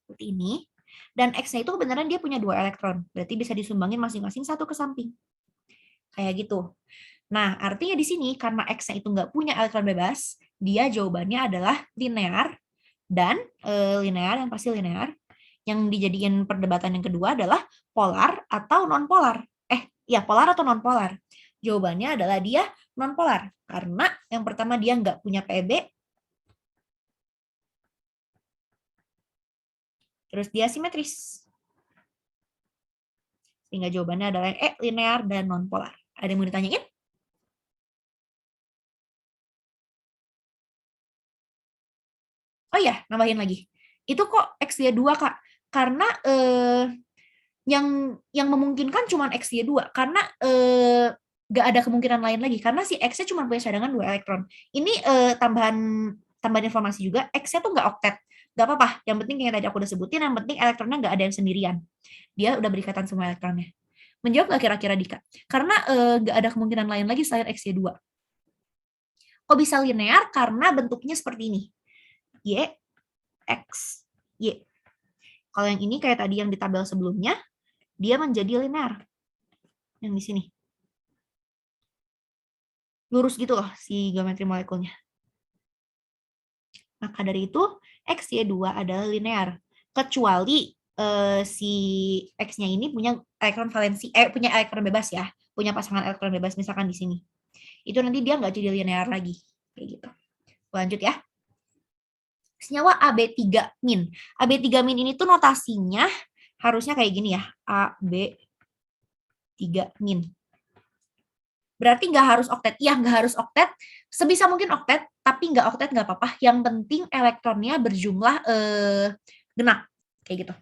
Seperti ini. Dan X-nya itu kebenaran dia punya 2 elektron. Berarti bisa disumbangin masing-masing 1 ke samping. Kayak gitu. Nah, artinya di sini karena X-nya itu nggak punya elektron bebas, dia jawabannya adalah linear. Dan linear, yang pasti linear. Yang dijadikan perdebatan yang kedua adalah polar atau non-polar. Ya, polar atau non-polar. Jawabannya adalah dia non-polar. Karena yang pertama dia nggak punya PB. Terus dia simetris. Sehingga jawabannya adalah linear dan non-polar. Ada yang mau ditanyain? Oh iya, nambahin lagi. Itu kok X dia 2, Kak? Karena yang memungkinkan cuma X dia 2. Karena nggak ada kemungkinan lain lagi. Karena si X-nya cuma punya cadangan 2 elektron. Ini tambahan informasi juga, X-nya tuh nggak oktet. Nggak apa-apa, yang penting yang tadi aku udah sebutin, yang penting elektronnya nggak ada yang sendirian. Dia udah berikatan semua elektronnya. Menjawab nggak kira-kira Dika? Karena nggak ada kemungkinan lain lagi selain X-nya 2. Kok bisa linear? Karena bentuknya seperti ini. Y, X, Y. Kalau yang ini kayak tadi yang di tabel sebelumnya, dia menjadi linear. Yang di sini. Lurus gitu loh si geometri molekulnya. Maka dari itu, X, Y2 adalah linear. Kecuali si X-nya ini punya elektron valensi, punya elektron bebas ya. Punya pasangan elektron bebas misalkan di sini. Itu nanti dia nggak jadi linear lagi. Kayak gitu. Lanjut ya. Senyawa AB3 min. AB3 min ini tuh notasinya harusnya kayak gini ya. AB3 min. Berarti nggak harus oktet. Iya, nggak harus oktet. Sebisa mungkin oktet, tapi nggak oktet nggak apa-apa. Yang penting elektronnya berjumlah genap. Kayak gitu.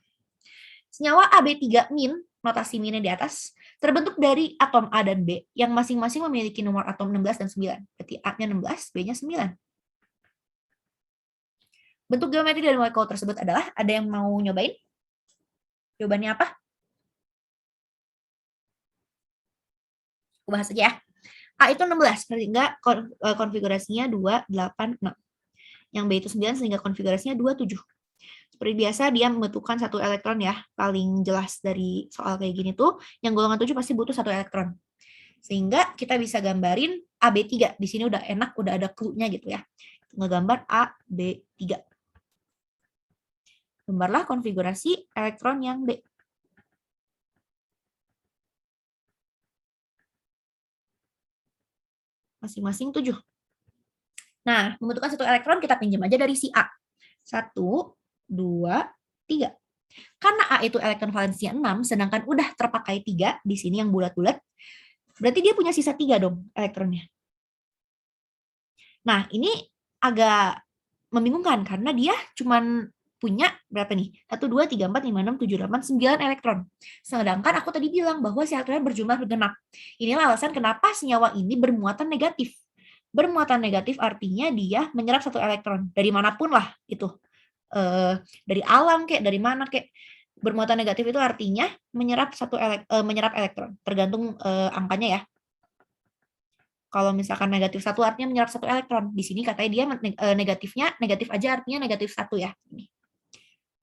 Senyawa AB3 min, notasi minnya di atas, terbentuk dari atom A dan B yang masing-masing memiliki nomor atom 16 dan 9. Berarti A-nya 16, B-nya 9. Bentuk geometri dari molekul tersebut adalah, ada yang mau nyobain? Jawabannya apa? Aku bahas aja ya. A itu 16, sehingga konfigurasinya 2, 8, 6. Yang B itu 9, sehingga konfigurasinya 2, 7. Seperti biasa, dia membutuhkan 1 elektron ya. Paling jelas dari soal kayak gini tuh, yang golongan 7 pasti butuh 1 elektron. Sehingga kita bisa gambarin AB3. Di sini udah enak, udah ada clue-nya gitu ya. Ngegambar AB3. Gambarlah konfigurasi elektron yang B. Masing-masing 7. Nah, membutuhkan 1 elektron, kita pinjam aja dari si A. 1, 2, 3. Karena A itu elektron valensinya 6, sedangkan udah terpakai 3, di sini yang bulat-bulat, berarti dia punya sisa 3 dong elektronnya. Nah, ini agak membingungkan, karena dia cuman punya berapa nih? 1, 2, 3, 4, 5, 6, 7, 8, 9 elektron. Sedangkan aku tadi bilang bahwa si elektronnya berjumlah genap. Inilah alasan kenapa senyawa ini bermuatan negatif. Bermuatan negatif artinya dia menyerap 1 elektron. Dari manapun lah itu. Dari alam kek, dari mana kek. Bermuatan negatif itu artinya menyerap menyerap elektron. Tergantung angkanya ya. Kalau misalkan negatif 1 artinya menyerap 1 elektron. Di sini katanya dia negatifnya, negatif aja artinya negatif 1 ya.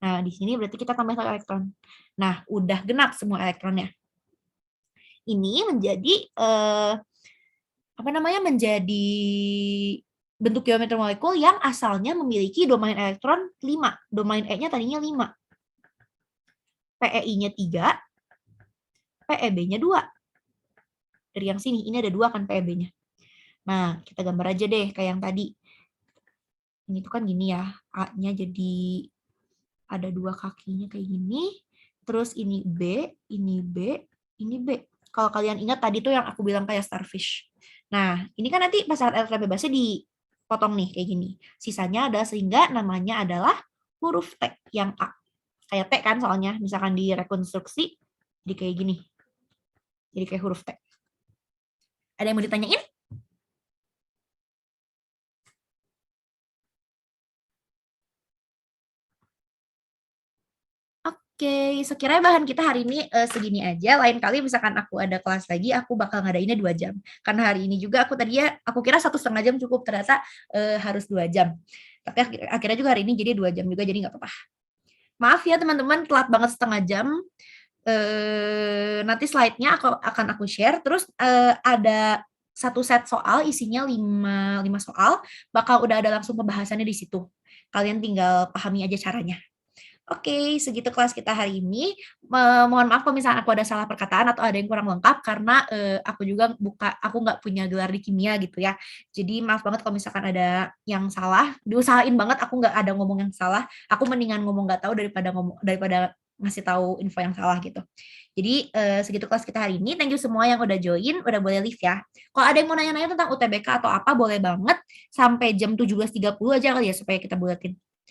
Nah, di sini berarti kita tambah 1 elektron. Nah, udah genap semua elektronnya. Ini menjadi menjadi bentuk geometri molekul yang asalnya memiliki domain elektron 5. Domain E-nya tadinya 5. PEI-nya 3, PEB-nya 2. dari yang sini. Ini ada 2 kan PEB-nya. Nah, kita gambar aja deh kayak yang tadi. Ini tuh kan gini ya, A-nya jadi ada 2 kakinya kayak gini. Terus ini B, ini B, ini B. Kalau kalian ingat tadi tuh yang aku bilang kayak starfish. Nah, ini kan nanti pas saat elektron bebasnya dipotong nih kayak gini. Sisanya ada sehingga namanya adalah huruf T yang A. Kayak T kan soalnya, misalkan direkonstruksi jadi kayak gini. Jadi kayak huruf T. Ada yang mau ditanyain? Oke, sekiranya bahan kita hari ini segini aja. Lain kali misalkan aku ada kelas lagi, aku bakal ngadainnya 2 jam. Karena hari ini juga aku kira 1,5 jam cukup, ternyata harus 2 jam. Tapi akhirnya juga hari ini jadi 2 jam juga, jadi nggak apa-apa. Maaf ya teman-teman, telat banget setengah jam. Nanti slide-nya akan aku share. Terus ada 1 set soal, isinya 5 soal. Bakal udah ada langsung pembahasannya di situ. Kalian tinggal pahami aja caranya. Oke, segitu kelas kita hari ini. Mohon maaf kalau misalnya aku ada salah perkataan atau ada yang kurang lengkap karena aku nggak punya gelar di kimia gitu ya. Jadi maaf banget kalau misalkan ada yang salah. Diusahain banget aku nggak ada ngomong yang salah. Aku mendingan ngomong nggak tahu daripada ngasih tahu info yang salah gitu. Jadi segitu kelas kita hari ini. Thank you semua yang udah join, udah boleh leave ya. Kalau ada yang mau nanya-nanya tentang UTBK atau apa boleh banget sampai jam 17.30 aja kali ya supaya kita buletin.